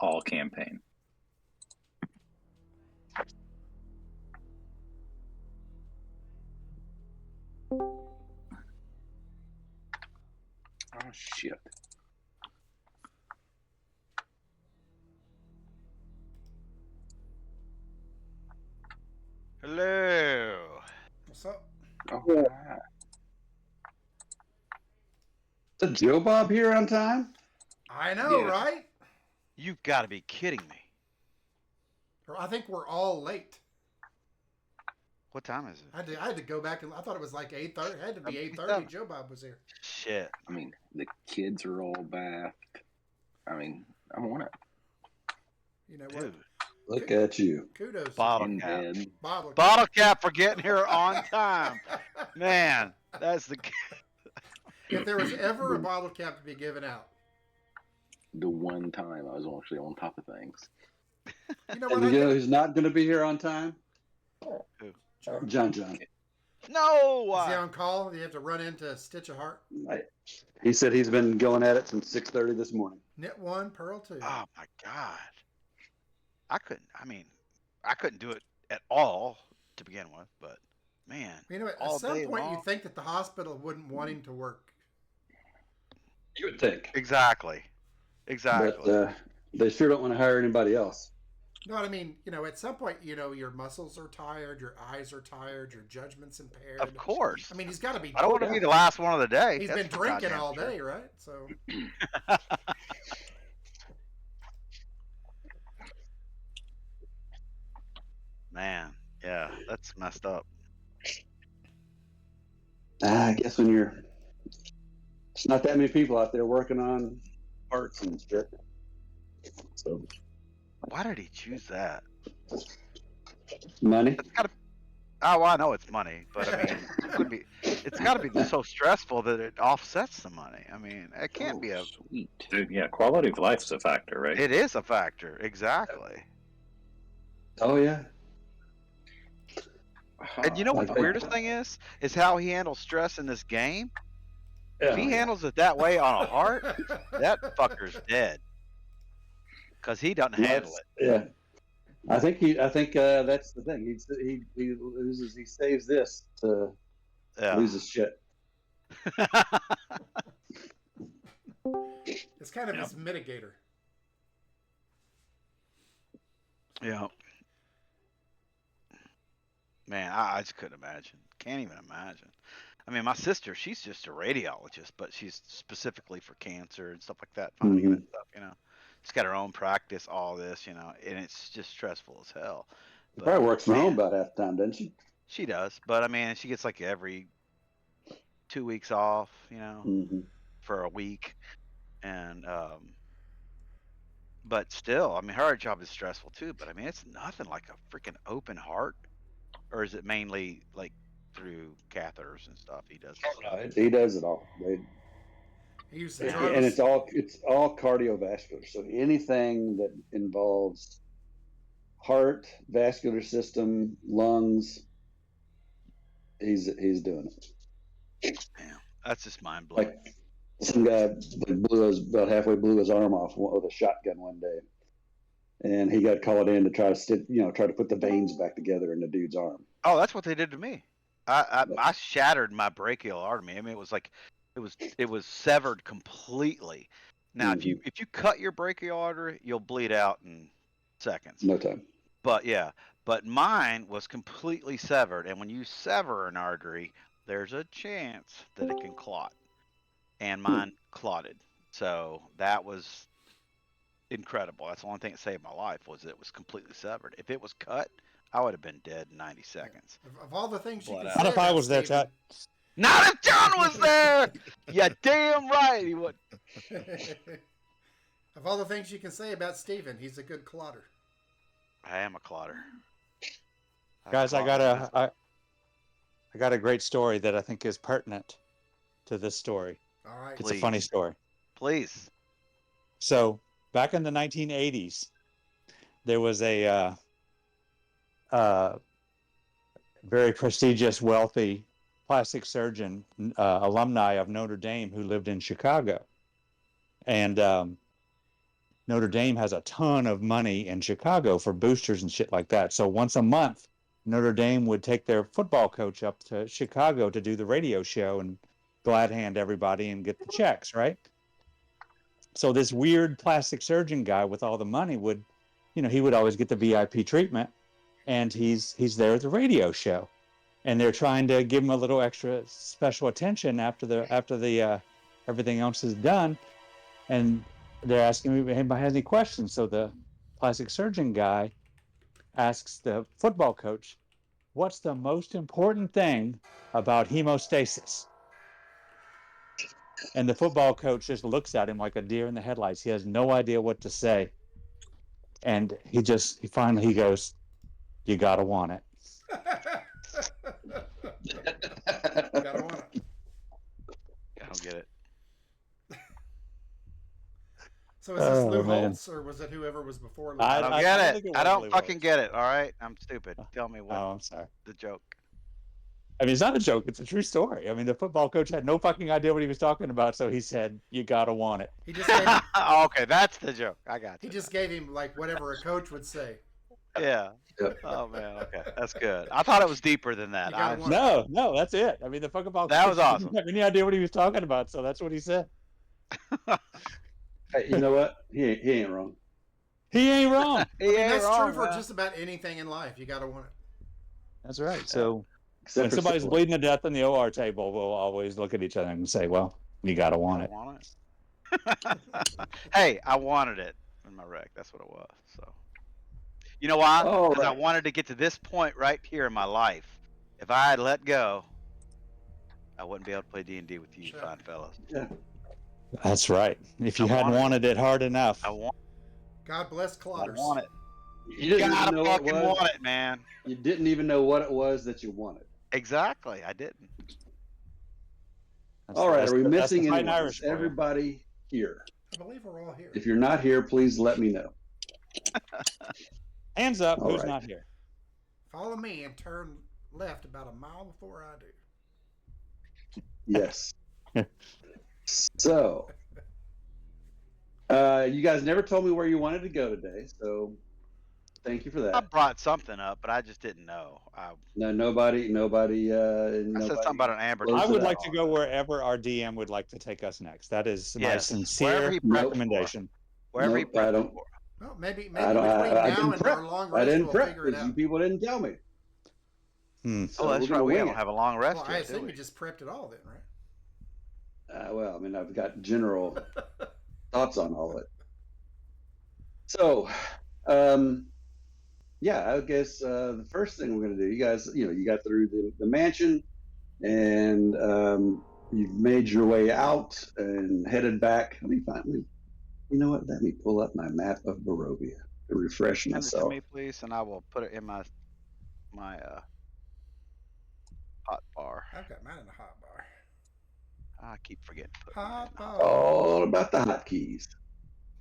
all campaign. Oh, shit. Hello. What's up? All right. Is Joe Bob here on time? I know, Yes. right? You've got to be kidding me. Or I think we're all late. What time is it? I had to go back and I thought it was like 8:30. It had to be 8:30. 7. Joe Bob was here. Shit. I mean, the kids are all bathed. I mean, I'm on it. You know what? Dude. Look at you. Kudos. Bottle In cap. bed. Bottle cap for getting here on time. Man, that's the... If there was ever a bottle cap to be given out. The one time I was actually on top of things. You know what? And you know who's not going to be here on time? Who? John. No! Is he on call? Do you have to run into Stitch a Heart? He said he's been going at it since 6:30 this morning. Knit 1, purl 2. Oh, my God. I couldn't do it at all to begin with, but, man. You know what? At all some day point, long. you'd think that the hospital wouldn't want him to work. You would think. Exactly. But they sure don't want to hire anybody else. No, what I mean, you know, at some point, you know, your muscles are tired, your eyes are tired, your judgment's impaired. Of course. I mean, he's got to be. I don't want to be the last one of the day. He's That's been for drinking goddamn all sure. day, right? So. Man, yeah, that's messed up. I guess when it's not that many people out there working on parts and shit. So Why did he choose that? money. It's gotta. Oh, well, I know it's money, but I mean, it's got to be so stressful that it offsets the money. I mean, it can't be a. Sweet. Dude, yeah, quality of life's a factor, right? It is a factor, exactly. Oh yeah. And you know what the Okay. weirdest thing is how he handles stress in this game. If he Yeah. handles it that way on a heart, that fucker's dead. Because he doesn't handle it. Yeah. I think that's the thing. He loses. He saves this to Yeah. lose his shit. It's kind of his mitigator. Yeah. Man, I just couldn't imagine. Can't even imagine. I mean, my sister, she's just a radiologist, but she's specifically for cancer and stuff like that, finding that stuff, you know. She's got her own practice, all this, you know, and it's just stressful as hell. But, Probably works from home man, about half the time, doesn't she? She does, but I mean, she gets like every 2 weeks off, you know, Mm-hmm. for a week, and but still, I mean, her job is stressful too. But I mean, it's nothing like a freaking open heart, or is it mainly like through catheters and stuff? He does. He does it all. He uses Yeah. drugs. And it's all cardiovascular. So anything that involves heart, vascular system, lungs, he's doing it. Damn, that's just mind blowing. Like some guy about halfway blew his arm off with a shotgun one day, and he got called in to try to put the veins back together in the dude's arm. Oh, that's what they did to me. I shattered my brachial artery. I mean, it was like it was severed completely. Now, if you cut your brachial artery, you'll bleed out in seconds. No time. But mine was completely severed, and when you sever an artery, there's a chance that it can clot, and mine clotted. So that was incredible. That's the only thing that saved my life was it was completely severed. If it was cut, I would have been dead in 90 seconds. Of all the things you Blood can out. say Not if I about was there, Stephen- Chuck. Not if John was there. Yeah, damn right he would. Of all the things you can say about Stephen, he's a good clotter. I am a clotter. Guys, I got a great story that I think is pertinent to this story. All right. It's a funny story. Please. So back in the 1980s, there was a very prestigious, wealthy plastic surgeon, alumni of Notre Dame, who lived in Chicago, and Notre Dame has a ton of money in Chicago for boosters and shit like that. So once a month, Notre Dame would take their football coach up to Chicago to do the radio show and glad hand everybody and get the checks, right? So this weird plastic surgeon guy with all the money would, he would always get the VIP treatment, and he's there at the radio show, and they're trying to give him a little extra special attention after the everything else is done, and they're asking me if anybody has any questions. So the plastic surgeon guy asks the football coach, "What's the most important thing about hemostasis?" And the football coach just looks at him like a deer in the headlights. He has no idea what to say. And he finally goes, "You gotta want it." Gotta want it. I don't get it. So is this Lou man. Holtz, or was it whoever was before Lou I I Holtz? don't I get don't it. think it I was don't Lou fucking Holtz. get it. All right, I'm stupid. Tell me what Oh, I'm sorry. the joke. I mean, it's not a joke. It's a true story. I mean, the football coach had no fucking idea what he was talking about, so he said, "You gotta want it." He just gave him, Okay, that's the joke. I got he you. just gave him like whatever a coach would say. Yeah. Yep. Oh man. Okay, that's good. I thought it was deeper than that. You gotta I, want No, that's it. I mean, the football That coach was awesome. didn't have any idea what he was talking about, so that's what he said. Hey, you know what? He ain't wrong. He ain't wrong. I mean, ain't that's wrong, true for man. just about anything in life. You gotta want it. That's right. So Except when for somebody's syphilis. bleeding to death on the OR table, we'll always look at each other and say, "Well, you gotta want I it." want it. Hey, I wanted it in my wreck. That's what it was. So, you know why? All Because I right. wanted to get to this point right here in my life. If I had let go, I wouldn't be able to play D&D with you, Sure. fine fellas. Yeah. That's right. If you I hadn't wanted wanted it hard enough, I want, God bless I Clotters. want it. You didn't even Gotta know what it fucking was. want it, man. You didn't even know what it was that you wanted. Exactly, I didn't. that's All right, are we that's the missing fighting anyone? Irish Is for you. everybody here? I believe we're all here. If you're not here, please let me know. Hands up. All Who's right. not here? Follow me and turn left about a mile before I do. Yes. So, you guys never told me where you wanted to go today, so thank you for I that. brought something up, but I just didn't know. No, nobody. I said something about an amber. Close I it would out. like to go wherever our DM would like to take us next. That is my Yes, sincere wherever he prepped Nope. recommendation. Wherever he Nope, I prepped don't- for. Well, maybe I don't. between I now didn't and prep. our long I rest, didn't we'll prep figure it because you out. people didn't tell me. Hmm. So Oh, that's we're gonna right. We wing don't it. have a long rest Well, I yet, do assume we? you just prepped it all then, right? Well, I mean, I've got general thoughts on all of it. So, yeah, I guess the first thing we're going to do, you guys, you got through the mansion, and you've made your way out and headed back. Let me find me. You know what? Let me pull up my map of Barovia to refresh Send it to myself. me, please, and I will put it in my hot bar. I've got mine in the hot bar. I keep forgetting. to put mine Hot in. bar. All about the hotkeys.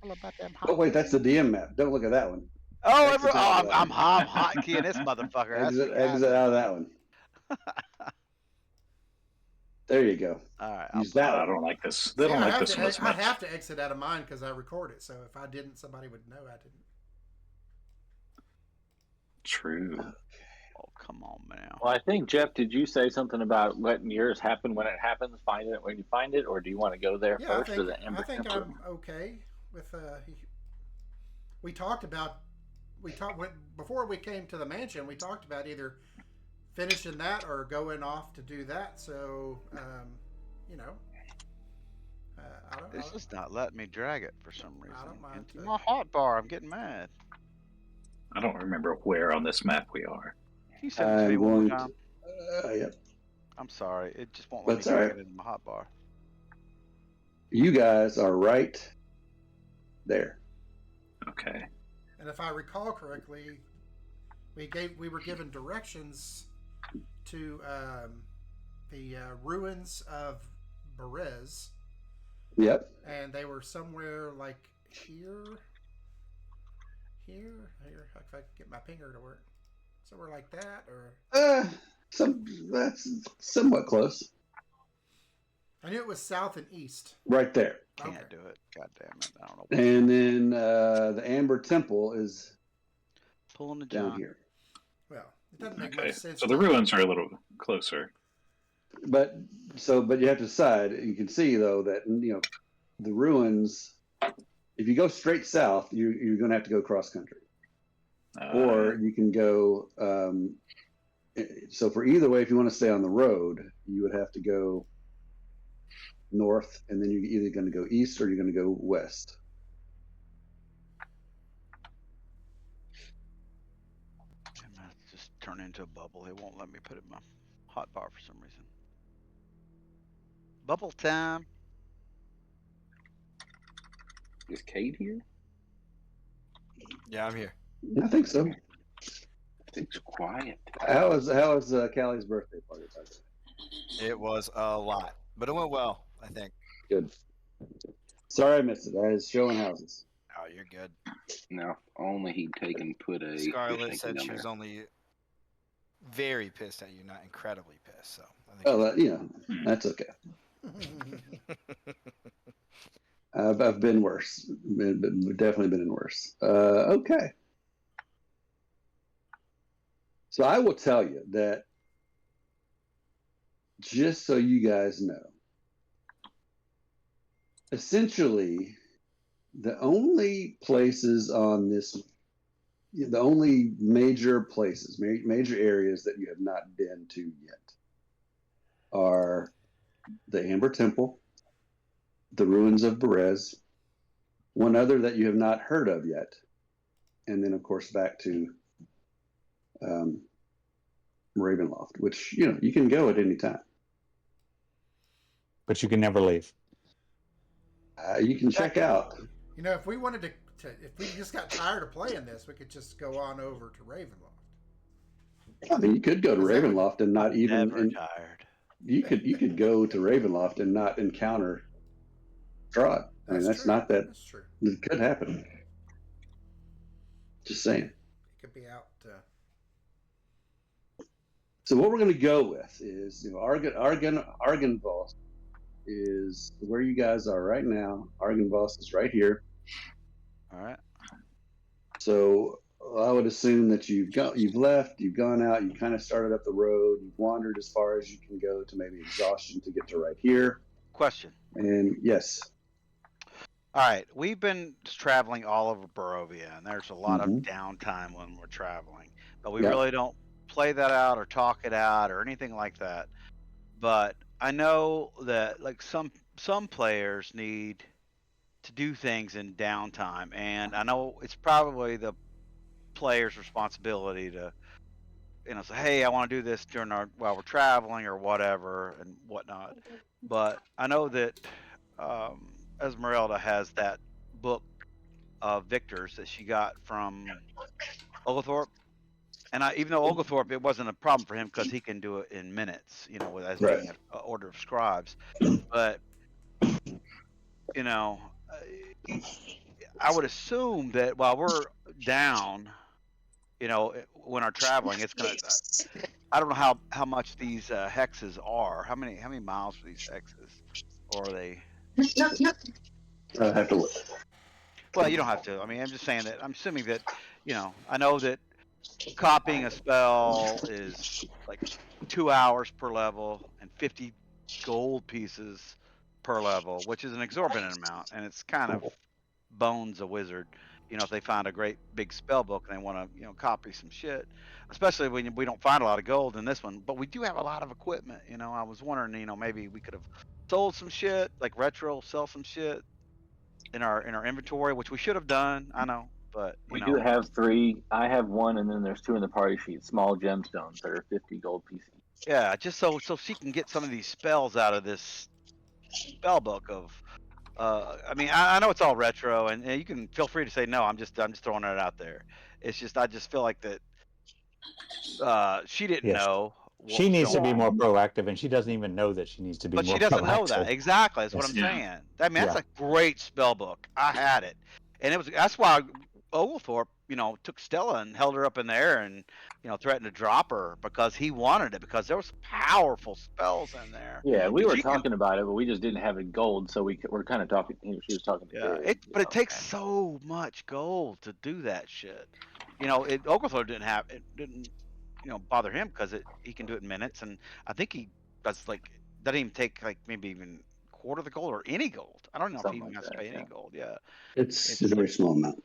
All about them Oh wait, that's the DM map. Don't look at that one. Oh, Exit out of that I'm one. hotkeying this motherfucker. That's Exit what got out of that one. There you go. All right. Use that I one. don't like this. They don't I like have this to, one as I much. have to exit out of mine because I record it. So if I didn't, somebody would know I didn't. True. Oh, come on, man. Well, I think, Jeff, did you say something about letting yours happen when it happens, finding it when you find it, or do you want to go there Yeah, first for the I Ember think Temple? I'm okay with. We talked before we came to the mansion. We talked about either finishing that or going off to do that. So, This is not letting me drag it for some reason. don't mind Into that. my hot bar. I'm getting mad. I don't remember where on this map we are. Can you send it to me I'm one going more time? Yep. I'm sorry. It just won't let That's me all drag right. it into my hot bar. You guys are right there. Okay. And if I recall correctly, we were given directions to the ruins of Berez, Yep. and they were somewhere like here. If I could get my finger to work, somewhere like that, or That's somewhat close. I knew it was south and east. right there. Can't Okay. do it. God damn it! I don't know. And then the Amber Temple is Pulling the down John. here. Well, it doesn't make Okay. much sense. So the ruins are a little closer. But you have to decide. You can see though that the ruins. If you go straight south, you're going to have to go cross country, or you can go. So for either way, if you want to stay on the road, you would have to go north, and then you're either going to go east or you're going to go west. Damn, it's just turned into a bubble. It won't let me put it in my hot bar for some reason. Bubble time. Is Kate here? Yeah, I'm here. I think so. It's quiet. How was Callie's birthday party? By the way? It was a lot, but it went well, I think. Good. Sorry I missed it. I was showing houses. Oh, you're good. No, only he'd take and put a. Scarlett fish said tank she down was there. only very pissed at you, not incredibly pissed. So I think. Oh, that's okay. I've been worse. Definitely been in worse. Okay. So I will tell you that, just so you guys know, essentially, the only places on this, the only major places, major areas that you have not been to yet are the Amber Temple, the ruins of Berez, one other that you have not heard of yet, and then, of course, back to Ravenloft, which you can go at any time. But you can never leave. You can check out. If we wanted to, if we just got tired of playing this, we could just go on over to Ravenloft. I mean, you could go to Ravenloft and not even. Never tired. You could go to Ravenloft and not encounter Strahd. I mean, that's true. not that. That's true. It could happen. Just saying. It could be out. So what we're going to go with is, Argonvostholt is where you guys are right now. Argonvostholt is right here. All right. So I would assume that you've left, you've gone out, you kind of started up the road, you've wandered as far as you can go to maybe exhaustion to get to right here. Question. And yes. All right, we've been traveling all over Barovia, and there's a lot of Mhm. downtime when we're traveling, but we Yeah. really don't play that out or talk it out or anything like that. But I know that like some players need to do things in downtime, and I know it's probably the player's responsibility to say, hey, I want to do this while we're traveling or whatever and whatnot. But I know that Esmeralda has that book of Victor's that she got from Oglethorpe. And even though Oglethorpe, it wasn't a problem for him because he can do it in minutes, as Right. being an order of scribes. But, I would assume that while we're down, when we're traveling, it's going to, I don't know how much these hexes are. How many miles are these hexes? Or are they? I have to look. Well, you don't have to. I mean, I'm just saying that I'm assuming that, I know that copying a spell is like 2 hours per level and 50 gold pieces per level, which is an exorbitant amount, and it's kind of bones a wizard. If they find a great big spell book and they want to, copy some shit, especially when we don't find a lot of gold in this one, but we do have a lot of equipment. I was wondering, maybe we could have sold some shit, like retro, sell some shit in our inventory, which we should have done. I know, but We do have 3. I have 1, and then there's 2 in the party sheet. Small gemstones that are 50 gold pieces. Yeah, just so she can get some of these spells out of this spell book of. I mean, I know it's all retro, and you can feel free to say no. I'm just throwing it out there. It's just I just feel like that. She didn't Yes. know. She needs to be more proactive, and she doesn't even know that she needs to be But more she doesn't know proactive. that exactly. That's what I'm Yeah. saying. I mean, that's a great spell book. I had it, and that's why Oglethorpe, took Stella and held her up in the air and, threatened to drop her because he wanted it, because there was powerful spells in there. Yeah, we And were she can, talking about it, but we just didn't have it gold, so we're kind of talking. She was talking to yeah, Jared. but it takes so much gold to do that shit. Oglethorpe didn't bother him because he can do it in minutes, and I think he doesn't even take like maybe even quarter of the gold or any gold. I don't know if he Something even like has to that, pay any yeah. gold. Yeah, It's a it's very small amount.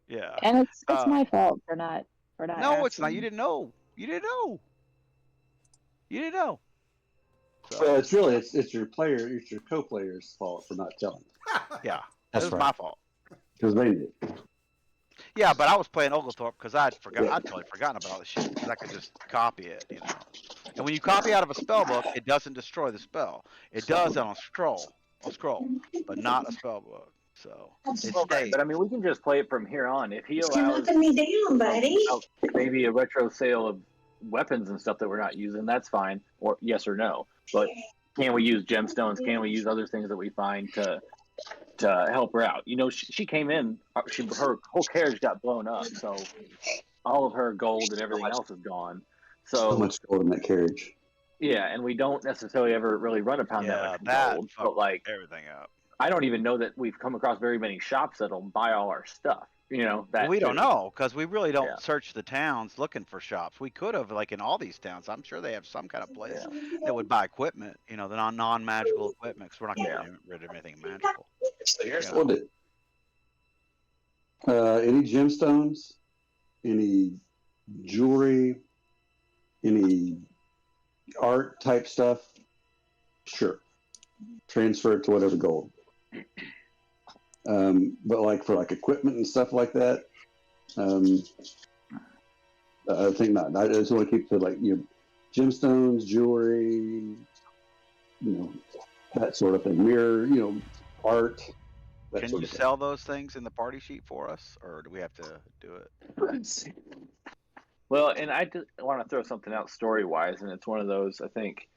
yeah. And it's Uh, my fault for not no, it's not. asking. You didn't know. You didn't know. You didn't know. Well, So it's your co-player's fault for not telling, yeah, it That's was right. my fault. because they knew. Yeah, but I was playing Oglethorpe because I'd totally forgotten about all this shit because I could just copy it, And when you copy out of a spell book, it doesn't destroy the spell. It does on a scroll, but not a spell book. So it Well, right, stays. but I mean, we can just play it from here on. If he You're allows knocking me down, buddy. maybe a retro sale of weapons and stuff that we're not using, that's fine. Or yes or no. But can we use gemstones? Can we use other things that we find to help her out? She came in. Her whole carriage got blown up, so all of her gold and everything else is gone. So So much gold in that carriage. yeah, and we don't necessarily ever really run upon that much gold. But fucked everything up. I don't even know that we've come across very many shops that'll buy all our stuff. That We don't too. know because we really don't Yeah. search the towns looking for shops. We could have, like in all these towns. I'm sure they have some kind of place that would buy equipment, the non-magical equipment. Because we're not getting rid of anything magical. So here's what it. Any gemstones, any jewelry, any art type stuff, sure. Transfer it to whatever gold. But for equipment and stuff like that, I think not. I just want to keep to gemstones, jewelry, that sort of thing. Mirror, art. Can you sell those things in the party sheet for us, or do we have to do it? Well, and I just want to throw something out story-wise, and it's one of those, I think,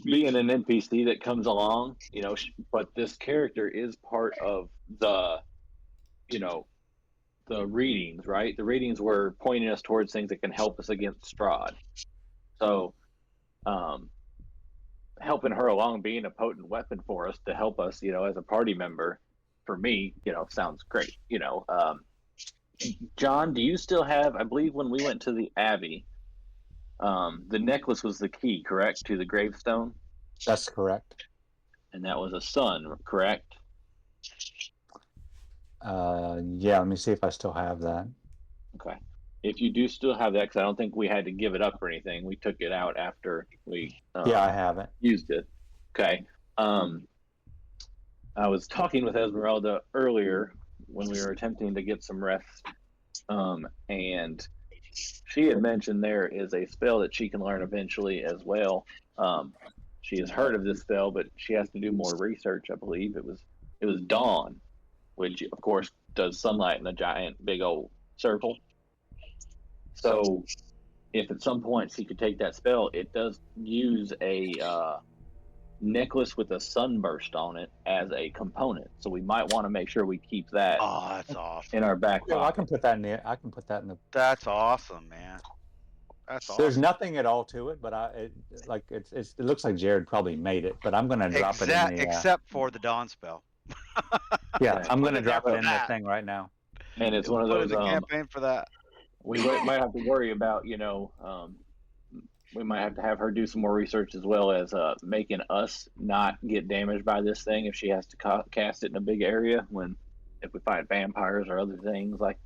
being an NPC that comes along, but this character is part of the readings, right? The readings were pointing us towards things that can help us against Strahd. So, helping her along, being a potent weapon for us to help us, as a party member, for me, sounds great. John, do you still have? I believe when we went to the Abbey, the necklace was the key, correct, to the gravestone? That's correct. And that was a sun, correct? Yeah, let me see if I still have that. Okay. If you do still have that, because I don't think we had to give it up or anything. We took it out after we yeah, I have it. Used it. Okay. I was talking with Esmeralda earlier when we were attempting to get some rest, and she had mentioned there is a spell that she can learn eventually as well. She has heard of this spell, but she has to do more research. I believe it was Dawn, which of course does sunlight in a giant big old circle. So if at some point she could take that spell, it does use a necklace with a sunburst on it as a component. So we might want to make sure we keep that that's awesome. in our back pocket. Yeah, I can put that in the. I can put that in the. That's awesome, man. That's awesome. There's nothing at all to it, but it looks like Jared probably made it, but I'm gonna drop it in the. Except for the Dawn spell. Yeah, I'm gonna drop it in the thing right now. And it's one of those. Put in the campaign for that. We might have to worry about, we might have to have her do some more research as well as making us not get damaged by this thing if she has to cast it in a big area if we find vampires or other things like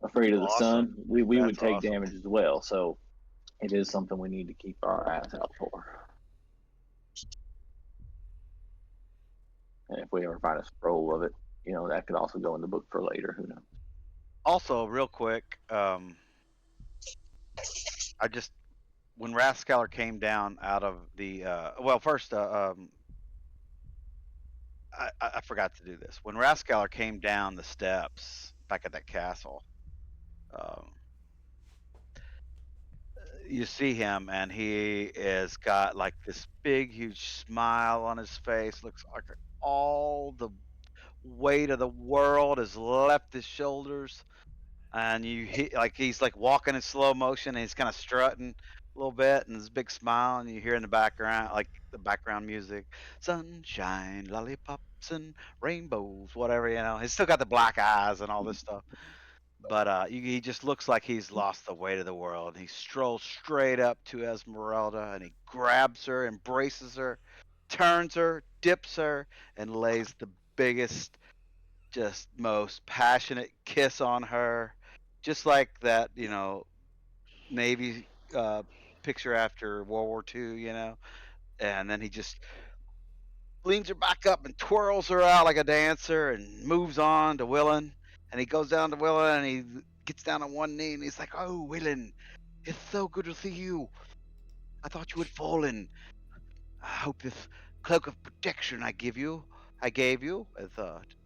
afraid of the sun, we would take damage as well. So it is something we need to keep our eyes out for. And if we ever find a scroll of it, that could also go in the book for later. Who knows? Also, real quick, when Rathskeller came down out of the first I forgot to do this. When Rathskeller came down the steps back at that castle, you see him and he is got like this big huge smile on his face, looks like all the weight of the world has left his shoulders, and he's like walking in slow motion, and he's kind of strutting a little bit, and his big smile, and you hear in the background like the background music, sunshine, lollipops, and rainbows, whatever, you know. He's still got the black eyes and all this stuff, but he just looks like he's lost the weight of the world. He strolls straight up to Esmeralda, and he grabs her, embraces her, turns her, dips her, and lays the biggest, just most passionate kiss on her, just like that, you know, Navy picture after World War II, you know. And then he just leans her back up and twirls her out like a dancer and moves on to Willen. And he goes down to Willen and he gets down on one knee and he's like, "Oh, Willen, it's so good to see you. I thought you had fallen. I hope this cloak of protection I gave you has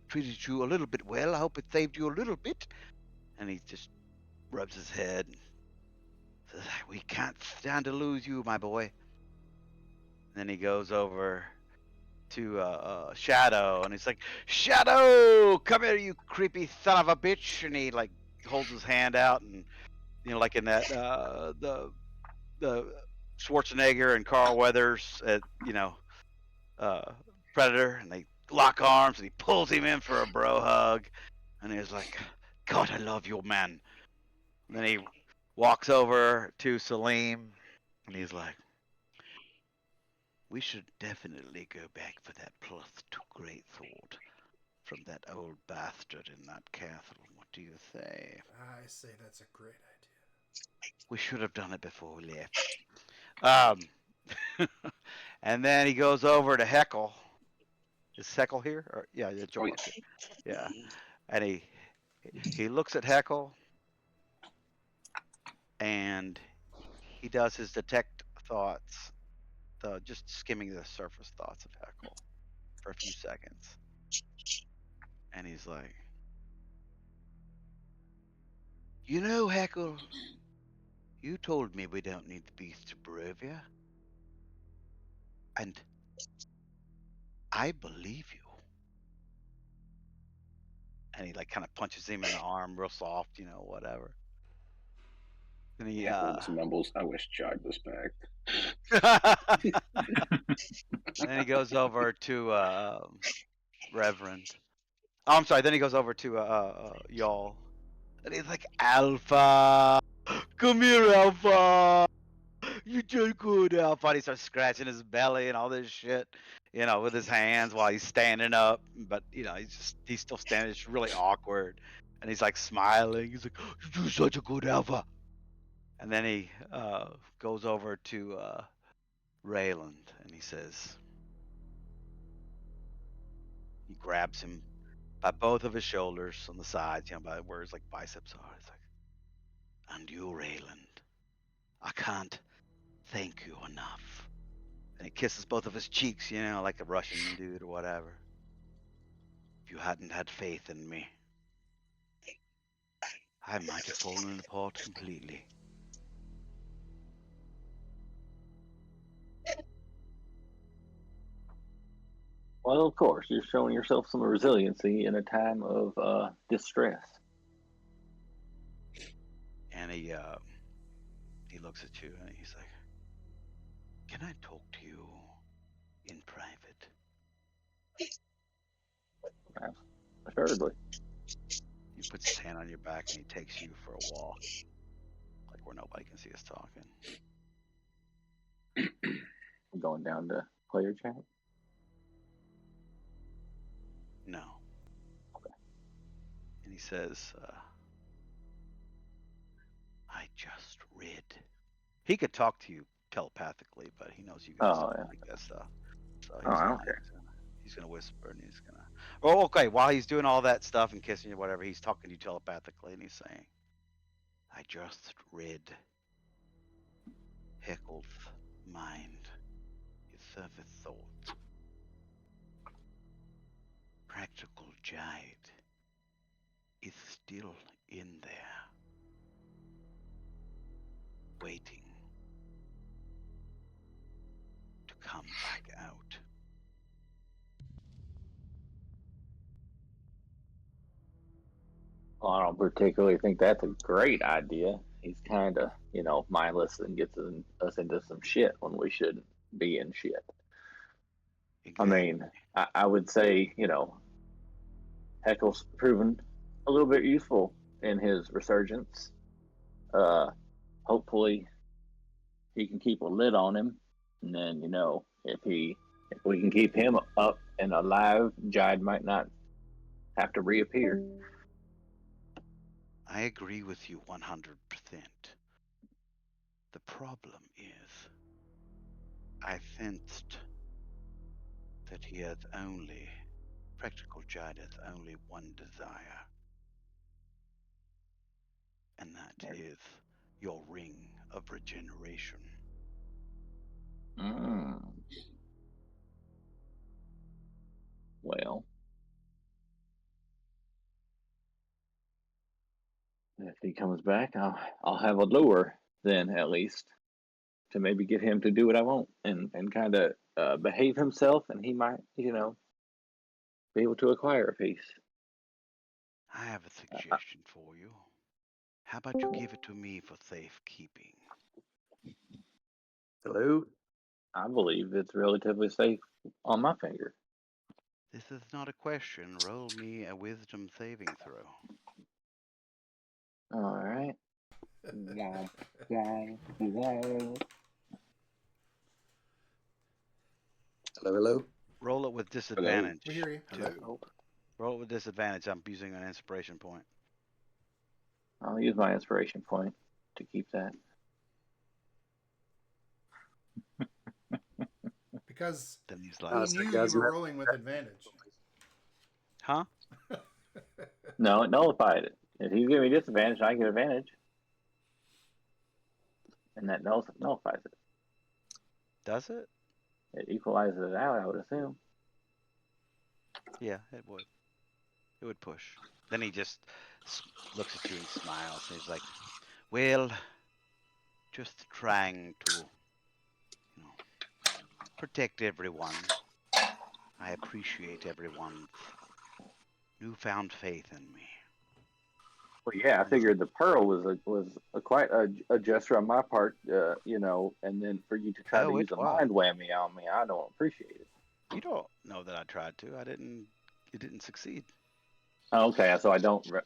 treated you a little bit well. I hope it saved you a little bit." And he just rubs his head and says, "We can't stand to lose you, my boy." And then he goes over to Shadow, and he's like, "Shadow, come here, you creepy son of a bitch!" And he like holds his hand out, and you know, like in that the Schwarzenegger and Carl Weathers at uh, Predator, and they lock arms, and he pulls him in for a bro hug, and he's like, "God, I love you, man." And then he walks over to Salim, and he's like, "We should definitely go back for that +2 great sword from that old bastard in that castle. What do you say?" I say that's a great idea. We should have done it before we left. Um, and then he goes over to Heckle. Is Heckle here? Or, yeah, Oh, Jor's yeah. here. Yeah. And he looks at Heckle, and he does his detect thoughts, just skimming the surface thoughts of Heckle for a few seconds. And he's like, "You know, Heckle, you told me we don't need the beast of Barovia. And I believe you." And he like kind of punches him in the arm real soft, you know, whatever. And he Heckles mumbles, "I wish Jog was back." then he goes over to Reverend. Oh, I'm sorry. Then he goes over to y'all, and he's like, "Alpha, come here, Alpha. You did good, Alpha." And he starts scratching his belly and all this shit, you know, with his hands while he's standing up. But you know, he's still standing. It's really awkward. And he's like smiling. He's like, "You're such a good Alpha." And then he goes over to Rayland, and he says, he grabs him by both of his shoulders on the sides, you know, by where his like biceps are. He's like, "And you, Rayland, I can't thank you enough." And he kisses both of his cheeks, you know, like a Russian dude or whatever. "If you hadn't had faith in me, I might have fallen apart completely." Well, of course, you're showing yourself some resiliency in a time of distress. And he looks at you and he's like, "Can I talk to you in private?" Assuredly. He puts his hand on your back and he takes you for a walk, like where nobody can see us talking. I'm going down to player chat. No. And he says, "I just read." He could talk to you telepathically, but he knows you guys Oh, don't yeah. like that stuff. So Oh, I don't care. He's gonna whisper and he's gonna. Oh, okay. While he's doing all that stuff and kissing you, whatever, he's talking to you telepathically, and he's saying, "I just read Heckle's mind, his surface thought. Practical Jade is still in there, waiting to come back out." Well, I don't particularly think that's a great idea. He's kind of, mindless and gets us into some shit when we shouldn't be in shit. I mean, I would say, Heckle's proven a little bit useful in his resurgence. Hopefully, he can keep a lid on him, and then if we can keep him up and alive, Jide might not have to reappear. I agree with you 100%. The problem is, I sensed that he has only, practical Jide has only one desire, and that is your ring of regeneration. Well, if he comes back, I'll have a lure then, at least, to maybe get him to do what I want and kind of behave himself, and he might, be able to acquire a piece. I have a suggestion for you. How about you give it to me for safekeeping? Hello? I believe it's relatively safe on my finger. This is not a question. Roll me a wisdom saving throw. All right. Hello? Roll it with disadvantage. We hear you. Too. Roll it with disadvantage. I'm using an inspiration point. I'll use my inspiration point to keep that. Because Then he's we like, knew you were rolling with advantage. huh? No, it nullified it. If you give me disadvantage, I get advantage. And that nullifies it. Does it? It equalizes it out, I would assume. Yeah, it would. It would push. Then he just looks at you and smiles. And he's like, well, just trying to, protect everyone. I appreciate everyone's newfound faith in me. Well, yeah, I figured the pearl was quite a gesture on my part, and then for you to try to use a mind whammy on me, I don't appreciate it. You don't know that I tried to. It didn't succeed. Oh, okay, so I don't. Okay,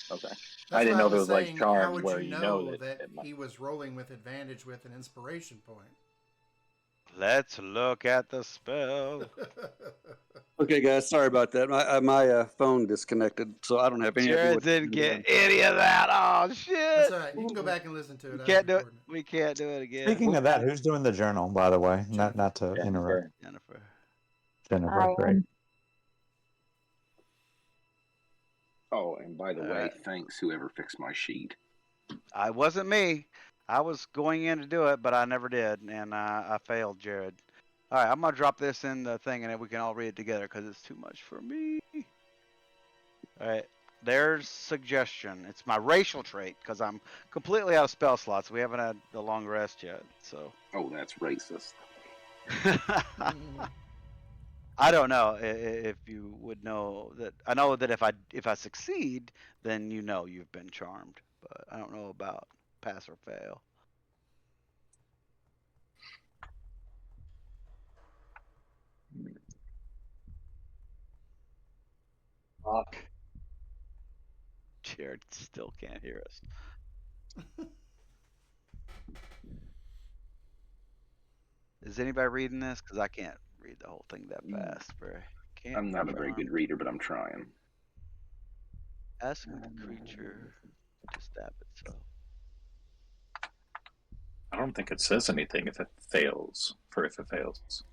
That's I didn't know what there was was saying, charms how would where you know that he was rolling with advantage with an inspiration point? Let's look at the spell. Okay, guys, sorry about that. My phone disconnected, so I don't have any idea. Jared didn't get any of that. Oh shit! That's all right. You can go back and listen to it. We can't do it. We can't do it again. Speaking of that, who's doing the journal, by the way? Not to interrupt. Jennifer. Jennifer, great. Oh, and by the way, thanks whoever fixed my sheet. It wasn't me. I was going in to do it, but I never did, and I failed, Jared. All right, I'm gonna drop this in the thing, and then we can all read it together because it's too much for me. All right, there's suggestion. It's my racial trait because I'm completely out of spell slots. We haven't had the long rest yet, so. Oh, that's racist. I don't know if you would know that. I know that if I succeed, then you've been charmed. But I don't know about pass or fail. Fuck. Jared still can't hear us. Is anybody reading this? Because I can't read the whole thing that fast. I'm not a very good reader, but I'm trying. Asking the creature to stab itself. I don't think it says anything if it fails. If it fails.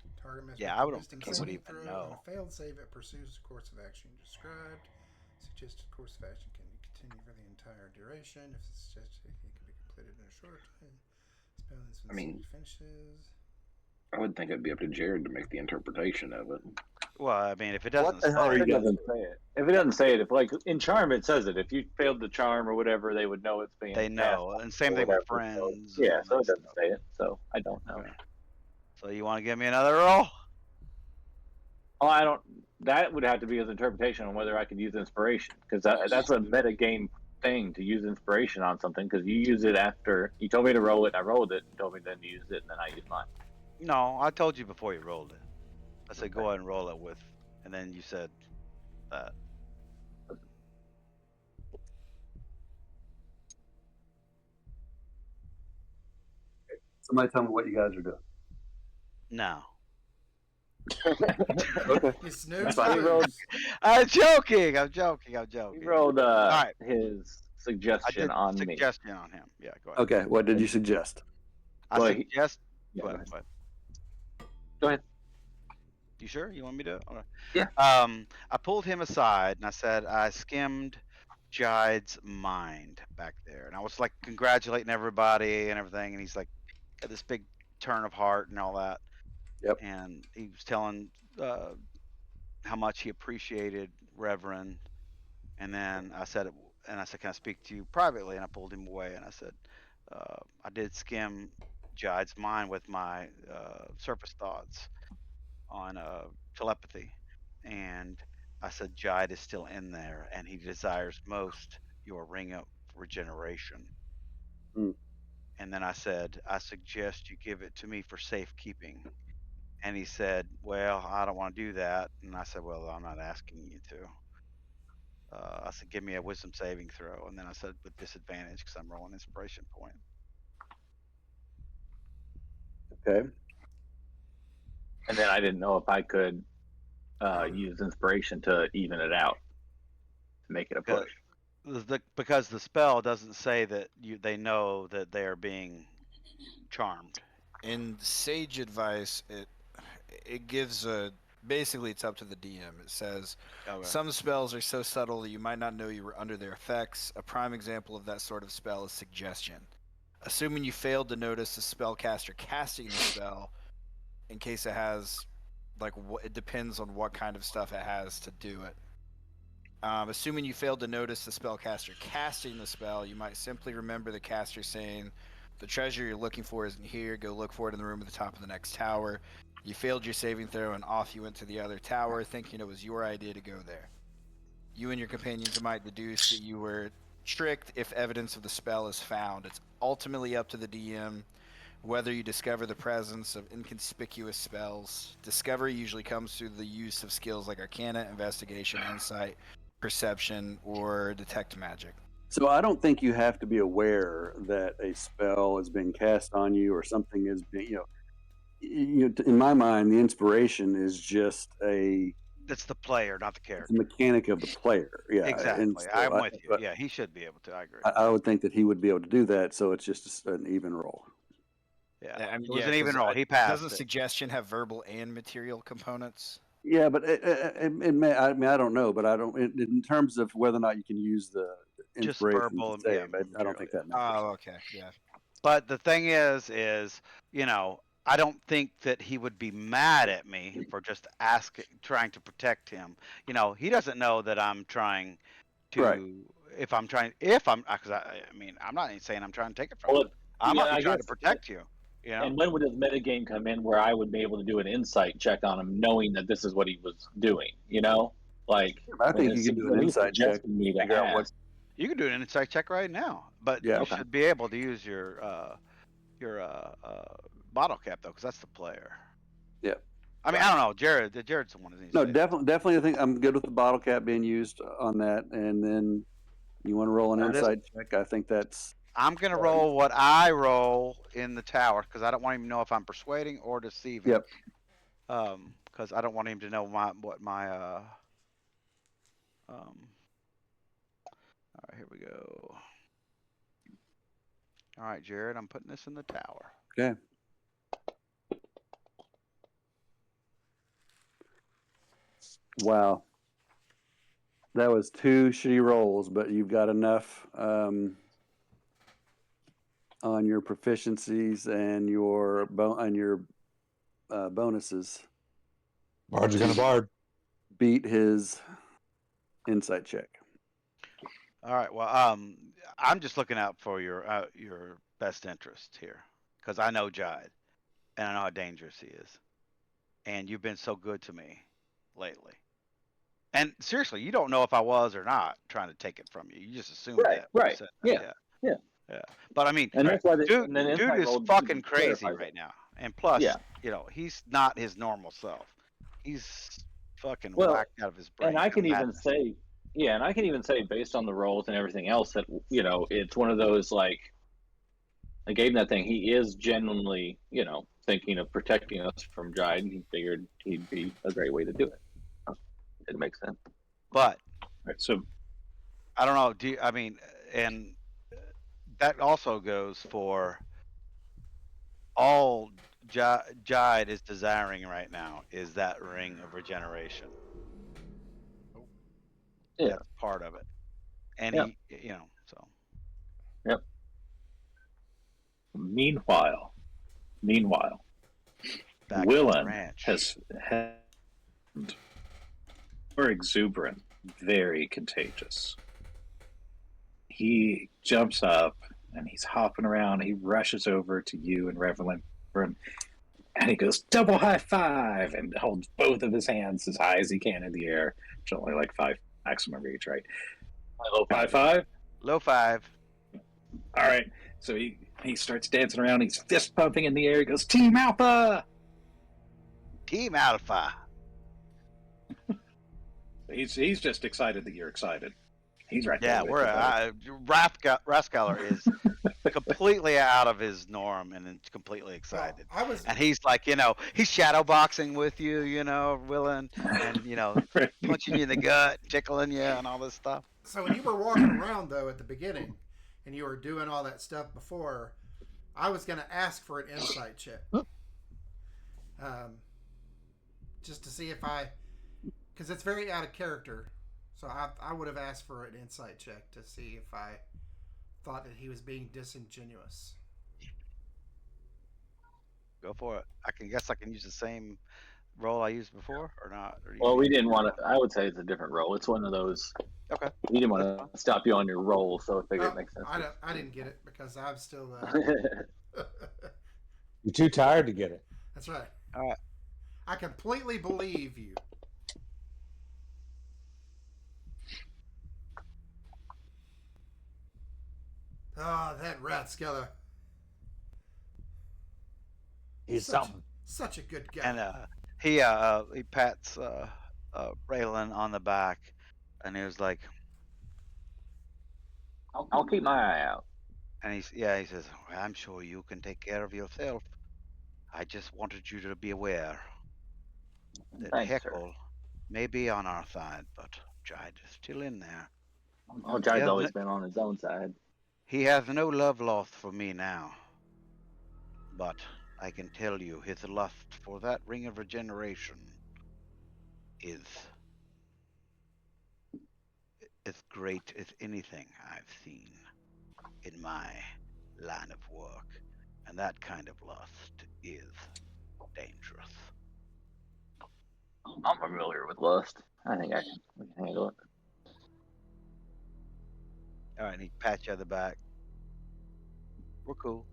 Yeah, I don't think it would even know. On a failed save, it pursues the course of action described. Suggested course of action can continue for the entire duration. If it's suggested, it can be completed in a short time. Spell finishes. I would think it'd be up to Jared to make the interpretation of it. Well, I mean, if it doesn't say it. If it doesn't say it, if like in charm it says it. If you failed the charm or whatever, they would know it's being. They know, and same thing with friends. So, yeah, so it doesn't say it. So I don't know. Okay. So you want to give me another roll? Oh, I don't. that would have to be his interpretation on whether I could use inspiration, because that's a meta game thing to use inspiration on something, because you use it after you told me to roll it, and I rolled it, and told me then to use it, and then I used mine. No, I told you before you rolled it. I said go ahead and roll it with, and then you said that. Somebody tell me what you guys are doing. No. Okay. It's no fine. He rolled- clues. I'm joking. I'm joking. He rolled right. his I suggestion did on me. suggestion on him. Yeah, go ahead. Okay. What did you suggest? I Well, suggest. Yeah, Go go ahead. ahead. Go ahead. Go ahead. You sure you want me to? Okay. Yeah. I pulled him aside and I said I skimmed Jide's mind back there, and I was like congratulating everybody and everything, and he's like had this big turn of heart and all that. Yep. And he was telling how much he appreciated Reverend, and then I said, can I speak to you privately? And I pulled him away, and I said, I did skim Jide's mind with my surface thoughts on telepathy, and I said Jide is still in there, and he desires most your ring of regeneration. Hmm. And then I said, I suggest you give it to me for safekeeping. And he said, well, I don't want to do that. And I said, well, I'm not asking you to. I said, give me a wisdom saving throw. And then I said, with disadvantage because I'm rolling inspiration point. Okay. And then I didn't know if I could use inspiration to even it out, to make it a push. Because the spell doesn't say that they know that they are being charmed. In sage advice, it gives a basically it's up to the DM. It says some spells are so subtle that you might not know you were under their effects. A prime example of that sort of spell is suggestion. Assuming you failed to notice the spellcaster casting the spell, in case it has it depends on what kind of stuff it has to do it. Assuming you failed to notice the spellcaster casting the spell, you might simply remember the caster saying, the treasure you're looking for isn't here, go look for it in the room at the top of the next tower. You failed your saving throw and off you went to the other tower, thinking it was your idea to go there. You and your companions might deduce that you were tricked if evidence of the spell is found. It's ultimately up to the DM whether you discover the presence of inconspicuous spells. Discovery usually comes through the use of skills like Arcana, Investigation, Insight, Perception, or Detect Magic. So I don't think you have to be aware that a spell has been cast on you or something has been, in my mind, the inspiration is just That's the player, not the it's character. a mechanic of the player. Yeah. Exactly. And so I'm with you. Yeah, he should be able to. I agree. I would think that he would be able to do that. So it's just an even roll. Yeah, I mean, it was an even roll. He passed. Doesn't suggestion have verbal and material components? Yeah, but it may. I mean, I don't know, but I don't. In terms of whether or not you can use the Just inspiration verbal, to save, yeah, I material, don't think that matters. Oh, okay, yeah. But the thing is, I don't think that he would be mad at me for just trying to protect him. He doesn't know that I'm trying to. Right. Because I mean, I'm not even saying I'm trying to take it from him. I'm trying to protect you. And when would his metagame come in where I would be able to do an insight check on him, knowing that this is what he was doing? Like I think you can do an insight check. Me to figure out what. You can do an insight check right now, but Yeah. you should be able to use your bottle cap though, because that's the player. Yeah. I mean, I don't know, Jared's the one that needs. No, to definitely. I think I'm good with the bottle cap being used on that, and then you want to roll an insight check. I think that's. I'm gonna roll what I roll in the tower because I don't want him to know if I'm persuading or deceiving. Yep. Because I don't want him to know what my All right, here we go. All right, Jared, I'm putting this in the tower. Okay. Wow. That was 2 shitty rolls, but you've got enough on your proficiencies and your bonuses. Bard's gonna bard. Beat his insight check. All right. Well, I'm just looking out for your best interest here because I know Jide, and I know how dangerous he is, and you've been so good to me lately. And seriously, you don't know if I was or not trying to take it from you. You just assumed Right, that. when you right. said that. Yeah, yeah. Yeah. But I mean, And that's why dude, and then dude insight is roll fucking crazy clarifies right it. now. And plus, Yeah. he's not his normal self. He's fucking Well, whacked out of his brain. and I can even madness. say, yeah, and I can even say based on the roles and everything else that it's one of those like I gave him that thing. He is genuinely, thinking of protecting us from Jide, and he figured he'd be a great way to do it. It makes sense. But Right, so I don't know. And that also goes for all Jide is desiring right now is that ring of regeneration. Yeah. That's part of it. And Yep. so. Yep. Meanwhile, Back Willen ranch. has more exuberant, very contagious. He jumps up and he's hopping around. He rushes over to you and Reverend, and he goes, double high five, and holds both of his hands as high as he can in the air, which is only like 5 maximum reach, right? High five? Low five. All right. So he starts dancing around. He's fist pumping in the air. He goes, Team Alpha! Team Alpha. He's just excited that you're excited. He's right there. Yeah, Rathskeller is completely out of his norm and completely excited. Well, and he's like, he's shadow boxing with you, Willen, and punching you in the gut, tickling you, and all this stuff. So when you were walking around though at the beginning, and you were doing all that stuff before, I was going to ask for an insight check, just to see if because it's very out of character. So I would have asked for an insight check to see if I thought that he was being disingenuous. Go for it. I can use the same role I used before or not. Well, we didn't want to. I would say it's a different role. It's one of those. Okay. We didn't want to stop you on your roll, so I figured it makes sense. I didn't get it because I'm still. You're too tired to get it. That's right. All right. I completely believe you. Oh, that Rathskeller. He's something. Such a good guy. And he pats Raylan on the back, and he was like, I'll keep my eye out. And he says, well, I'm sure you can take care of yourself. I just wanted you to be aware that Thanks, Heckle may be on our side, but Jide is still in there. Oh, Jide's always been on his own side. He has no love lost for me now, but I can tell you his lust for that ring of regeneration is as great as anything I've seen in my line of work, and that kind of lust is dangerous. I'm familiar with lust. I think we can handle it. All right, and he pats you on the back. We're cool.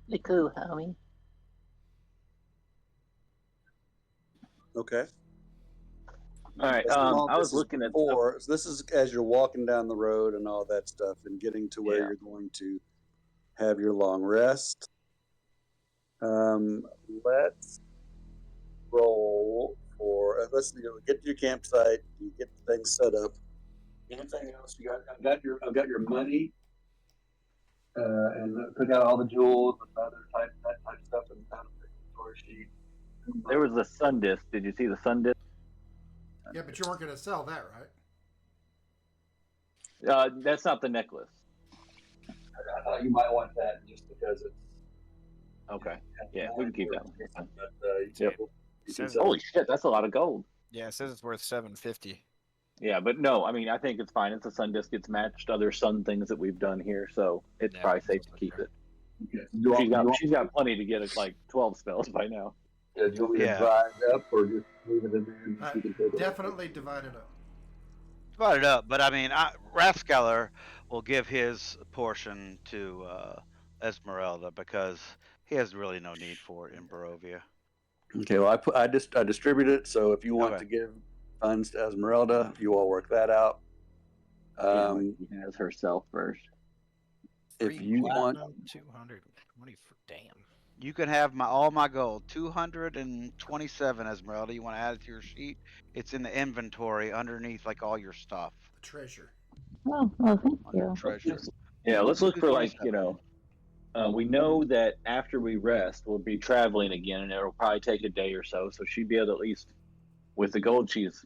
You're cool, homie. Okay. All right. I was looking at before. So this is as you're walking down the road and all that stuff, and getting to where Yeah. you're going to have your long rest. Let's roll for. Let's get to your campsite. You get things set up. Anything else you got? I've got your money, and took out all the jewels and other that type of stuff, and found the inventory sheet. There was the sun disk. Did you see the sun disk? Yeah, but you weren't going to sell that, right? That's not the necklace. I thought you might want that just because it's. Okay. Yeah, we can keep that one. But, Yep. Says- Holy shit, that's a lot of gold. Yeah, it says it's worth $750. Yeah, but no, I mean, I think it's fine. It's a sun disk. It's matched other sun things that we've done here, so it's Yeah, probably safe that's to keep okay. it. She's got plenty to get us like 12 spells by now. Do you want me to divide it up or just leave it in there? And you can take it? Definitely divide it up. Divide it up, but I mean, Rathskeller will give his portion to Esmeralda because he has really no need for it in Barovia. Okay, well, I distribute it. So if you want to give funds to Esmeralda. You all work that out. She has herself first. If you want, 220 for damn. You can have all my gold, 227 Esmeralda. You want to add it to your sheet? It's in the inventory underneath like all your stuff. Treasure. Oh, thank Under you. treasure. Yeah, let's look for like 227. we know that after we rest, we'll be traveling again, and it'll probably take a day or so. So she'd be able to at least, with the gold she's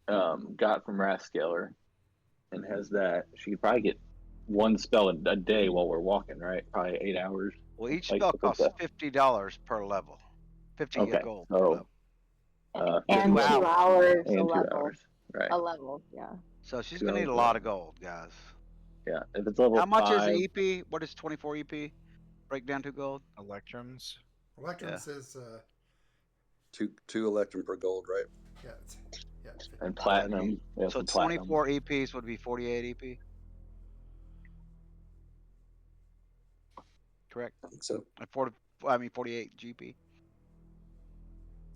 got from Rascaler, and has that, she could probably get one spell a day while we're walking, right? Probably 8 hours. Well, each Like, spell look at costs that. $50 per level. 50 Okay, gold per so level. And 2 2 hours. hours a And 2 level. hours, right? A level, yeah. So she's 2 gonna need hours a lot level. of gold, guys. Yeah, if it's level How much 5, is EP? What is 24 EP? Break down to gold. Electrums. Electrum Yeah. says, two electrum per gold, right? yeah, yeah. and platinum. Yeah, So some platinum. 24 EPs would be 48 EP. Correct. I think so. 48 GP.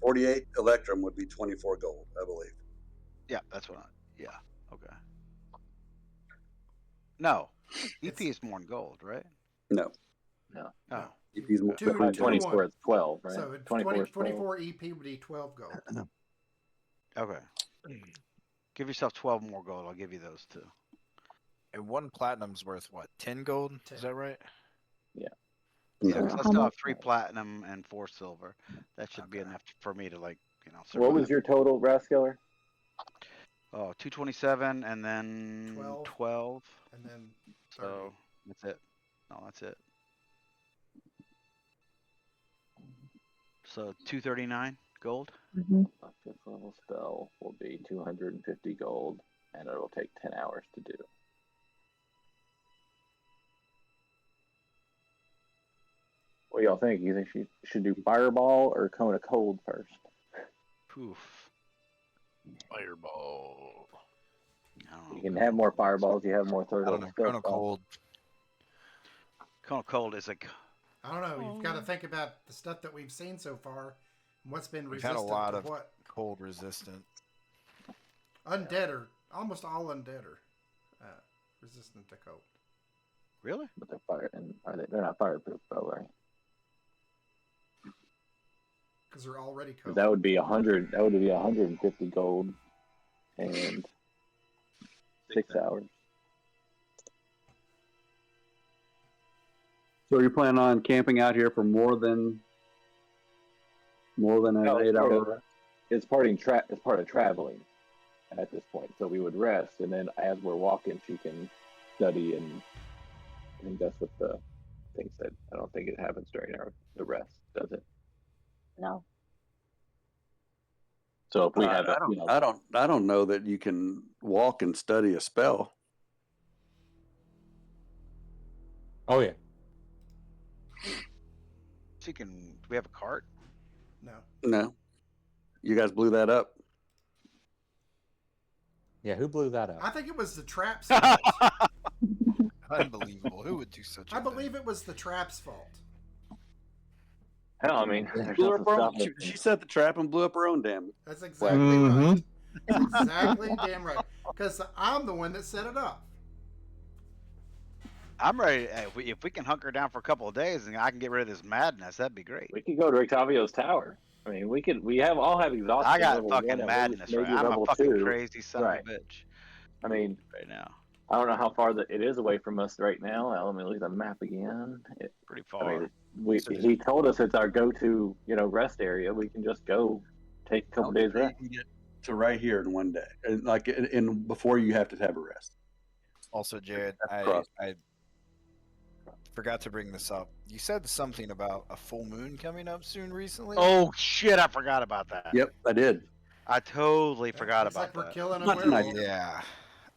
48 electrum would be 24 gold, I believe. Yeah, that's what yeah. Okay. No. EP is more than gold, right? No. No. Oh. If he's more, Two- By two 24 one. is 12, right? So it's 24 is 12. 24 EP would be 12 gold. Okay. Give yourself 12 more gold. I'll give you those two. And one platinum's worth what? 10 gold? 10. Is that right? Yeah, Yeah. 'cause I How still have much? 3 platinum and 4 silver. That should be Okay. enough for me to survive. What was your total, Rascaler? Oh, 227 and then 12. 12. And then 30. So that's it. No, that's it. So 239 gold. Mm-hmm. A 5th level spell will be 250 gold, and it'll take 10 hours to do. What do y'all think? You think she should do Fireball or Cone of Cold first? Poof. Fireball. I don't know. You can have more Fireballs, you have more third I don't level know. spell Cone of slots. cold. Cone of cold is like. I don't know. You've got to think about the stuff that we've seen so far. And what's been We've had resistant a lot to of what? cold resistant. Undead are almost all undead are resistant to cold. Really? But they're fire, and they're not fireproof, though, right? Because they're already 'Cause cold. that would be 100. That would be 150 gold, and 6 hours. So you're planning on camping out here for more than an No, 8 hour? It's part of traveling at this point. So we would rest, and then as we're walking, she can study, and I think that's what the thing said. I don't think it happens during the rest, does it? No. So if we have, I don't know that you can walk and study a spell. Oh yeah. She can. Do we have a cart? No. No. You guys blew that up. Yeah, who blew that I up? think it was the trap's fault. Unbelievable. Who would do such a I thing? believe it was the trap's fault. hell, I mean, there's Blew nothing up her own, stopping she it. set the trap and blew up her own damn. That's exactly Mhm. right. That's exactly damn right. Because I'm the one that set it up. I'm ready. If we can hunker down for a couple of days and I can get rid of this madness, that'd be great. We could go to Octavio's tower. I mean, we all have exhaustion. I got level fucking 1 and madness, maybe right? I'm a level fucking 2. crazy son Right. of a bitch I mean, right now. I don't know how far it is away from us right now. Let me look at the map again. Pretty I far. mean, he told us it's our go-to, rest area. We can just go take a couple days rest. You can get to right here in one day, and like in before you have to have a rest. Also, Jared, That's cross. I forgot to bring this up. You said something about a full moon coming up soon recently. Oh shit! I forgot about that. Yep, I did. I totally forgot Looks about like we're that. killing a Not tonight. werewolf. Yeah.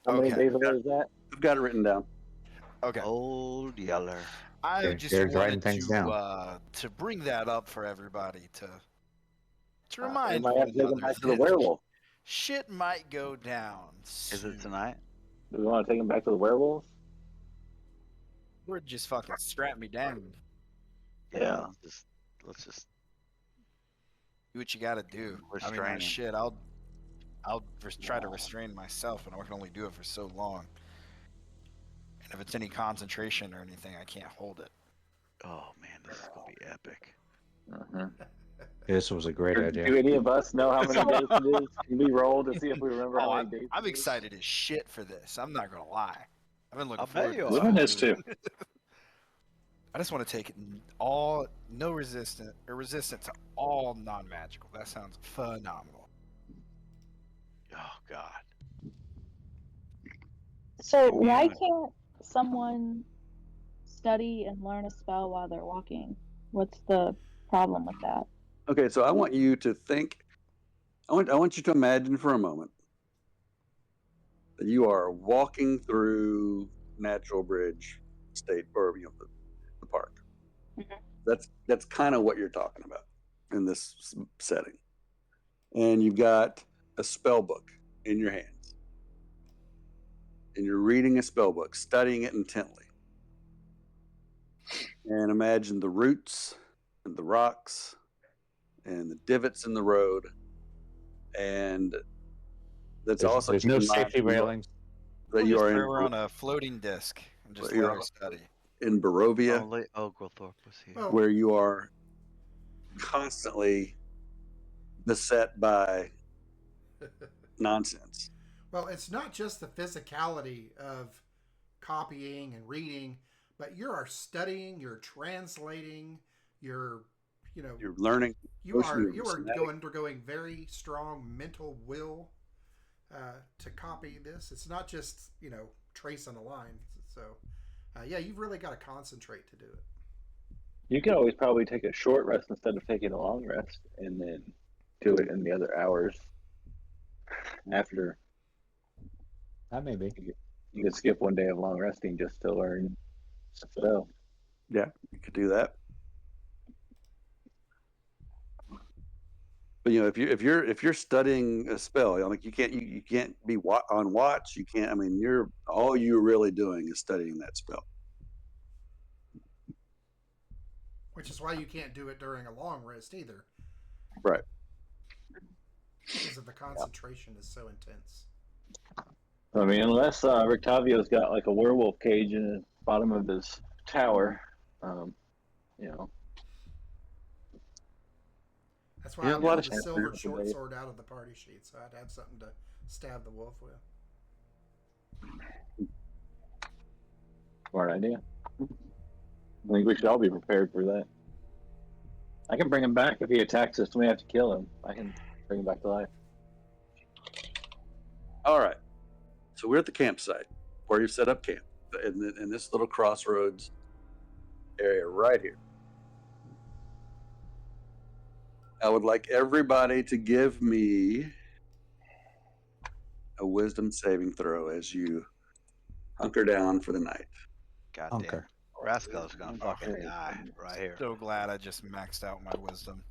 How many Okay. days away is that? I've got it written down. Okay. Old Yeller. I Okay, just Jared's writing wanted things down. to bring that up for everybody to We remind might one have to take him another back to the that werewolf. shit might go down. Is soon. it tonight? Do we want to take him back to the werewolves? Or just fucking strap me down. Yeah. Let's just. Do what you gotta do. We're I mean, straining. shit. I'll try to restrain myself, and I can only do it for so long. And if it's any concentration or anything, I can't hold it. Oh man, this is gonna be epic. This was a great idea. Do any of us know how many days it is? Can we roll to see if we remember how many days? I'm excited as shit for this. I'm not gonna lie. I've been looking I'll forward bet to you this. are. Women is too. I just want to take it no resistant to all non-magical. That sounds phenomenal. Oh God. So why can't someone study and learn a spell while they're walking? What's the problem with that? Okay, so I want you to think. I want you to imagine for a moment that you are walking through Natural Bridge State, or the park. Mhm. That's kind of what you're talking about in this setting, and you've got a spell book in your hands, and you're reading a spell book, studying it intently, and imagine the roots and the rocks and the divots in the road, and that's also There's keep no in mind safety railings. that you Just are throw her on a floating disc and just you're let her study. in Barovia, Only Oglethorpe was here. Well, where you are constantly beset by nonsense. well, it's not just the physicality of copying and reading, but you are studying, you're translating, you're learning. you are undergoing very strong mental will to copy this. It's not just tracing a line. So yeah, you've really got to concentrate to do it. You can always probably take a short rest instead of taking a long rest, and then do it in the other hours after. That may be. You could skip one day of long resting just to learn a spell. Yeah, you could do that. But if you're studying a spell, like you can't be on watch. You can't. I mean, all you're really doing is studying that spell. Which is why you can't do it during a long rest either. Right. Because of the concentration is so intense. I mean, unless Rictavio's got like a werewolf cage in the bottom of his tower, That's why I pulled the silver short sword out of the party sheet, so I'd have something to stab the wolf with. Smart idea. I think we should all be prepared for that. I can bring him back if he attacks us and we have to kill him. I can bring him back to life. All right. So we're at the campsite where you set up camp in this little crossroads area right here. I would like everybody to give me a wisdom saving throw as you hunker down for the night. God damn. Rascal's gonna fucking die right here. So glad I just maxed out my wisdom.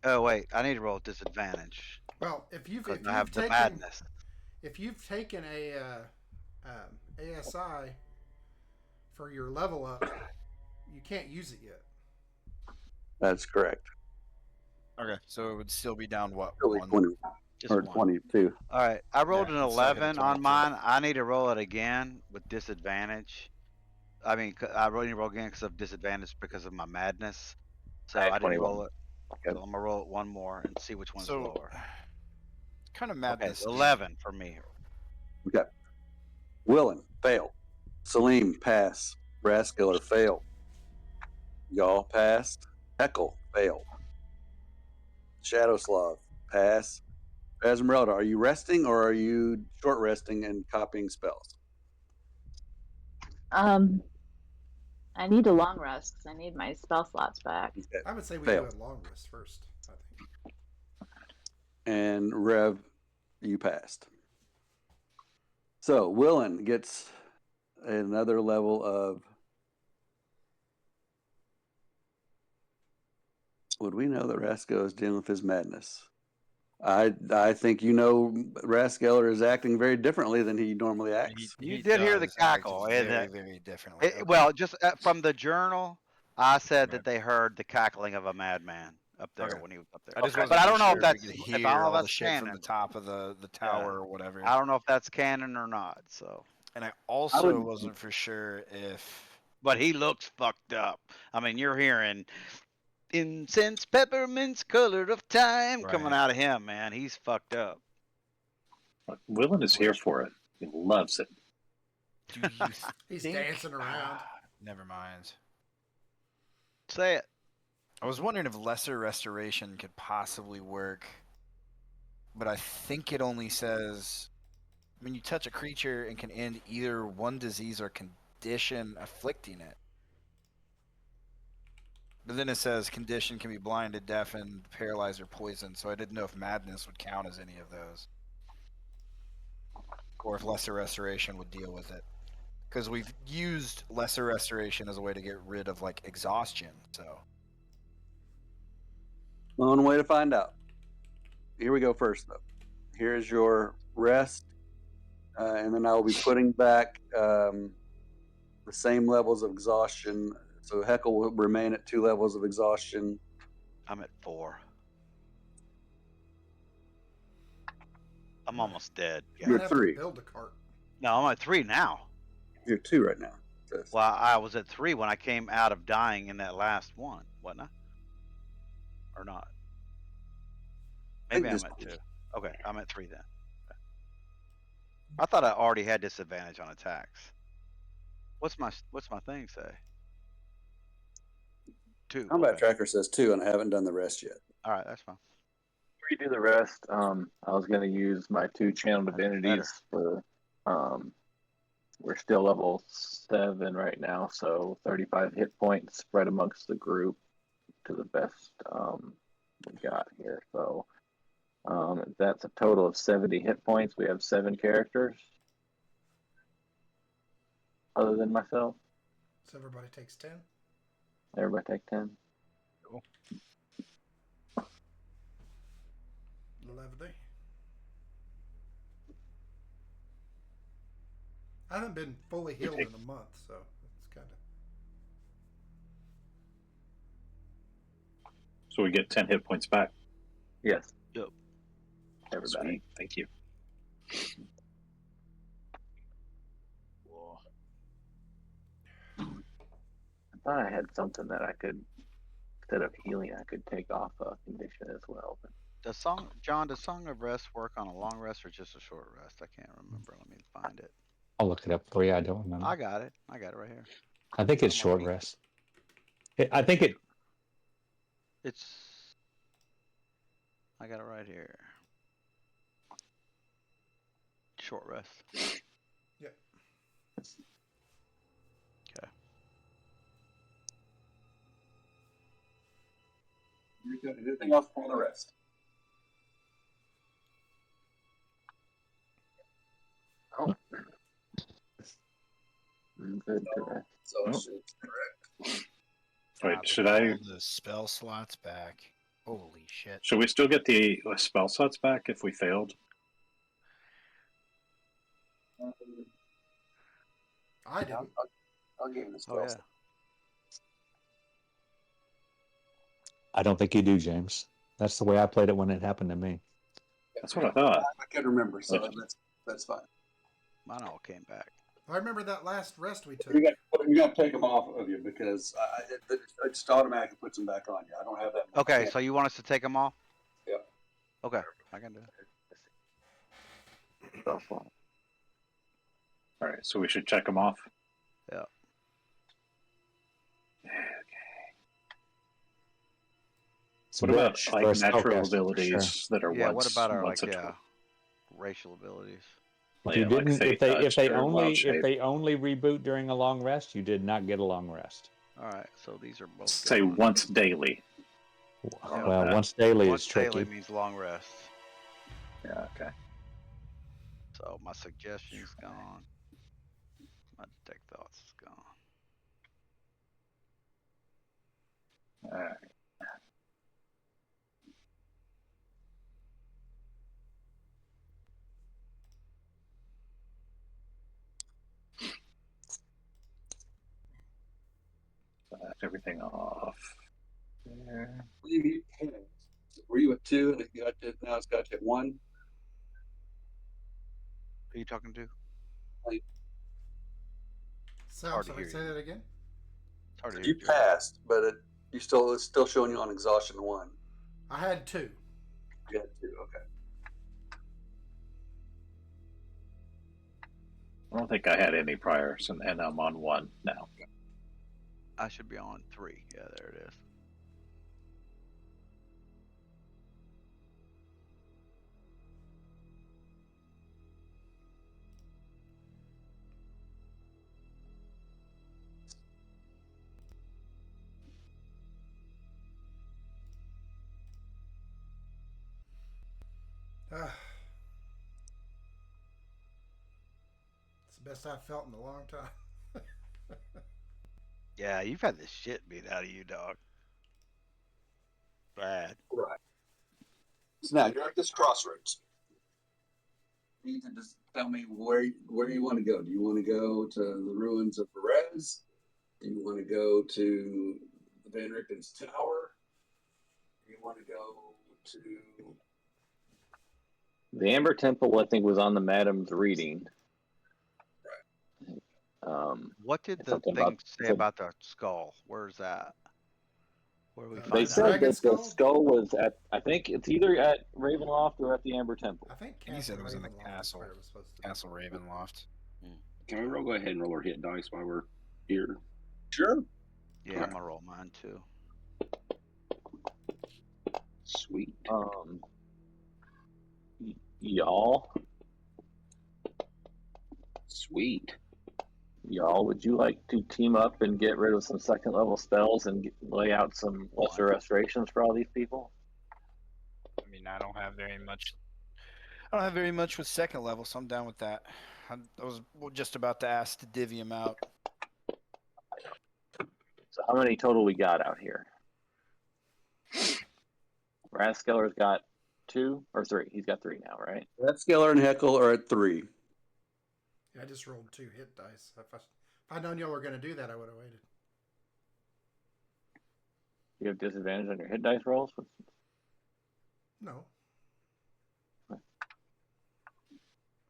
Oh wait, I need to roll disadvantage. Well, if you've I taken have the madness. if you've taken a ASI for your level up, you can't use it yet. That's correct. Okay, so it would still be down what? Really 20 or 22. All right, I rolled an so I hit a 11 on 22. mine. I need to roll it again with disadvantage. I mean, I really need to roll again because of disadvantage because of my madness. So I didn't roll it. Okay. So I'm gonna roll it one more and see which one's lower. Kind of Okay, madness. 11 for me. Okay. Willen, fail. Salim, pass. Braskiller, fail. Y'all passed. Heckle, fail. Shadowslav, pass. Esmeralda, are you resting or are you short resting and copying spells? I need a long rest because I need my spell slots back. Okay. I would say we Fail. do a long rest first, I think. And Rev, you passed. So Willen gets another level of. Would we know that Rascal is dealing with his madness? I think Rascaller is acting very differently than he normally acts. You did hear the cackle. Very, very differently. Well, just from the journal, I said that they heard the cackling of a madman. up there Okay. when he was up there. I just Okay. wasn't But I don't know sure if that's we could if hear I don't know all if the that's shit canon. from the top of the tower or whatever. I don't know if that's canon or not. So. And I also wasn't for sure if. But he looks fucked up. I mean, you're hearing incense, peppermints, color of time coming out of him, man. He's fucked up. Willen is here for it. He loves it. Do you He's think... dancing around. Never mind. Say it. I was wondering if lesser restoration could possibly work, but I think it only says when you touch a creature and can end either one disease or condition afflicting it. But then it says condition can be blinded, deafened, paralyzed, or poisoned, so I didn't know if madness would count as any of those. Or if lesser restoration would deal with it. Because we've used lesser restoration as a way to get rid of, like, exhaustion, so... One way to find out. Here we go first, though. Here's your rest, and then I will be putting back the same levels of exhaustion. So Heckle will remain at 2 levels of exhaustion. I'm at 4. I'm almost dead. You're at 3. Build a cart. No, I'm at 3 now. You're 2 right now. Well, I was at 3 when I came out of dying in that last one, wasn't I? Or not? Maybe I'm at 2. Okay, I'm at 3 then. Okay. I thought I already had disadvantage on attacks. What's my thing say? 2. Combat tracker says 2, and I haven't done the rest yet. All right, that's fine. Before you do the rest, I was going to use my 2 channel divinities for. We're still level 7 right now, so 35 hit points spread amongst the group to the best we got here. So that's a total of 70 hit points. We have 7 characters other than myself. So everybody takes 10? Everybody take 10. Cool. Lovely. I haven't been fully healed in a month, so it's kind of... So we get 10 hit points back. Yes. Yep. Everybody. Sweet. Thank you. I thought I had something that I could, instead of healing, I could take off a condition as well. But Does Song of Rest work on a long rest or just a short rest? I can't remember. Let me find it. I'll look it up for you. I don't remember. I got it. I got it right here. I think it's short rest. I think it. I got it right here. Short rest. Yep. Okay. Anything else for the rest? oh, I'm good today. So Nope. correct. Wait, should I? The spell slots back. Holy shit. Should we still get the spell slots back if we failed? I didn't. I'll give you the spell. Oh yeah. I don't think you do, James. That's the way I played it when it happened to me. That's what I thought. I can remember, so that's fine. Mine all came back. I remember that last rest we took. You got to take them off of you because it just automatically puts them back on you. I don't have that. Okay, so you want us to take them off? Yeah. Okay, I can do it. All right, so we should check them off. Yeah. So What about bitch like for a natural spellcaster, for abilities that are Yeah. once? What about our once like a racial abilities? If you Yeah, like didn't, Fey if Touch they or only Wild if Shape. they only reboot during a long rest, you did not get a long rest. All right, so these are both. Say gone. once daily. Yeah. Well, once daily Once is tricky. daily means long rest. Yeah. Okay. So my suggestion's gone. My detect thoughts is gone. All right. Everything off. There. Were you at 2 and it got to, now it's got to 1? Who are you talking to? So, hard to sorry, hear say you. that again. It's hard to hear You you, Jerry. passed, but it's still showing you on exhaustion 1. I had 2. You had 2, okay. I don't think I had any priors, and I'm on 1 now. I should be on 3. Yeah, there it is. It's the best I've felt in a long time. Yeah, you've had the shit beat out of you, dog. Bad. Right. So now you're at this crossroads. You need to just tell me where you want to go. Do you want to go to the ruins of Perez? Do you want to go to the Van Richten's Tower? Do you want to go to... The Amber Temple, I think, was on the Madam's reading. What did the something thing about- say about the skull? Where's that? Where do we They find They that? said Dragon that skull? the skull was at, I think it's either at Ravenloft or at the Amber Temple. I think He said it was in the Ravenloft is castle. where it was supposed to be. Castle Ravenloft. Can we go ahead and roll our hit dice while we're here? Sure. Yeah, I'm gonna roll mine too. Sweet. Y'all, Sweet. would you like to team up and get rid of some second level spells and lay out some lesser restorations for all these people? I mean, I don't have very much. I don't have very much with second level, so I'm down with that. I was just about to ask to divvy him out. So how many total we got out here? Raskeller's got 2 or 3. He's got 3 now, right? Rathskeller and Heckle are at 3. Yeah, I just rolled 2 hit dice. If I'd known y'all were going to do that, I would have waited. You have disadvantage on your hit dice rolls? No.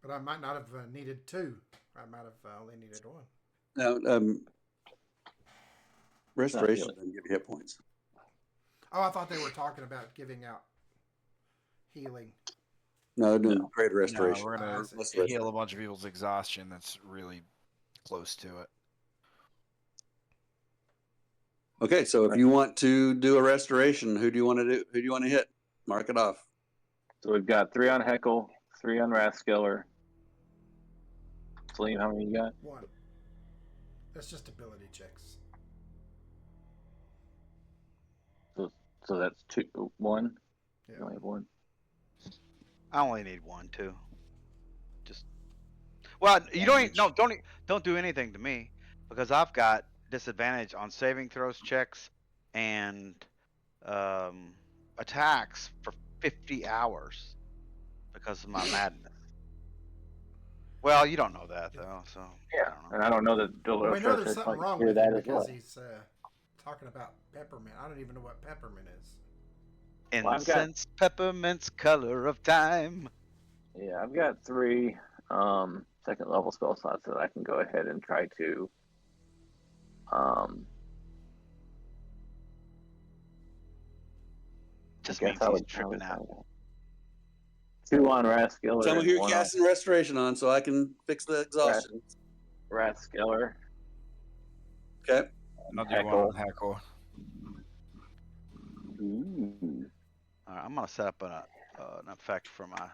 But I might not have needed 2. I might have only needed 1. Now, restoration doesn't give you hit points. Oh, I thought they were talking about giving out healing. No, doing greater restoration. No, we're gonna Restoration. heal a bunch of people's exhaustion. That's really close to it. Okay, so if you want to do a restoration, who do you want to do? Who do you want to hit? Mark it off. So we've got 3 on Heckle, 3 on Raskeller. Salim, how many you got? 1. That's just ability checks. So that's 2, 1. Yeah. You only have 1. I only need 1 too. Just well, you don't do anything to me because I've got disadvantage on saving throws checks and attacks for 50 hours because of my madness. Well, you don't know that though, so Yeah, I don't know. and I don't know that Well, we know there's something wrong with that him as well. because he's talking about peppermint. I don't even know what peppermint is. Well, I've got- Incense, peppermint's color of time. Yeah, I've got 3 second level spell slots that I can go ahead and try to Just I means guess I he's would tripping out. 2 on Raskeller. Tell me and who you're 1 casting restoration on so I can fix the exhaustion. on Raskeller. Okay. I'll do Heckle. 1 on Heckle. Ooh. All right, I'm gonna set up an effect for my.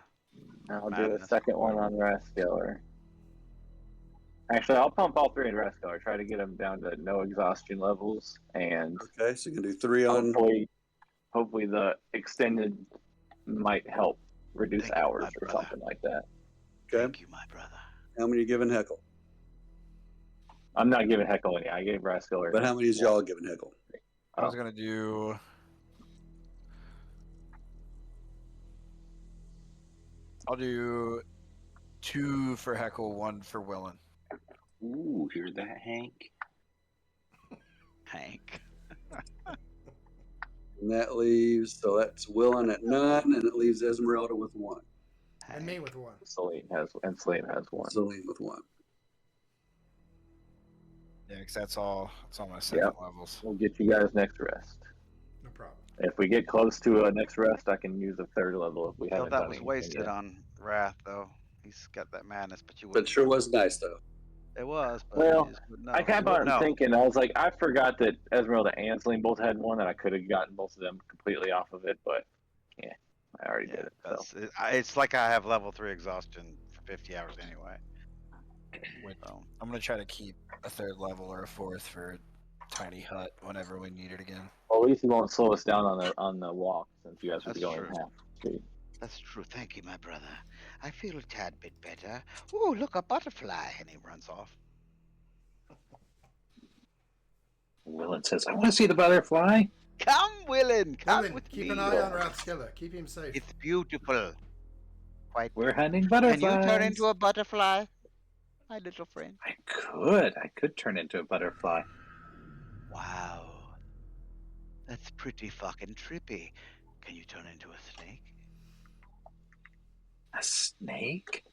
I'll do Madness. a second one on Raskeller. Actually, I'll pump all 3 in Raskeller. Try to get them down to no exhaustion levels, and Okay, so you can do 3 on. hopefully the extended might help reduce Thank you, hours my or brother. something like that. Okay. Thank you, my brother. How many are you giving Heckle? I'm not giving Heckle any. I gave Raskeller. But how many is y'all giving Heckle? I was gonna do. I'll do 2 for Heckle, 1 for Willen. Ooh, hear that, Hank? Hank. And that leaves, so that's Willen at none, and it leaves Esmeralda with 1. And me with 1. Celine has 1. Celine with 1. Yeah, because that's all my second levels. We'll get you guys next rest. No problem. If we get close to a next rest, I can use a 3rd level if we Felt haven't that done was anything wasted yet. on Wrath, though. He's got that madness, but you But wouldn't. it sure was nice, though. It was, but Well, you just wouldn't know. I kept You wouldn't on know. thinking, I was like, I forgot that Esmeralda and Celine both had 1, and I could have gotten both of them completely off of it, but yeah, I already did it. So. It's like I have level 3 exhaustion for 50 hours anyway. I'm gonna try to keep a 3rd level or a 4th for a tiny hut whenever we need it again. Well, at least he won't slow us down on the walk since you guys will be That's going true. half speed. That's true. Thank you, my brother. I feel a tad bit better. Ooh, look, a butterfly. And he runs off. Willen says, I want to see the butterfly. Come, Willen. Come Willen, with keep me. an eye on Rathskilla. Keep him safe. It's beautiful. Quite. We're hunting butterflies. Can you turn into a butterfly, my little friend? I could turn into a butterfly. Wow. That's pretty fucking trippy. Can you turn into a snake? A snake?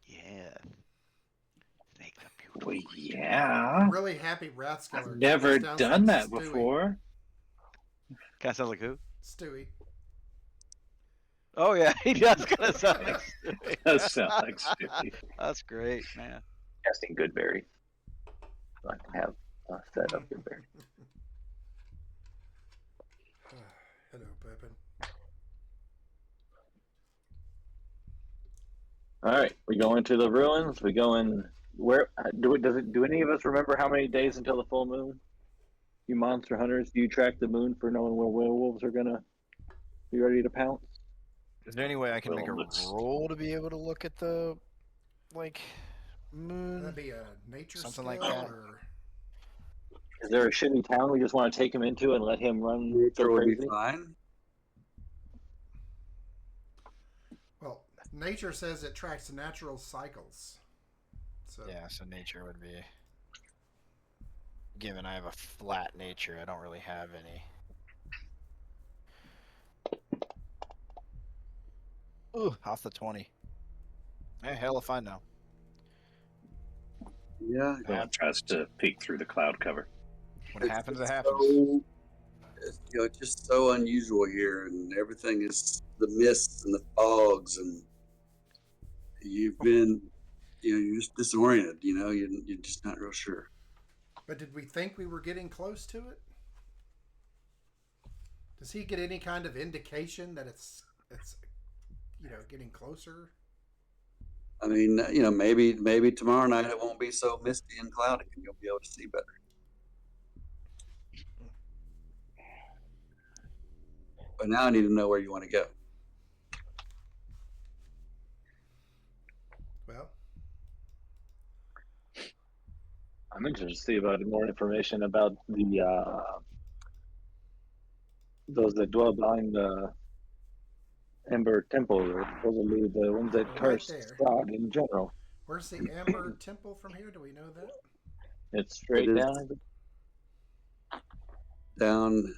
Yeah. Snakes are beautiful. Well, creatures. yeah. I'm really happy Rathskiller. I've never done that before. Kind of sounds like who? Stewie. Oh yeah, he does kind of sound like Stewie. Does sound like Stewie. That's great, man. Casting Goodberry. So I can have a set of Goodberry. Hello, Pepin. All right, we go into the ruins. We go in. Where do any of us remember how many days until the full moon? You monster hunters, do you track the moon for knowing where werewolves are gonna be ready to pounce? Is there any way I can make a Well, let's- roll to be able to look at the moon? That'd be a nature Something skill like that. or Is there a shitty town we just want to take him into and let him run Nature so would be crazy? fine. well, nature says it tracks natural cycles. So Yeah, so nature would be. Given I have a flat nature, I don't really have any. Ooh, off the 20. Hey, hell if I know. Yeah. Willen tries to peek through the cloud cover. When it happens, it it's happens. So, it's just so unusual here, and everything is the mists and the fogs, and you've been, you're just disoriented. You're just not real sure. But did we think we were getting close to it? Does he get any kind of indication that it's getting closer? I mean, maybe tomorrow night it won't be so misty and cloudy, and you'll be able to see better. But now I need to know where you want to go. Well, I'm interested to see about more information about the those that dwell behind the Ember Temple. Are supposedly the ones that Right curse there. Strahd in general. where's the Amber Temple from here? Do we know that? It's straight It is. down. Down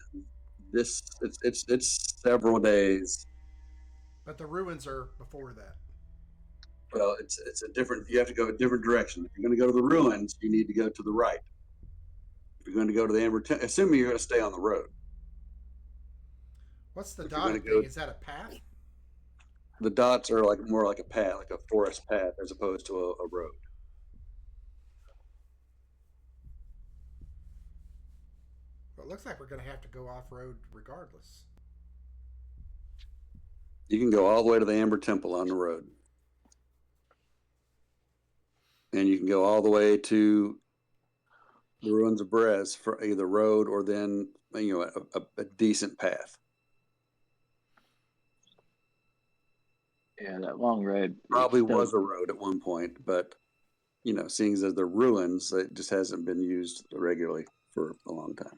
this, it's several days. But the ruins are before that. Well, it's a different. You have to go a different direction. If you're going to go to the ruins, you need to go to the right. If you're going to go to the Amber Temple, assuming you're going to stay on the road. What's the If you're gonna dotted go- thing? Is that a path? The dots are more like a path, like a forest path, as opposed to a road. Well, it looks like we're going to have to go off road regardless. You can go all the way to the Amber Temple on the road. And you can go all the way to the ruins of Brez for either road or then a decent path. Yeah, that long road Probably still- was a road at one point, but seeing as they're ruins, it just hasn't been used regularly for a long time.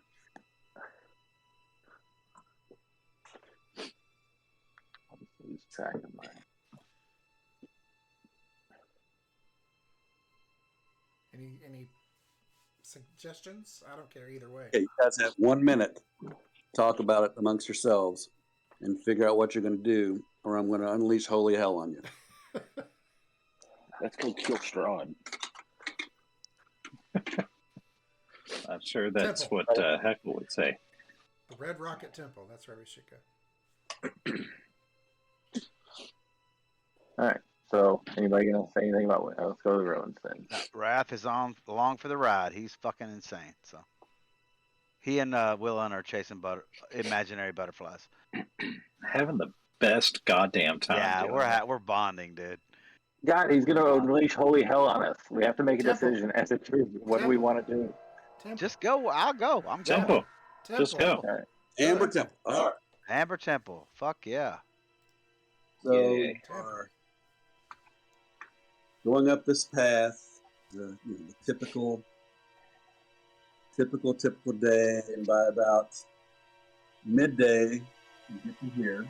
lose track of my. Any suggestions? I don't care either way. Okay, you guys have 1 minute talk about it amongst yourselves and figure out what you're going to do, or I'm going to unleash holy hell on you. Let's go kill Strahd. I'm sure that's Temple. what Heckle would say. The Red Rocket Temple. That's where we should go. All right. So, anybody gonna say anything about what? Let's go to the ruins then. Wrath is along for the ride. He's fucking insane. So he and Willen are chasing imaginary butterflies. Having the best goddamn time. Yeah, doing it. we're bonding, dude. God, he's gonna unleash holy hell on us. We have to make a Temple. decision as a troop. What do we want to do? Temple. Just go. I'll go. I'm going. Temple. Just go. All right. Amber Temple. All right. Amber Temple. Fuck yeah. So Yay. you are going up this path, the typical day, and by about midday, you get to here.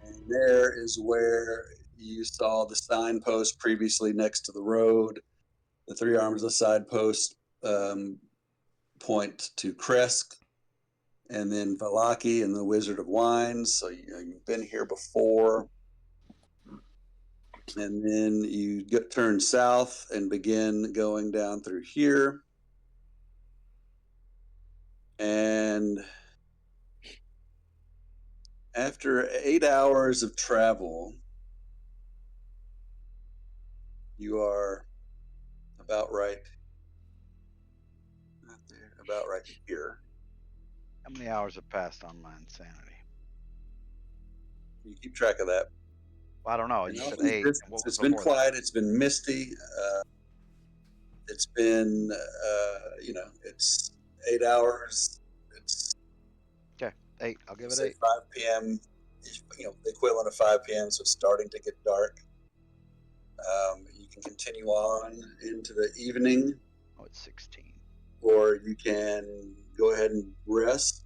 And there is where you saw the signpost previously next to the road. The three arms of the side post point to Kresk, and then Valaki and the Wizard of Wines. So you've been here before. And then you turn south and begin going down through here. And after 8 hours of travel, you are about right here. How many hours have passed on my insanity? You keep track of that. Well, I don't know. And You off said in the 8. distance, And what was it's been before that? quiet. It's been misty. It's been, it's 8 hours. It's 8. I'll give it say 8. 5 p.m. The equivalent of 5 p.m. So it's starting to get dark. You can continue on into the evening, Oh, it's 16. or you can go ahead and rest.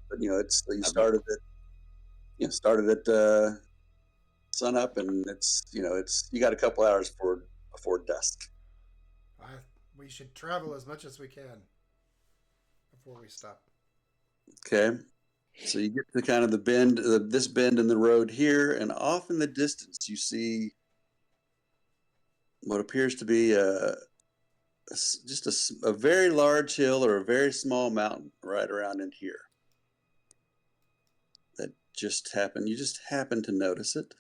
But you started at sun up, and it's you got a couple hours before dusk. We should travel as much as we can before we stop. Okay, so you get to kind of the bend, this bend in the road here, and off in the distance you see what appears to be just a very large hill or a very small mountain right around in here. That you just happen to notice it.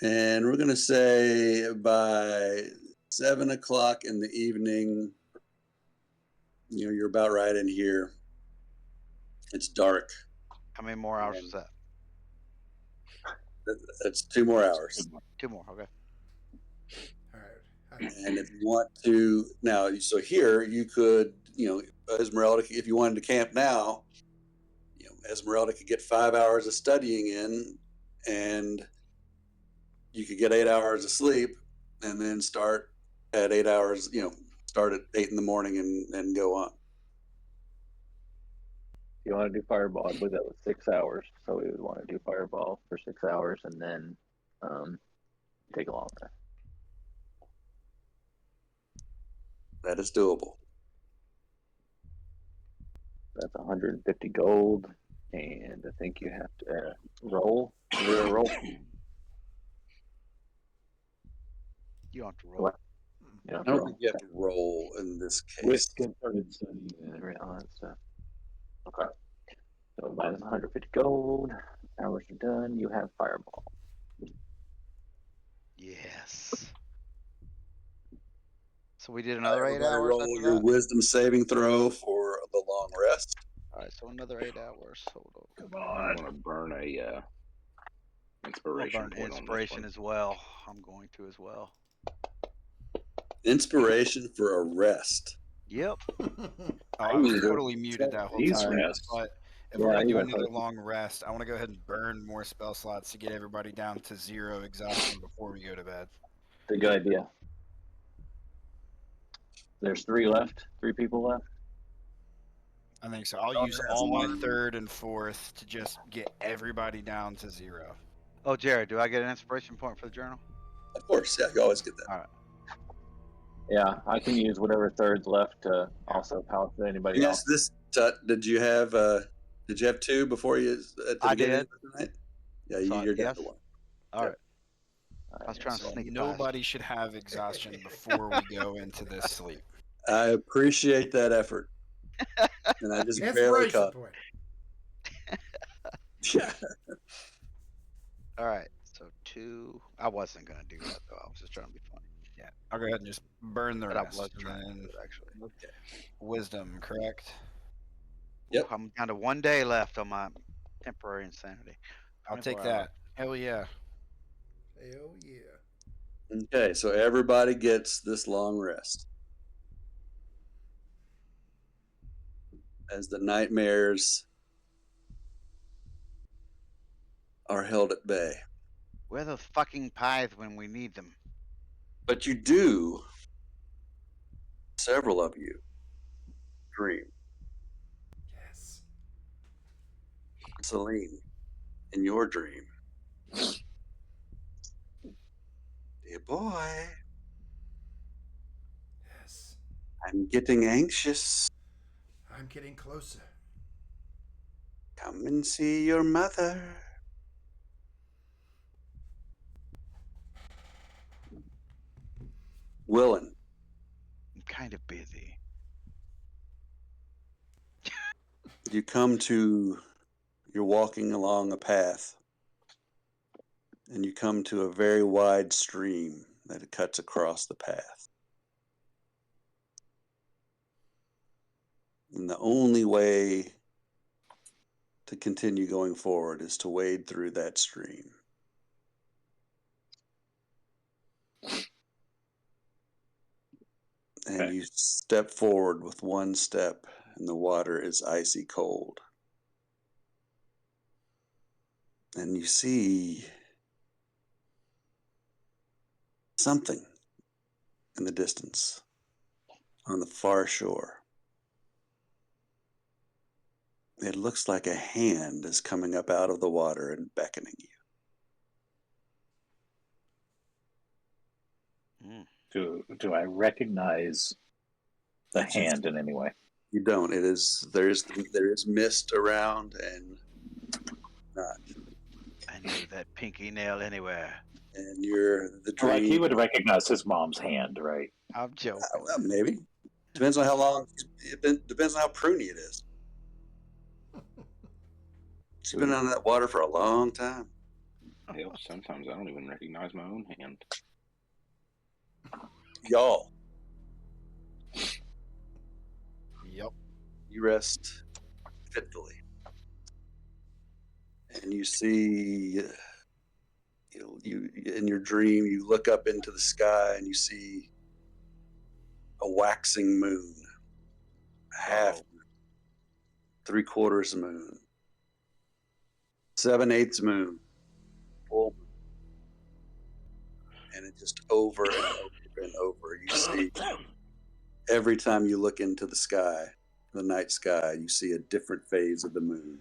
And we're going to say by 7 o'clock in the evening, you're about right in here. It's dark. How many more hours was that? That's 2 more hours. 2 more. Okay. All right. And if you want to now, so here you could, Esmeralda, if you wanted to camp now, Esmeralda could get 5 hours of studying in, and you could get 8 hours of sleep, and then start at 8 hours. Start at 8 in the morning and go on. If you want to do Fireball, I believe that was 6 hours. So we would want to do Fireball for 6 hours and then take a long rest. That is doable. That's 150 gold, and I think you have to roll. You're gonna roll. You don't have to roll. You I don't think you have to roll in this case. With converted study and all that stuff. Okay. So minus 150 gold. Hours are done. You have Fireball. Yes. So we did another 8 hours. Roll after your that? wisdom saving throw for the long rest. All right, so another 8 hours. Hold on. Come on. I want to burn a I'll inspiration burn point on this inspiration one. as well. I'm going to as well. Inspiration for a rest. Yep. I was totally muted that whole He's time. rest. But if we're going to do exactly. another long rest, I want to go ahead and burn more spell slots to get everybody down to 0 exhaustion before we go to bed. It's a good idea. There's 3 left. 3 people left. I think so. I'll use all my 3rd and 4th to just get everybody down to 0. Oh, Jared, do I get an inspiration point for the journal? Of course, yeah, you always get that. All right. Yeah, I can use whatever third's left to also power for anybody Yes, else. this Tut, did you have 2 before you at the I beginning did. of the night? Yeah, So, you're down yes. to 1. All Yep. right. I was trying to So sneak it nobody should have exhaustion before we go into this sleep. I appreciate that effort. And I just barely Inspiration caught. point. Yeah. All right. So 2. I wasn't gonna do that though. I was just trying to be funny. Yeah, I'll go ahead and just burn the But I rest. was And trying to then do it actually. wisdom, correct? Yep. Ooh, I'm down to 1 day left on my temporary insanity. I'll take 24 hours. that. Hell yeah. Hell yeah. Okay, so everybody gets this long rest. As the nightmares are held at bay. Where are those fucking pies when we need them? But you do, several of you, dream. Yes. Celine, in your dream. Dear boy, Yes. I'm getting anxious. I'm getting closer. Come and see your mother. Willen, I'm kind of busy. you come to, you're walking along a path, and you come to a very wide stream that cuts across the path. And the only way to continue going forward is to wade through that stream. And Okay. you step forward with one step, and the water is icy cold. And you see something in the distance on the far shore. It looks like a hand is coming up out of the water and beckoning you. Do I recognize the It's just- hand in any way? You don't. There is mist around and not. I knew that pinky nail anywhere. And you're the dream. Like he would recognize his mom's hand, right? I'm joking. Well, maybe. Depends on how long. Depends on how pruny it is. She's been on that water for a long time. Hell, sometimes I don't even recognize my own hand. Y'all, Yep. you rest fitfully. And you see, you in your dream, you look up into the sky and you see a waxing moon, half moon, 3/4 moon, 7/8 moon, full moon. And it just over and over and over. You see, every time you look into the sky, the night sky, you see a different phase of the moon.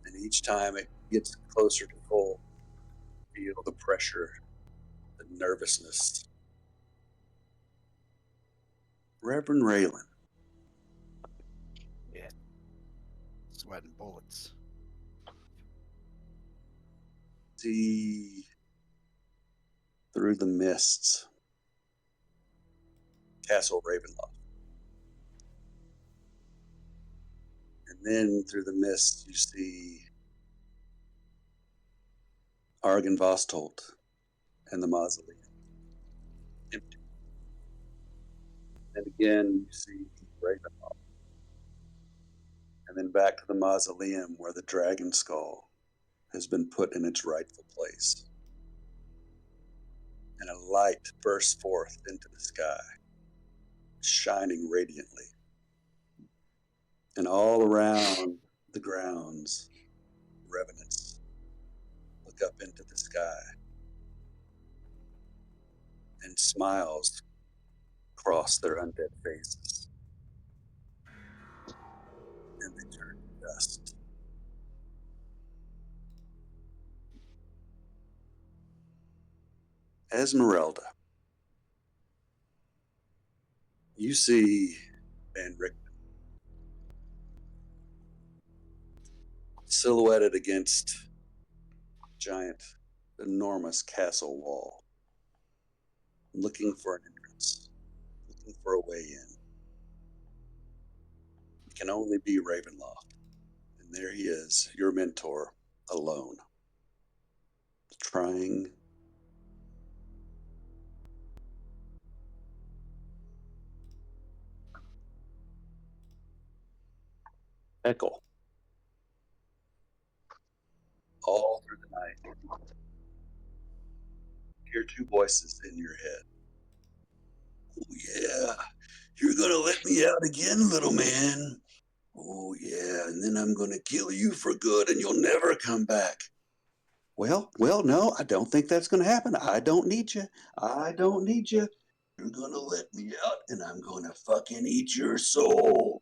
And each time it gets closer to full, you feel the pressure, the nervousness. Reverend Raylan, Yeah. Sweating bullets. see through the mists Castle Ravenloft. And then through the mists, you see Argonvostholt and the mausoleum empty. And again, you see Ravenloft. And then back to the mausoleum where the dragon skull has been put in its rightful place. And a light bursts forth into the sky, shining radiantly. And all around the grounds, revenants look up into the sky, and smiles cross their undead faces. And they turn to dust. Esmeralda, You see Van Richten silhouetted against a giant, enormous castle wall, looking for an entrance, looking for a way in. It can only be Ravenloft. And there he is, your mentor, alone, trying echo all through the night. Hear two voices in your head. Oh yeah, you're gonna let me out again, little man. Oh yeah, and then I'm gonna kill you for good and you'll never come back. Well, no, I don't think that's gonna happen. I don't need you. I don't need you. You're gonna let me out and I'm gonna fucking eat your soul.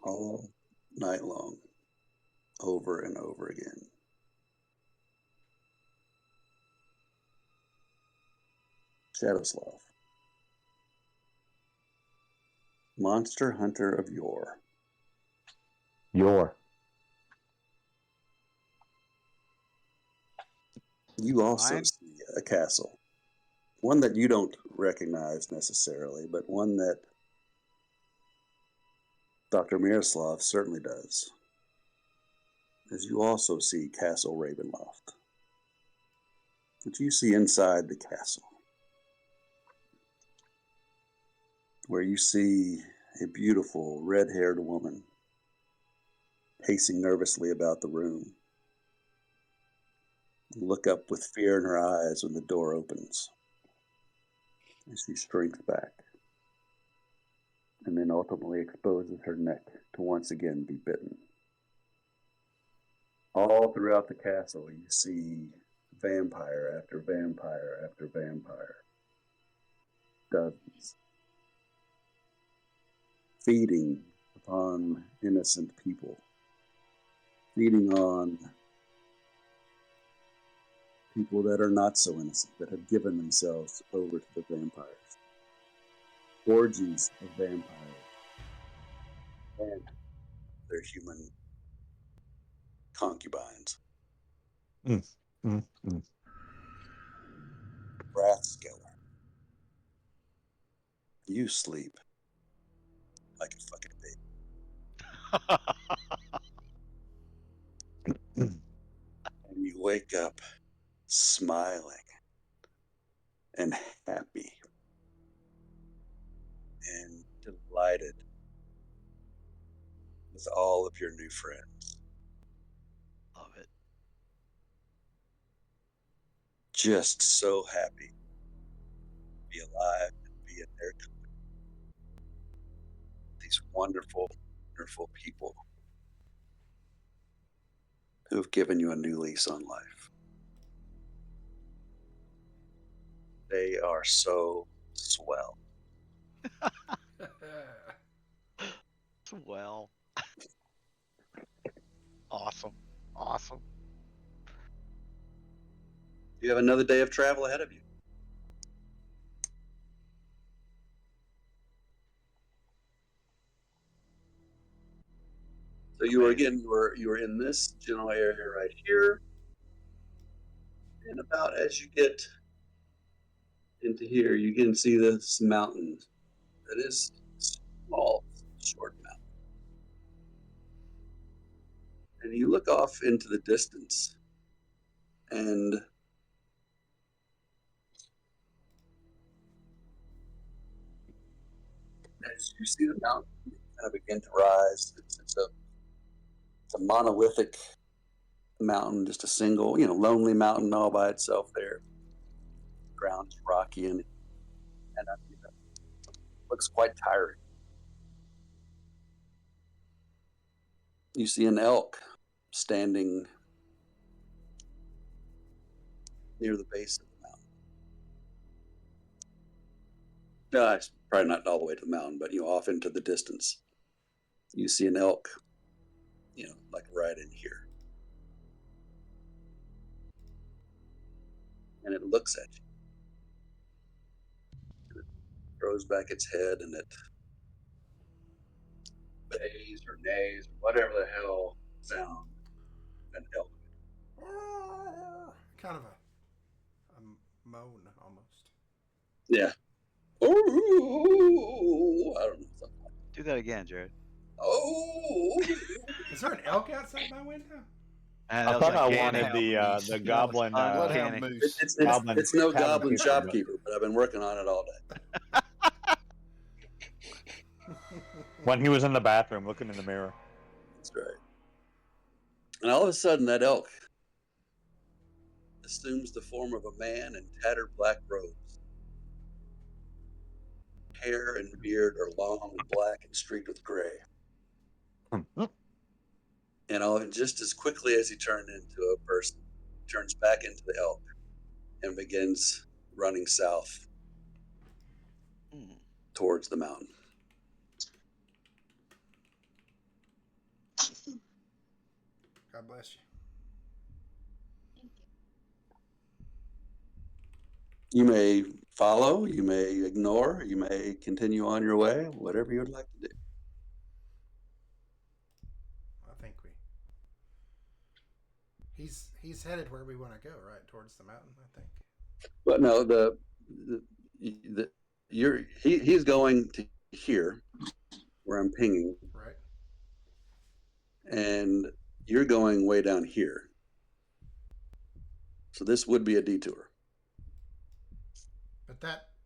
All night long. Over and over again. Shadowslav. Monster hunter of yore. Yore. You also Mine? see a castle. One that you don't recognize necessarily, but one that Dr. Miroslav certainly does. As you also see Castle Ravenloft. But you see inside the castle, where you see a beautiful red-haired woman pacing nervously about the room. You look up with fear in her eyes when the door opens, as she shrinks back, and then ultimately exposes her neck to once again be bitten. All throughout the castle, you see vampire after vampire after vampire. Dozens. Feeding upon innocent people. Feeding on people that are not so innocent, that have given themselves over to the vampires. Orgies of vampires. And their human concubines. Wrathskeller. You sleep like a fucking baby. And you wake up smiling and happy and delighted with all of your new friends. Love it. Just so happy to be alive and be in their company. These wonderful, wonderful people who have given you a new lease on life. They are so swell. Well. Awesome. Awesome. You have another day of travel ahead of you. So you were in this general area right here. And about as you get into here, you can see this mountain that is small, short mountain. And you look off into the distance, and as you see the mountain kind of begin to rise, it's a monolithic mountain, just a single, lonely mountain all by itself there. The ground is rocky and looks quite tiring. You see an elk standing near the base of the mountain. No, it's probably not all the way to the mountain, but off into the distance. You see an elk, like right in here. And it looks at you. And it throws back its head and it bays or neighs or whatever the hell sound an elk. Kind of a moan almost. Yeah. Oh, I don't know. Something like Do that again, Jared. oh. Is there an elk outside my window? And I that was thought I uncanny. wanted the goblin. Bloodhound Uncanny. moose. It's no tavern goblin keeper, but- shopkeeper, but I've been working on it all day. When he was in the bathroom looking in the mirror. That's right. And all of a sudden, that elk assumes the form of a man in tattered black robes. Hair and beard are long and black and streaked with gray. And just as quickly as he turned into a person, he turns back into the elk and begins running south towards the mountain. God bless you. You may follow, you may ignore, you may continue on your way, whatever you would like to do. I think he's headed where we want to go, right towards the mountain. I think. But no, he's going to here, where I'm pinging, Right. and you're going way down here. So this would be a detour. But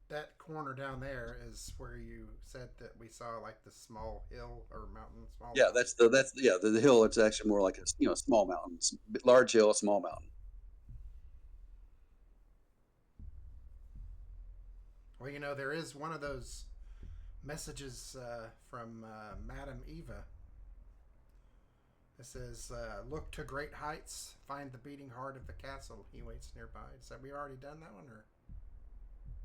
that corner down there is where you said that we saw like the small hill or mountain. Yeah, that's the hill. It's actually more like a small mountain, large hill, small mountain. Well, there is one of those messages from Madame Eva. It says, "Look to great heights, find the beating heart of the castle. He waits nearby." So we already done that one, or?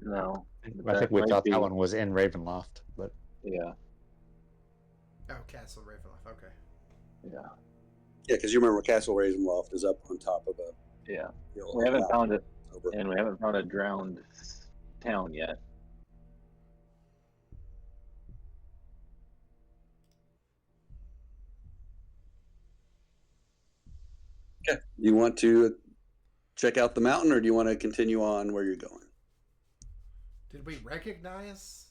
No. I think we might thought be- that one was in Ravenloft, but Yeah. Oh, Castle Ravenloft. Okay. Yeah. Yeah, because you remember Castle Ravenloft is up on top of a Yeah. hill. We haven't found it, Over. and we haven't found a drowned town yet. Okay. Do you want to check out the mountain, or do you want to continue on where you're going? Did we recognize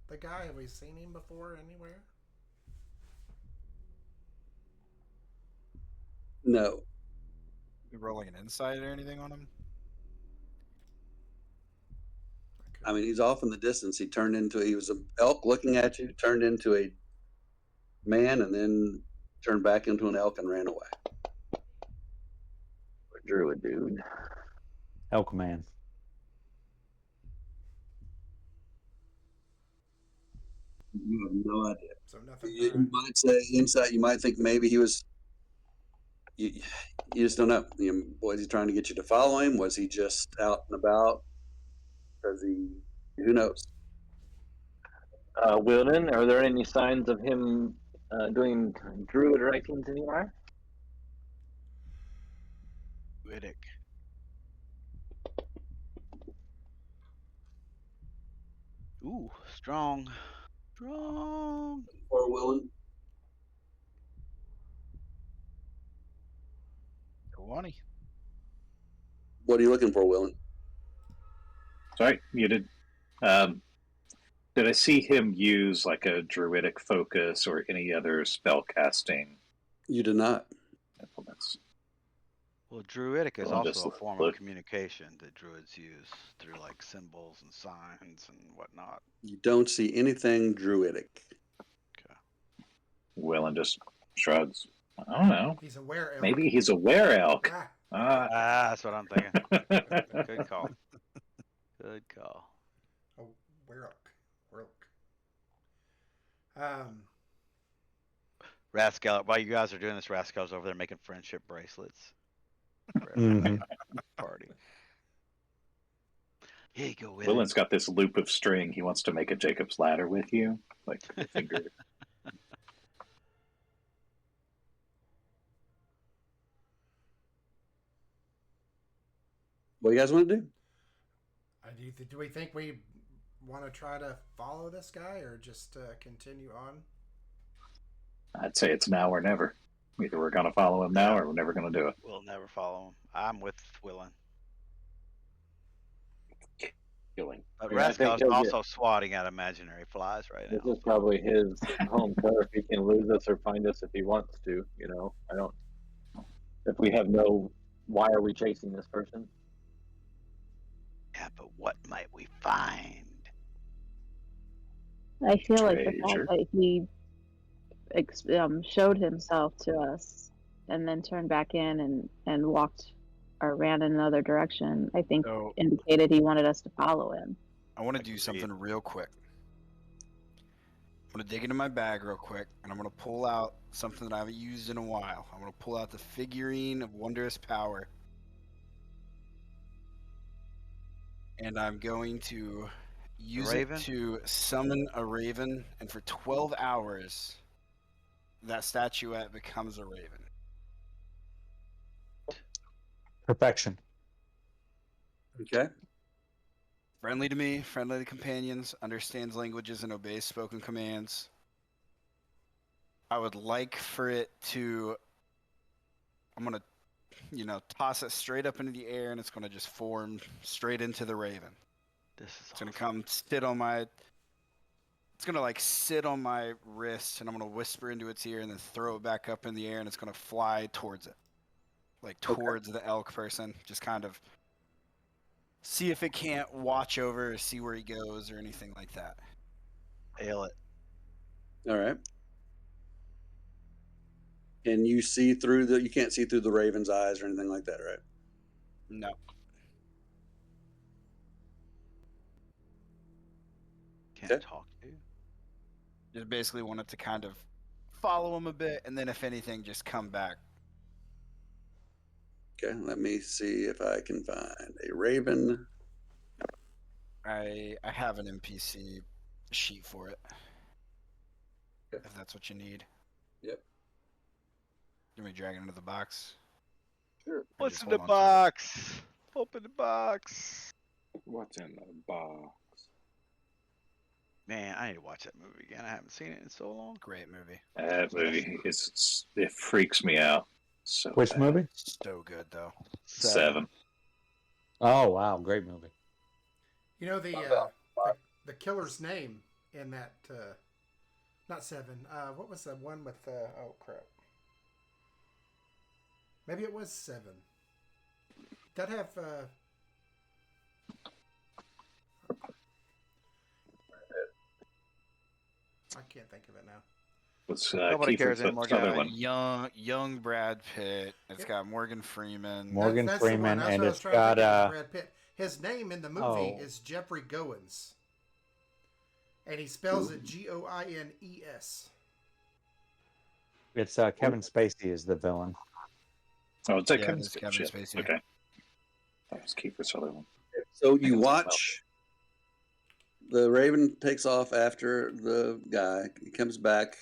the guy? Have we seen him before anywhere? No. You rolling an insight or anything on him? I mean, he's off in the distance. He was an elk looking at you, turned into a man, and then turned back into an elk and ran away. Druid dude. Elk Man. You have no idea. So nothing. You might say insight. You might think maybe he was. You just don't know. Was he trying to get you to follow him? Was he just out and about? Who knows? Wilden, are there any signs of him doing druid writings anywhere? Riddick. Ooh, strong. Strong. Or Willen? 20. What are you looking for, Willen? Sorry, muted. Did I see him use like a druidic focus or any other spell casting You did not. implements? Well, druidic is Well, just also a form look. of communication that druids use through like symbols and signs and whatnot. You don't see anything druidic. Willen just shrugs. I don't know. He's a were elk. Maybe he's a were elk. That's what I'm thinking. Good call. Good call. A were elk. Rascal, while you guys are doing this, Rascal's over there making friendship bracelets for everybody at the party. Here you go, Willen. Willen's got this loop of string. He wants to make a Jacob's ladder with you, like the finger. What do you guys want to do? Do we think we want to try to follow this guy or just continue on? I'd say it's now or never. Either we're going to follow him now or we're never going to do it. We'll never follow him. I'm with Willen. Killing. But I mean, I think Resco's he'll also swatting at imaginary flies right This now. is probably his home turf. He can lose us or find us if he wants to. You know, I don't. If we have no, why are we chasing this person? Yeah, but what might we find? I feel like the Treasure. fact that he showed himself to us and then turned back in and walked or ran in another direction, I think So indicated he wanted us to follow him. I want to do something real quick. I'm going to dig into my bag real quick, and I'm going to pull out something that I haven't used in a while. I'm going to pull out the figurine of Wondrous Power. And I'm going to use it to summon a raven, and for 12 hours, that statuette becomes a raven. Perfection. Okay. Friendly to me, friendly to companions, understands languages and obeys spoken commands. I would like for it to, I'm going to, toss it straight up into the air, and it's going to just form straight into the raven. It's going to come sit on my, it's going to sit on my wrist, and I'm going to whisper into its ear and then throw it back up in the air, and it's going to fly towards it. Towards the elk person. Just kind of see if it can't watch over or see where he goes or anything like that. Hail it. All right. And you see through you can't see through the raven's eyes or anything like that, right? No. Can't talk to you. Just basically wanted to kind of follow him a bit, and then if anything, just come back. Okay, let me see if I can find a raven. I have an NPC sheet for it. Okay. If that's what you need. Yep. Let me drag it into the box. Sure. What's in the box? Open the box. What's in the box? Man, I need to watch that movie again. I haven't seen it in so long. Great movie. That movie it freaks me out. So Which bad. movie? So good though. 7. Oh wow, great movie. You know the killer's name in that not 7. What was the one with oh crap? Maybe it was 7. That have I can't think of it now. What's Nobody cares anymore, guys. Young Brad Pitt. It's got Morgan Freeman. Morgan Freeman, and it's got Brad Pitt. His name in the movie is Jeffrey Goins, and he spells it Goines. It's Kevin Spacey is the villain. Oh, it's like Kevin Spacey. Okay. That was Kiefer Sutherland. So you watch. The raven takes off after the guy. He comes back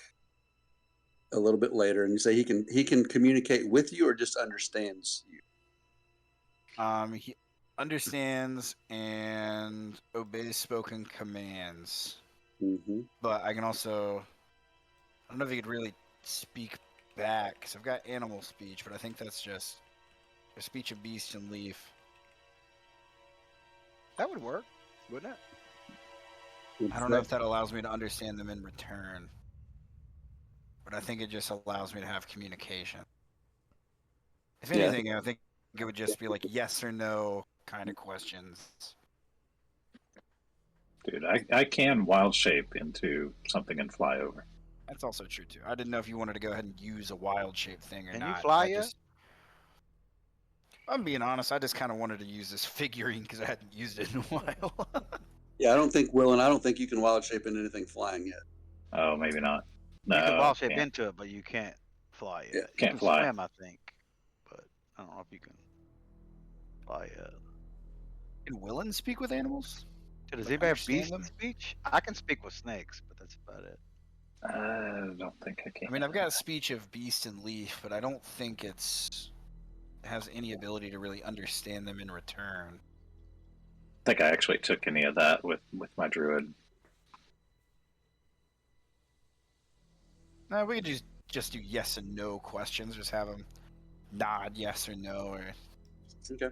a little bit later, and you say he can communicate with you or just understands you. He understands and obeys spoken commands. Mm-hmm. But I can also, I don't know if he could really speak back, because I've got animal speech, but I think that's just a speech of beast and leaf. That would work, wouldn't it? I don't know if that allows me to understand them in return, but I think it just allows me to have communication. If anything, I think it would just be like yes or no kind of questions. Dude, I can wild shape into something and fly over. That's also true too. I didn't know if you wanted to go ahead and use a wild shape thing or not. Can you fly yet? I'm being honest. I just kind of wanted to use this figurine because I hadn't used it in a while. Yeah, I don't think you can wild shape into anything flying yet. Oh, maybe not. No, you can wild shape can't. into it, but you can't fly yet. Yeah, you can't can fly. swim, I think, but I don't know if you can fly yet. Can Willen speak with animals? Does anybody have beast speech? I can speak with snakes, but that's about it. I don't think I can. I mean, I've got a speech of beast and leaf, but I don't think it has any ability to really understand them in return. think I actually took any of that with my druid. No, we could just do yes and no questions. Just have him nod yes or no, or Okay.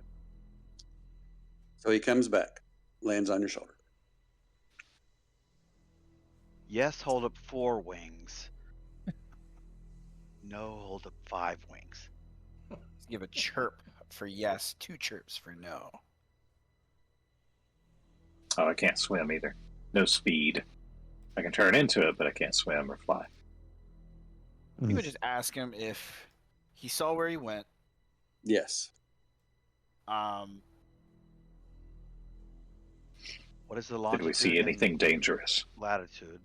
So he comes back, lands on your shoulder. Yes, hold up 4 wings. No, hold up 5 wings. give a chirp for yes, 2 chirps for no. Oh, I can't swim either. No speed. I can turn into it, but I can't swim or fly. You would just ask him if he saw where he went. Yes. What is the Did longitude? we see anything and dangerous? latitude?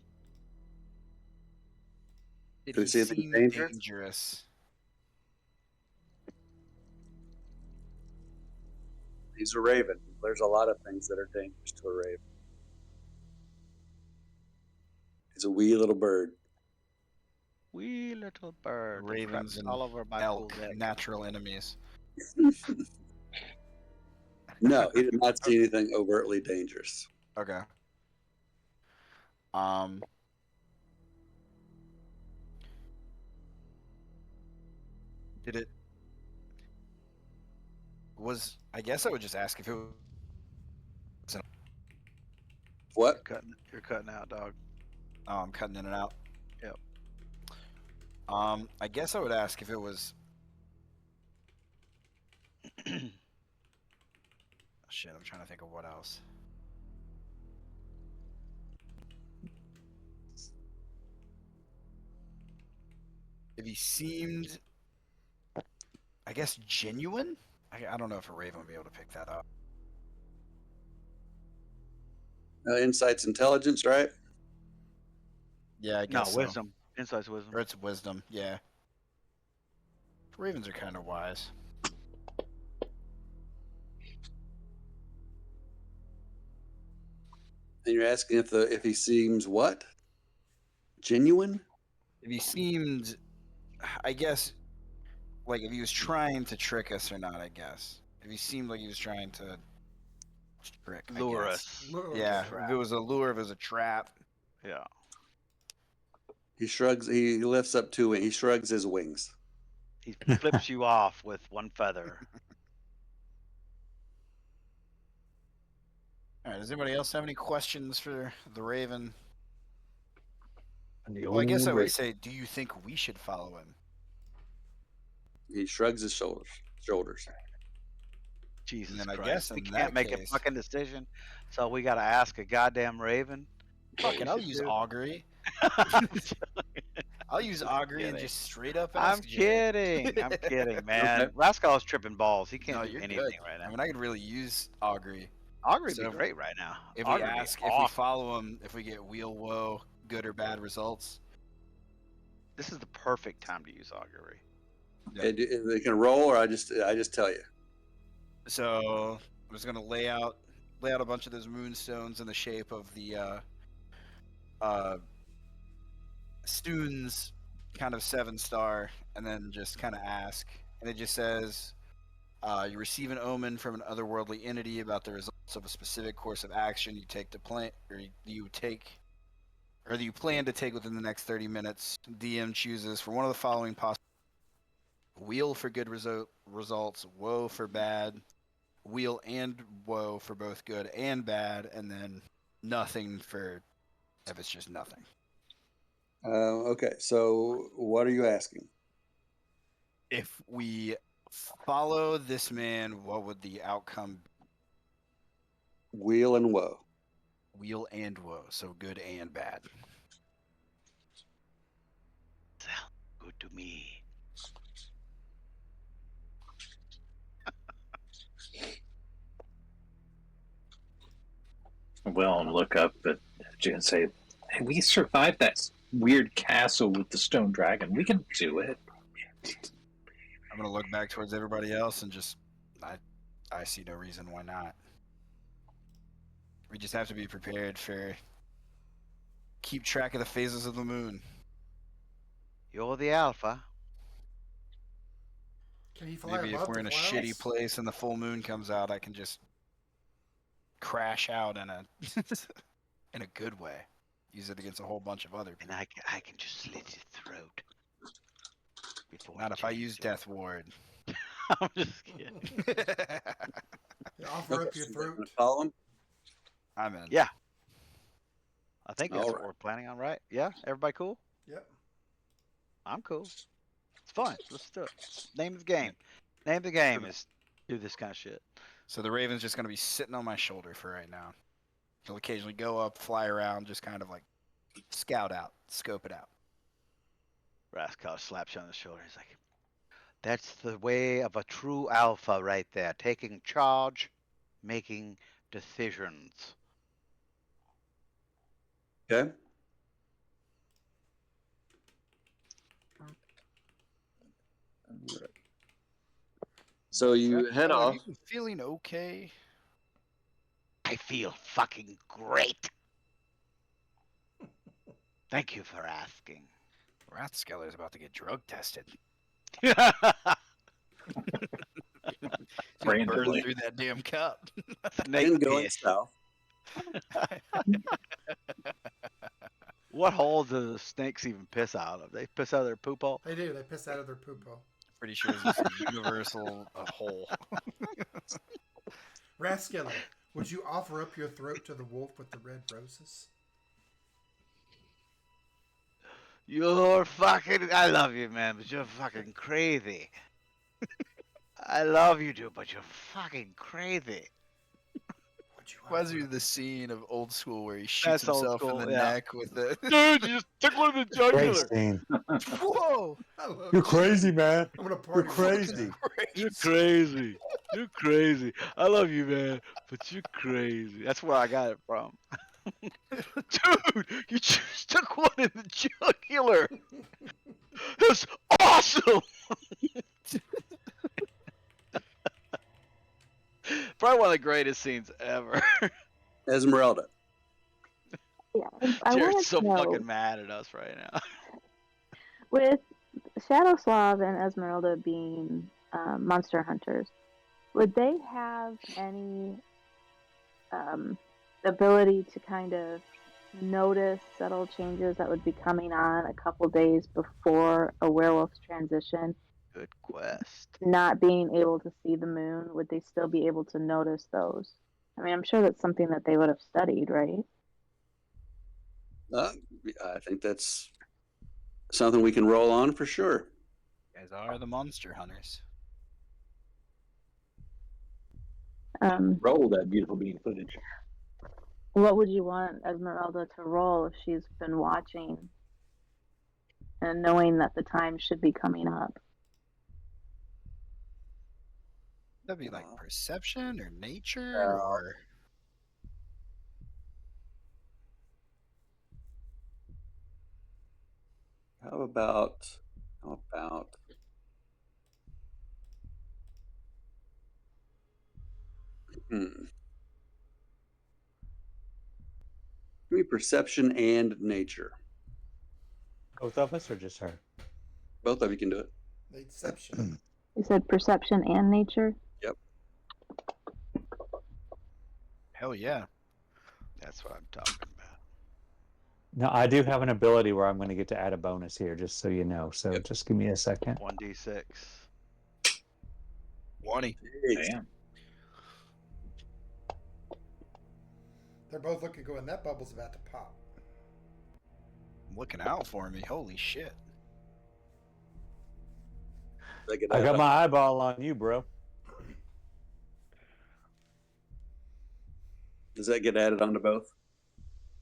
Did we he see anything seem dangerous? dangerous? He's a raven. There's a lot of things that are dangerous to a raven. He's a wee little bird. Wee little bird. that Ravens crept and all over my elk, cool neck. natural enemies. No, he did not see anything overtly dangerous. Okay. Did it was I guess I would just ask if it was What? You're cutting out, dog. Oh, I'm cutting in and out. Yep. I guess I would ask if it was shit, I'm trying to think of what else. If he seemed, I guess, genuine? I don't know if a raven would be able to pick that up. Insight's intelligence, right? Yeah, I No, guess so. wisdom. Insight's wisdom. Or it's wisdom, yeah. Ravens are kind of wise. And you're asking if he seems what? Genuine? If he seemed, I guess, like if he was trying to trick us or not, I guess. If he seemed like he was trying to trick, Lure I guess. us. Yeah, if it was a lure, if it was a trap. Yeah. He shrugs. He lifts up 2 wings. He shrugs his wings. He flips you off with 1 feather. All right, does anybody else have any questions for the Raven? Well, I guess I would say, do you think we should follow him? He shrugs his shoulders. Jesus then I Christ. guess we in can't that make a case- fucking decision, so we got to ask a goddamn raven. Fuck it, we I'll should use do. augury. I'll use augury and kidding. just straight up I'm ask Jay. kidding. I'm kidding, man. Okay. Rascal's tripping balls. He can't No, do you're anything good. right now. I mean, I could really use augury. Augury'd so be great right now. If we Augury'd be ask, if we awesome. follow him, if we get wheel woe, good or bad results. This is the perfect time to use augury. Yeah. They can roll, or I just tell you. So I'm just gonna lay out a bunch of those moonstones in the shape of the Stoon's kind of 7-star, and then just kind of ask, and it just says, you receive an omen from an otherworldly entity about the results of a specific course of action you take to plan, or you plan to take within the next 30 minutes. DM chooses for one of the following possible: wheel for good results, woe for bad, wheel and woe for both good and bad, and then nothing for if it's just nothing. Okay, so what are you asking? If we follow this man, what would the outcome be? Wheel and woe. Wheel and woe, so good and bad. Sound good to me. Well, and look up at you and say, "Hey, we survived that weird castle with the stone dragon. We can do it." I'm gonna look back towards everybody else and just I see no reason why not. We just have to be prepared for keep track of the phases of the moon. You're the alpha. Can he fly Maybe if above we're the in a clouds? shitty place and the full moon comes out, I can just crash out in a in a good way. Use it against a whole bunch of other people. And I can just slit his throat. Not if I use Death Ward. I'm just kidding. You offer up your throat. Follow him? I'm in. Yeah. I think that's All what right. we're planning on, right? Yeah? Everybody cool? Yep. I'm cool. It's fun. Let's do it. Name of the game. Name of the game is do this kind of shit. So the Raven's just going to be sitting on my shoulder for right now. He'll occasionally go up, fly around, just kind of like scout out, scope it out. Raskar slaps you on the shoulder. He's like, that's the way of a true alpha right there. Taking charge, making decisions. Okay. All right. So you head off. Are you feeling okay? I feel fucking great. Thank you for asking. Rathskeller's about to get drug tested. Brain Burn delay. through that damn cup. And going south. What hole do the snakes even piss out of? They piss out of their poop hole? They do. They piss out of their poop hole. Pretty sure it's just a universal hole. Rathskeller, would you offer up your throat to the wolf with the red roses? You're fucking... I love you, man, but you're fucking crazy. I love you, dude, but you're fucking crazy. Reminds me of the scene of Old School where he shoots That's Old himself School, in the yeah. neck with the... Dude, you just took one of the Great jugular. scene. Whoa! You're crazy, man. I'm gonna You're party. crazy. You're crazy. You're crazy. I love you, man, but you're crazy. That's where I got it from. Dude, you just took one in the jugular. That's awesome. Probably one of the greatest scenes ever. Esmeralda. Yeah, I Jared's wanted so to know, fucking mad at us right now. with Shadowslav and Esmeralda being monster hunters, would they have any ability to kind of notice subtle changes that would be coming on a couple days before a werewolf's transition? Good quest. Not being able to see the moon, would they still be able to notice those? I mean, I'm sure that's something that they would have studied, right? I think that's something we can roll on for sure. You guys are the monster hunters. Roll that beautiful bean footage. What would you want Esmeralda to roll if she's been watching and knowing that the time should be coming up? That'd be like perception or nature or... How about Give me perception and nature. Both of us or just her? Both of you can do it. Deception. You said perception and nature? Yep. Hell yeah. That's what I'm talking about. No, I do have an ability where I'm going to get to add a bonus here, just so you know. So Yep. just give me a second. 1d6. 20. Damn. They're both looking going, that bubble's about to pop. I'm looking out for me. Holy shit. I got my eyeball on you, bro. Does that get added onto both?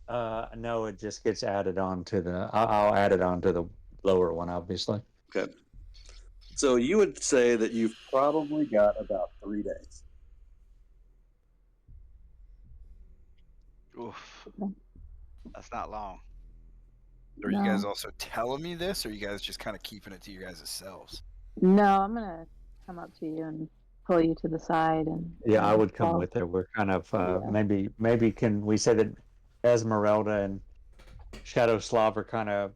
No, it just gets added on to the. I'll add it on to the lower one, obviously. Okay. So you would say that you've probably got about 3 days. Oof. That's not long. Are you guys No. also telling me this, or are you guys just kind of keeping it to your guys' selves? No, I'm going to come up to you and pull you to the side. And Yeah, I would come tell- with her. We're kind of Yeah. maybe can we say that Esmeralda and Shadowslav are kind of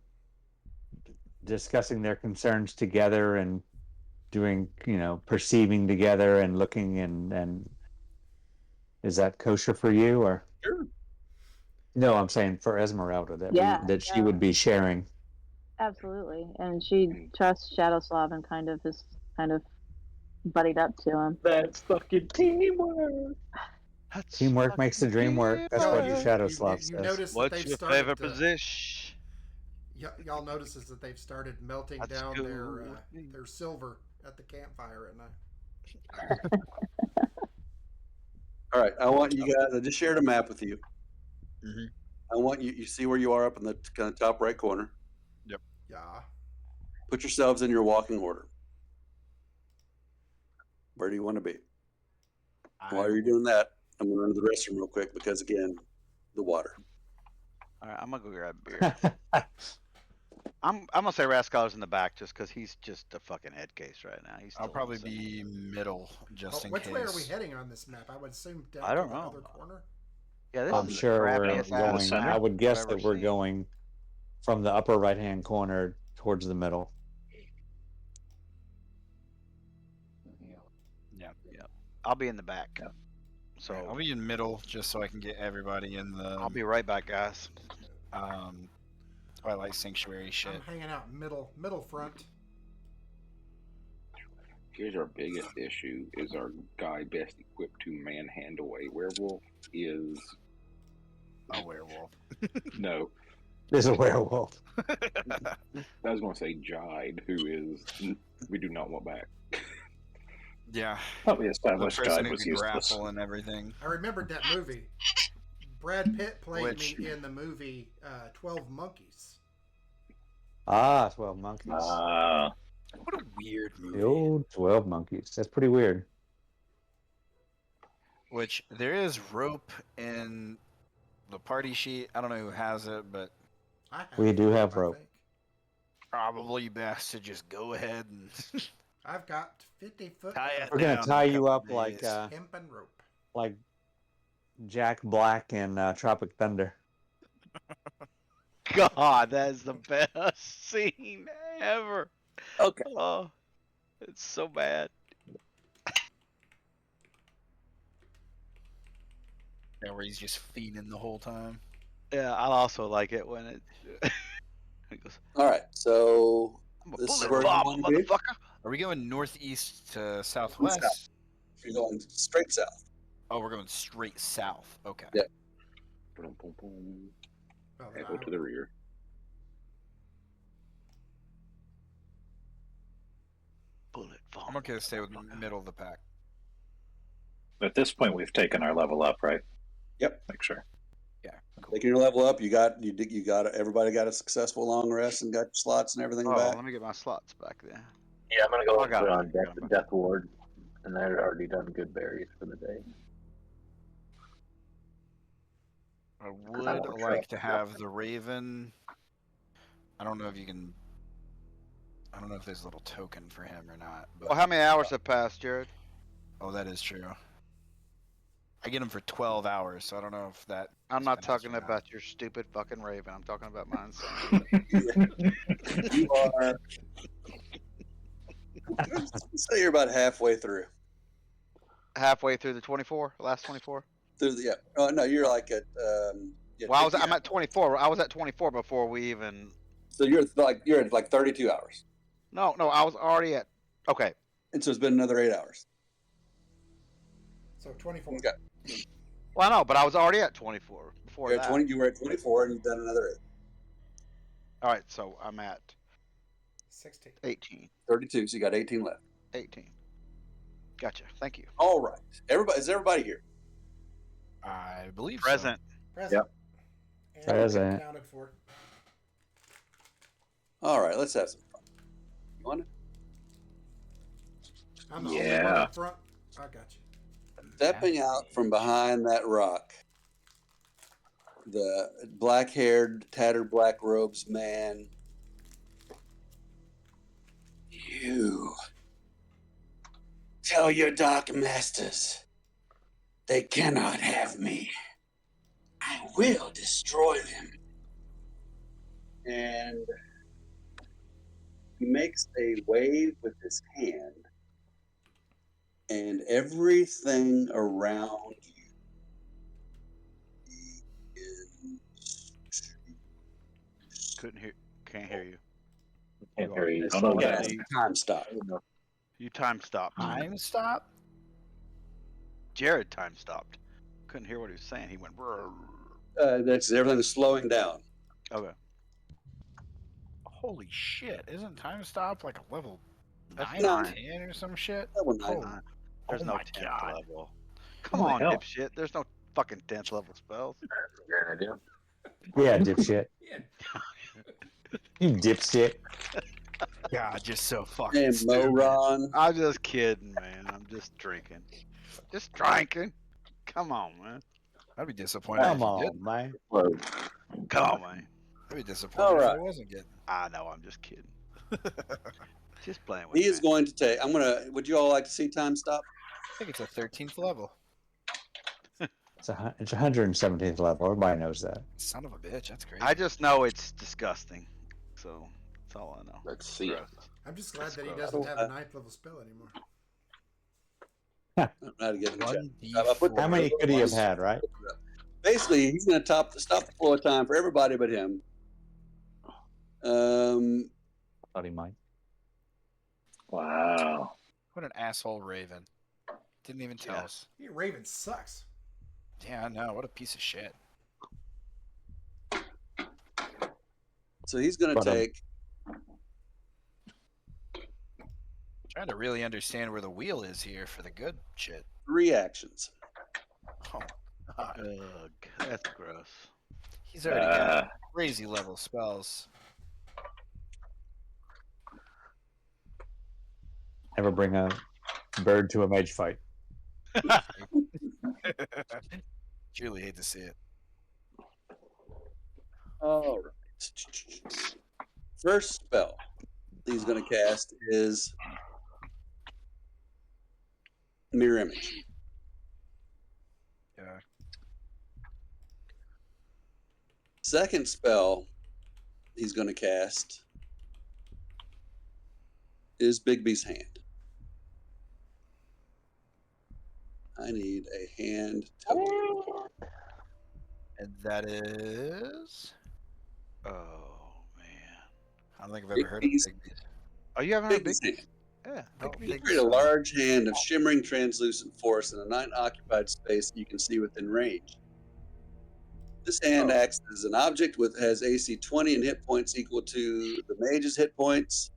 discussing their concerns together and doing, perceiving together and looking and Is that kosher for you, or? Sure. No, I'm saying for Esmeralda that she would be sharing. Absolutely, and she trusts Shadowslav and kind of buddied up to him. That's fucking teamwork. That's Teamwork makes the dream work. That's what you, Shadowslav you says. notice that What's they've your started favorite to, position? y'all notices that they've started melting That's down cool. their silver at the campfire at night. All right, I want you guys. I just shared a map with you. Mhm. I want you. You see where you are up in the kind of top right corner. Yeah. Put yourselves in your walking order. Where do you want to be? While you're doing that, I'm going to run to the restroom real quick because, again, the water. All right, I'm gonna go grab a beer. I'm gonna say Rascal's in the back just because he's just a fucking head case right now. He's I'll still probably insane. be middle, just in Which case. way are we heading on this map? I would assume down I don't to the know. other corner. Yeah, this I'm is sure the we're crappiest going. ass I would map guess I've ever that we're seen. going from the upper right-hand corner towards the middle. Yeah. I'll be in the back. So I'll be in middle just so I can get everybody in the I'll be right back, guys. Twilight Sanctuary shit. I'm hanging out middle front. Here's our biggest issue: is our guy best equipped to manhandle a werewolf? Is A werewolf. no. There's a werewolf. I was going to say Jide, who is we do not want back. Yeah. Probably The established person Jide who was can useless. grapple and everything. I remembered that movie. Brad Pitt played Which- me in the movie 12 Monkeys. 12 Monkeys. What a weird movie. The old 12 Monkeys. That's pretty weird. Which there is rope in the party sheet. I don't know who has it, but I have We do have I rope. think. probably best to just go ahead and I've got 50-foot tie it We're gonna down tie in a you couple up like days. hemp and rope. like Jack Black in Tropic Thunder. God, that is the best scene ever. Okay. Oh, it's so bad. Yeah, where he's just feeding the whole time. Yeah, I also like it when it. It goes, All right. So I'm a this is bullet where you bomb, want to be. motherfucker. Are we going northeast to southwest? South. You're going straight south. Oh, we're going straight south. Okay. Yeah. Boom, boom, boom. Oh, then Echo to the rear. Bullet bomb. I'm okay to stay with the middle of the pack. At this point, we've taken our level up, right? Yep. Make sure. Yeah. Cool. Taking your level up, you got everybody got a successful long rest and got your slots and everything Oh, back. let me get my slots back there. Yeah, I'm gonna go I got on it. Death Ward, and I've already done good berries for the day. I would like to have the Raven. I don't know if you can. I don't know if there's a little token for him or not. But Well, how many hours have passed, Jared? oh, that is true. I get him for 12 hours, so I don't know if that. I'm is not fast talking or not. about your stupid fucking Raven. I'm talking about mine. You are. Say you're about halfway through. Halfway through the 24, last 24. Through the, yeah. Oh no, you're like at. Yeah, Well, I'm 50 at 24. I was at 24 before we even. So you're at like 32 hours, No, I was already at. Okay. and so it's been another 8 hours. So 24. Okay. Well, no, but I was already at 24 before You're at that. 20. You were at 24, and you've done another 8. All right, so I'm at 16. 18. 32. So you got 18 left. 18. Gotcha. Thank you. All right. Is everybody here? I believe Present. Present. Yep. And Present. accounted for. All right. Let's have some fun. You want it? I'm the only one Yeah. up front. I got you. Stepping out from behind that rock, the black-haired, tattered black robes man. You tell your dark masters they cannot have me. I will destroy them. And he makes a wave with his hand, and everything around you Can't hear you. Can't hear you. are Don't know what slow happened. down. Time stop. You time stopped. Time stop? Jared time stopped. Couldn't hear what he was saying. He went. "Brrr." That's everything's slowing down. Okay. Holy shit. Isn't time stop like a level That's 9 No. or 10 or some shit? Level 9. Oh, There's oh no my 10th God. level. Come What the on, hell? dipshit. There's no fucking 10th level spells. Great idea. Yeah, dipshit. Yeah. You dipshit. God, just so fucking And stupid. Moron. I'm just kidding, man. I'm just drinking. Just drinking. Come on, man. I'd be disappointed Come if you on, didn't. man. Well, Come on, man. I'd be disappointed All if I right. wasn't getting. I know. I'm just kidding. Just playing with He you, is man. going to take. Would you all like to see time stop? I think it's a 13th level. It's 117th level. Everybody knows that. Son of a bitch, that's crazy. I just know it's disgusting. So that's all I know. let's see it. Gross. I'm just glad It's that he gross. doesn't have a 9th level spell anymore. I don't know how to get in the chat. 1d4. How many could he have had, right? Basically, he's going to stop the flow of time for everybody but him. Thought he might. Wow. What an asshole Raven. Didn't even tell us. Yeah, Raven sucks. Yeah, I know. What a piece of shit. So he's going to But, take. Trying to really understand where the wheel is here for the good shit. 3 actions. Oh, God. Ugh, that's gross. He's already got crazy level spells. Never bring a bird to a mage fight. Truly hate to see it. All right. First spell he's going to cast is Mirror Image. Yeah. Second spell he's going to cast is Bigby's Hand. I need a hand token. And that is. Oh man. I don't think I've ever heard of Bigby's- Bigby's. Oh, you haven't heard Bigby's Big? Hand. Yeah. No, Big Big- Create a large hand of shimmering translucent force in a non-occupied space that you can see within range. This hand acts as an object has AC 20 and hit points equal to the mage's hit points.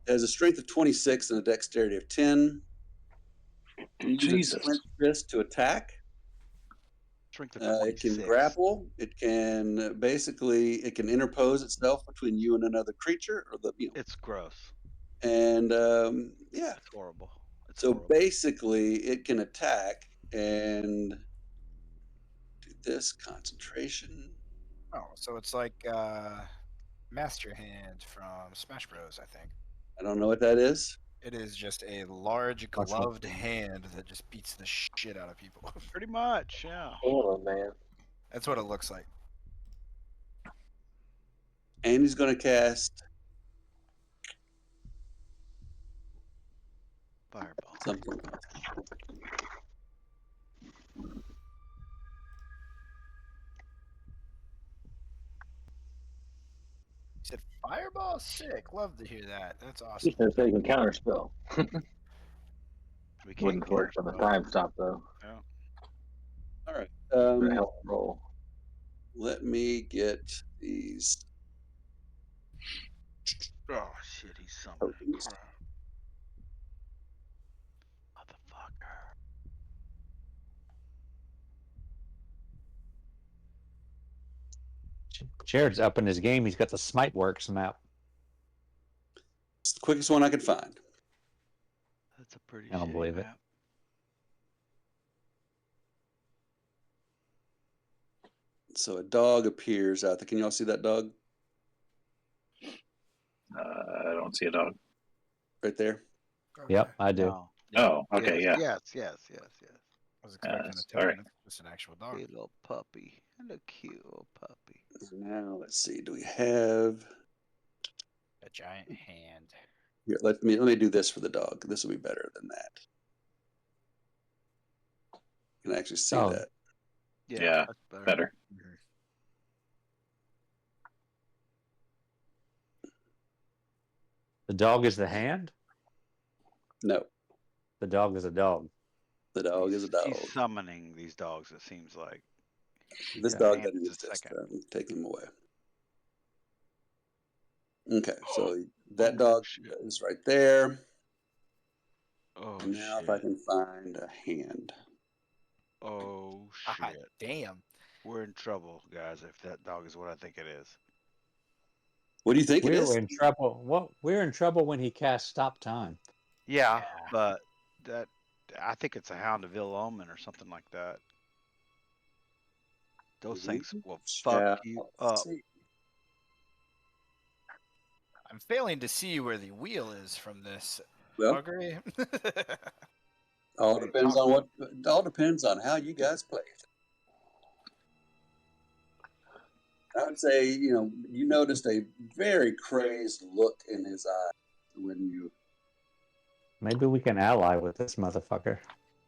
It has a strength of 26 and a dexterity of 10. You use its Jesus. flint fist to attack. Strength of It can 26. grapple. It can it can interpose itself between you and another creature, or It's gross. and yeah. It's horrible. It's So horrible. basically, it can attack and do this concentration. Oh, so it's like Master Hand from Smash Bros, I think. I don't know what that is. It is just a large gloved hand that just beats the shit out of people. Pretty much, yeah. Oh man. That's what it looks like. And he's going to cast Fireball. something else. He said Fireball? Sick. Love to hear that. That's awesome. He's gonna say he can counterspell. We Wouldn't work on the time stop though. All right. For a help roll. Let me get these. Oh shit, he's something. Tokens. Motherfucker. Jared's up in his game. He's got the Smite Works map. It's the quickest one I could find. That's a pretty I don't shitty believe it. map. So a dog appears out there. Can y'all see that dog I don't see a dog. right there? Okay. Yep, I do. Oh, Oh, okay, yes, yeah. Yes. I was expecting Yes, a token. alright. It's just an actual dog. Hey, little puppy. Hello, cute little puppy. Now let's see. Do we have? A giant hand. Here, let me do this for the dog. This will be better than that. You can actually see Oh. that. Yeah, that's Better. The dog is the hand? No, The dog is a dog. the dog is a dog. He's summoning these dogs, it seems like. This Yeah. dog Hand doesn't is a exist. second. Take him away. Okay, so that Oh, dog shit. is right there. Oh, And now shit. if I can find a hand. Oh, Ah, shit. damn. We're in trouble, guys, if that dog is what I think it is. What do you think it We're is? in trouble. What? We're in trouble when he casts stop time. Yeah, but that I think it's a Hound of Ill Omen or something like that. Those things will fuck you up. See. I'm failing to see where the wheel is from this. Well, Augury. all depends on what. It all depends on how you guys play. I would say, you noticed a very crazed look in his eye when you. Maybe we can ally with this motherfucker.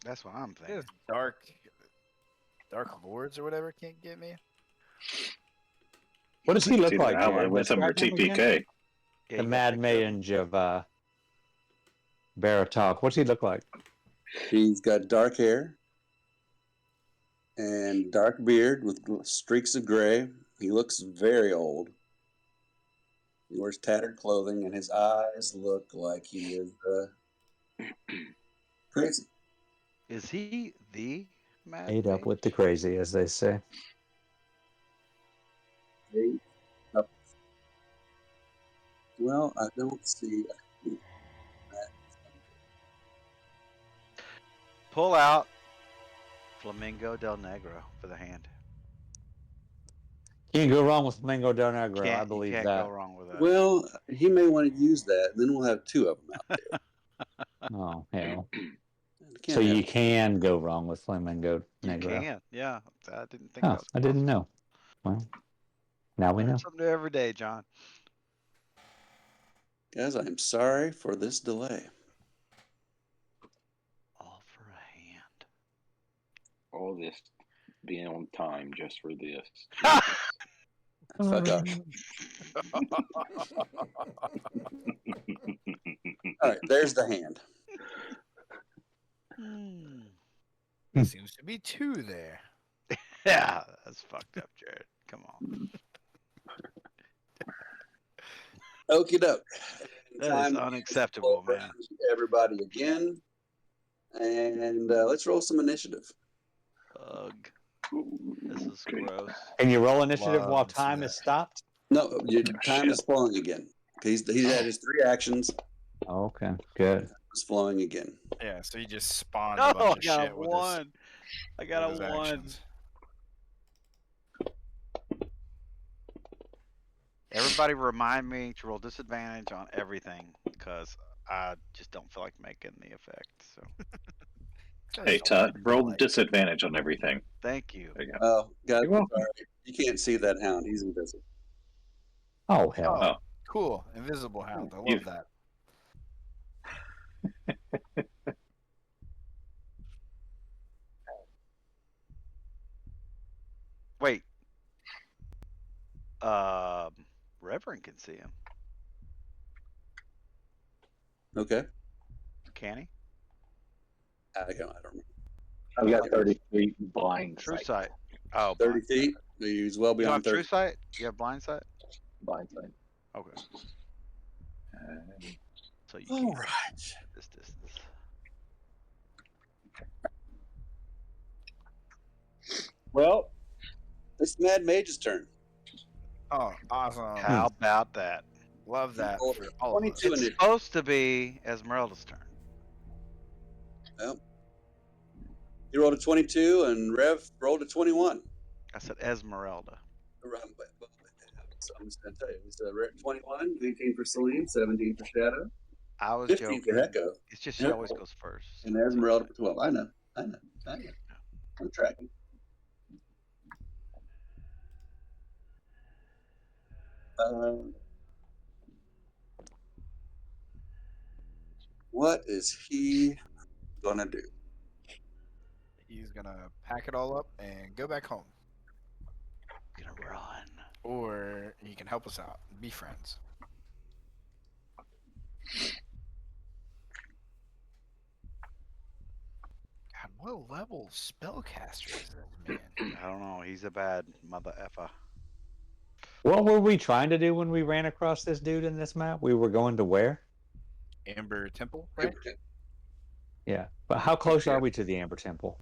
That's what I'm thinking. This dark lords or whatever can't get me. What does he look It's either like? ally Jared? with him or Describe him again. TPK. Yeah, The you got Mad picture of him? Mage of Baratok. What's he look like? He's got dark hair and dark beard with streaks of gray. He looks very old. He wears tattered clothing, and his eyes look like he is crazy. Is he the Mad Ate up Mage? with the crazy, as they say. Well, I don't see. Pull out Flamingo del Negro for the hand. Can't go wrong with Flamingo del Negro. I You believe can't that. go wrong with that. Well, he may want to use that, and then we'll have two of them out there. Oh, hell. Can't So have- you can go wrong with Flamingo You Negro. can, yeah. I didn't think Oh, that was I didn't know. Well, now we Learn know. something new every day, John. Guys, I'm sorry for this delay. All for a hand. All this being on time just for this. Fuck off. All right, there's the hand. There seems to be two there. Yeah, that's fucked up, Jared. Come on. Okie doke. That is unacceptable, man. Everybody again. And let's roll some initiative. Ugh. This is gross. Can you roll initiative while Love to see time that. is stopped? No, your time shit. is flowing again. He had his 3 actions. Okay, good. It's flowing again. Yeah, so he just spawned No, a bunch I of got a shit with one. I got his a one. actions. Everybody remind me to roll disadvantage on everything because I just don't feel like making the effect. So Hey, Todd, roll disadvantage on everything. thank you. There you go. Oh, God, You're welcome. sorry. You can't see that hound. He's invisible. Oh, hell. Oh, cool. Invisible hound. I love You- that. Wait. Reverend can see him. Okay. Can he? I don't remember. I've got 30 feet blind True sight. sight. Oh, 30 blind. feet. He's well You don't have beyond 30. true sight? You have blind sight? Blind sight. Okay. So you All can't right. this distance. Well, it's Mad Mage's turn. Oh, awesome. How about that? Love that Oh, for all of us. 22 It's initiative. supposed to be Esmeralda's turn. He rolled a 22, and Rev rolled a 21. I said Esmeralda. So I'm just going to tell you. It's 21, 19 for Celine, 17 for Shadow, I was 15 joking. for Hecko, It's just she always goes first. and Esmeralda for 12. I know. I'm tracking. What is he going to do? He's gonna pack it all up and go back home. Gonna run. Or he can help us out. Be friends. God, what level spellcaster is this man? I don't know. He's a bad mother effer. What were we trying to do when we ran across this dude in this map? We were going to where? Amber Temple, right? Yeah, but how close are we to the Amber Temple?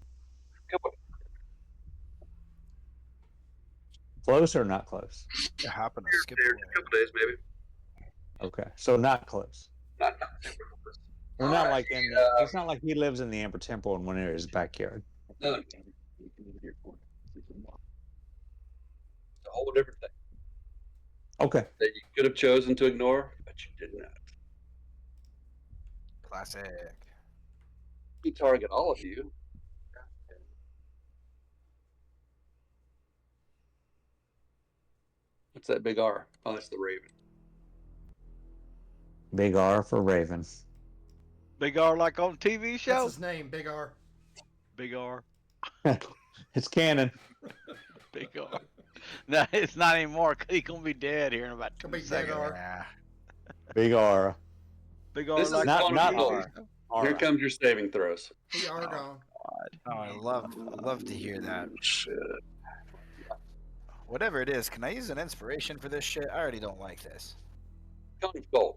Close or not close? Hopping a skip There, away. a couple days maybe. Okay, so not close. Not We're All not right, like in. It's not like he lives in the Amber Temple and went in his backyard. no, it's a whole different thing Okay. that you could have chosen to ignore, but you did not. Classic. We target all of you. What's that big R? Oh, that's the Raven. Big R for Raven. Big R like on TV That's show? his name, Big R. Big R. It's canon. Big R. No, it's not anymore. He's going to be dead here in about 2 Big seconds. R. Yeah. Big R. Big R This is like not- on not TV R. show? Here comes your saving throws. He Argon. Oh, I love to hear that. Shit. Whatever it is, can I use an inspiration for this shit? I already don't like this. Cone of gold.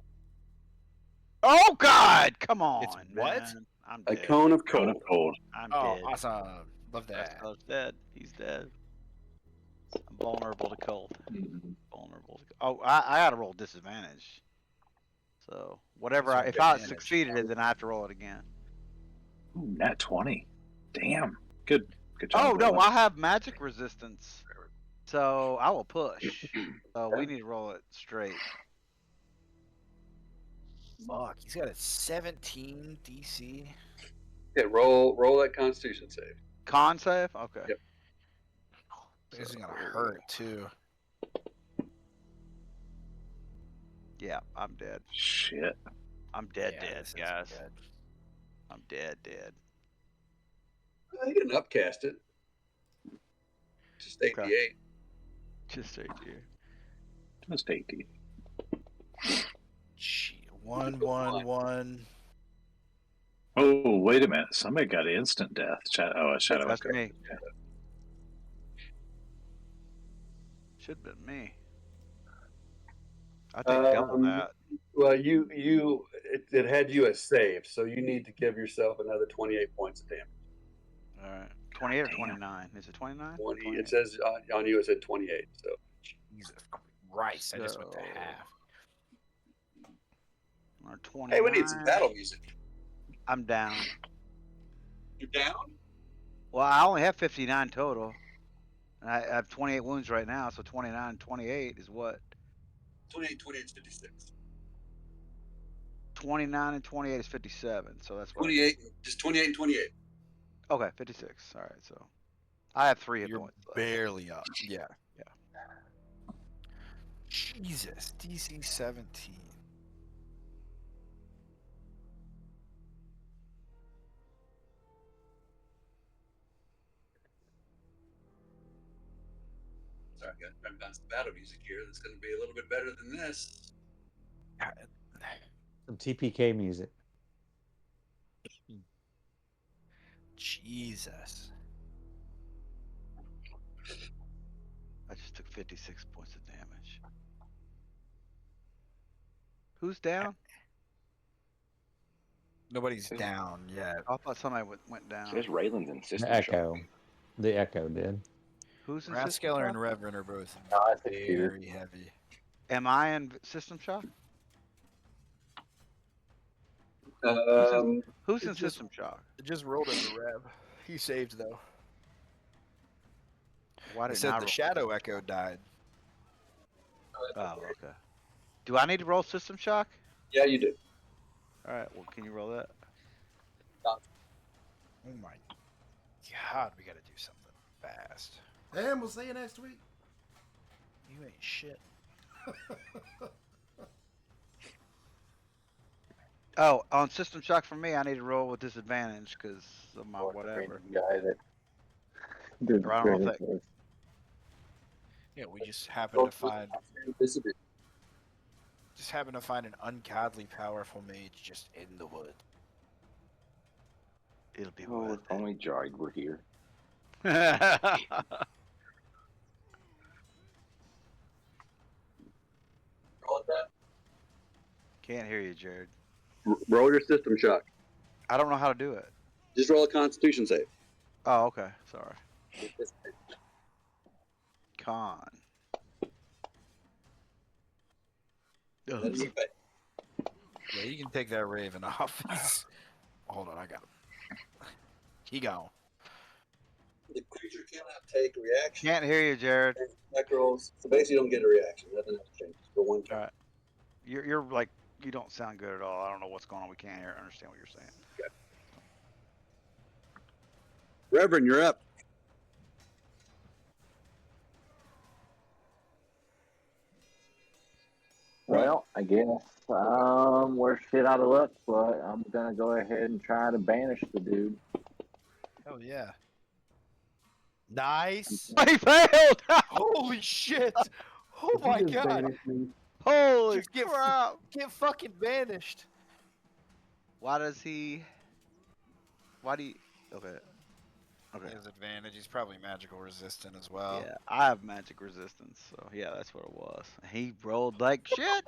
Oh, God! Come on, It's what? man. I'm A dead. cone of Cone cold. of cold. I'm Oh, dead. awesome. Love That that. spell's dead. He's dead. I'm vulnerable to cold. Vulnerable to cold. Oh, I got to roll disadvantage. So, whatever. What's your If I advantage? succeeded it, then I have to roll it again. Ooh, nat 20. Damn. Good job. Oh, no, rolling. I have magic resistance. So, I will push. So, we need to roll it straight. Fuck, he's got a 17 DC. Yeah, roll that Constitution save. Con save? Okay. Yep. This is gonna hurt too. Yeah, I'm dead. Shit. I'm dead, Yeah, dead, this is guys. good. I'm dead, dead. You didn't upcast it. Just 88. Just right here. Just 18. Gee, 1-1-1. Oh, wait a minute. Somebody got instant death. A shadow That's echo. me. Should have been me. I think double that. Well, it had you as saved, so you need to give yourself another 28 points of damage. All right. 28 or Damn. 29? Is it 29? 20. It says on you it said 28. So Jesus Christ, I just went to So- half. Or 29. hey, we need some battle music. I'm down. You're down. Well, I only have 59 total. And I have 28 wounds right now, so 29, 28 is what? 28 is 56. 29 and 28 is 57, so that's what. 28, just 28 and 28. Okay, 56. All right, so I have 3 hit You're points left. barely up. Yeah. Yeah. Jesus, DC 17. Sorry, I've got some battle music here that's going to be a little bit better than this. Some TPK music. Jesus. I just took 56 points of damage. Who's down? Nobody's down yet. I thought somebody went down. Says Raylan's in The system Echo. shock. The Echo did. Who's in system Rascaler shock? and Reverend are both No, I think Peter. very heavy. Am I in system shock? Who's in It's just- system shock? It just rolled as a Rev. He saved though. Why I did said I the roll? Shadow Echo died. Oh, okay. Do I need to roll system shock? Yeah, you do. All right. Well, can you roll that? Oh my God, we gotta do something fast. And we'll see you next week. You ain't shit. Oh, on system shock for me, I need to roll with disadvantage because of my whatever. Guy that did Or I don't know if great. Yeah, we just happened to find. just happen to find an ungodly powerful mage just in the wood. It'll be Oh, worth if only Jide were here. it. Can't hear you, Jared. Roll your system shock. I don't know how to do it. Just roll a Constitution save. Oh, okay. Sorry. Con. That'll be fine. Yeah, you can take that raven off. Hold on, I got him. He gone. The creature cannot take reaction. Can't hear you, Jared. Attack rolls. So basically, you don't get a reaction. Nothing else changes for one turn. All right. You're like, you don't sound good at all. I don't know what's going on. We can't understand what you're saying. Okay. Reverend, you're up. Well, I guess we're shit out of luck, but I'm gonna go ahead and try to banish the dude. Oh yeah. Nice. He failed! Holy shit! Oh my god! Holy Just get crap! Get fucking banished. Why do you... Okay. He has advantage. He's probably magical resistant as well. Yeah, I have magic resistance, so yeah, that's what it was. He rolled like shit.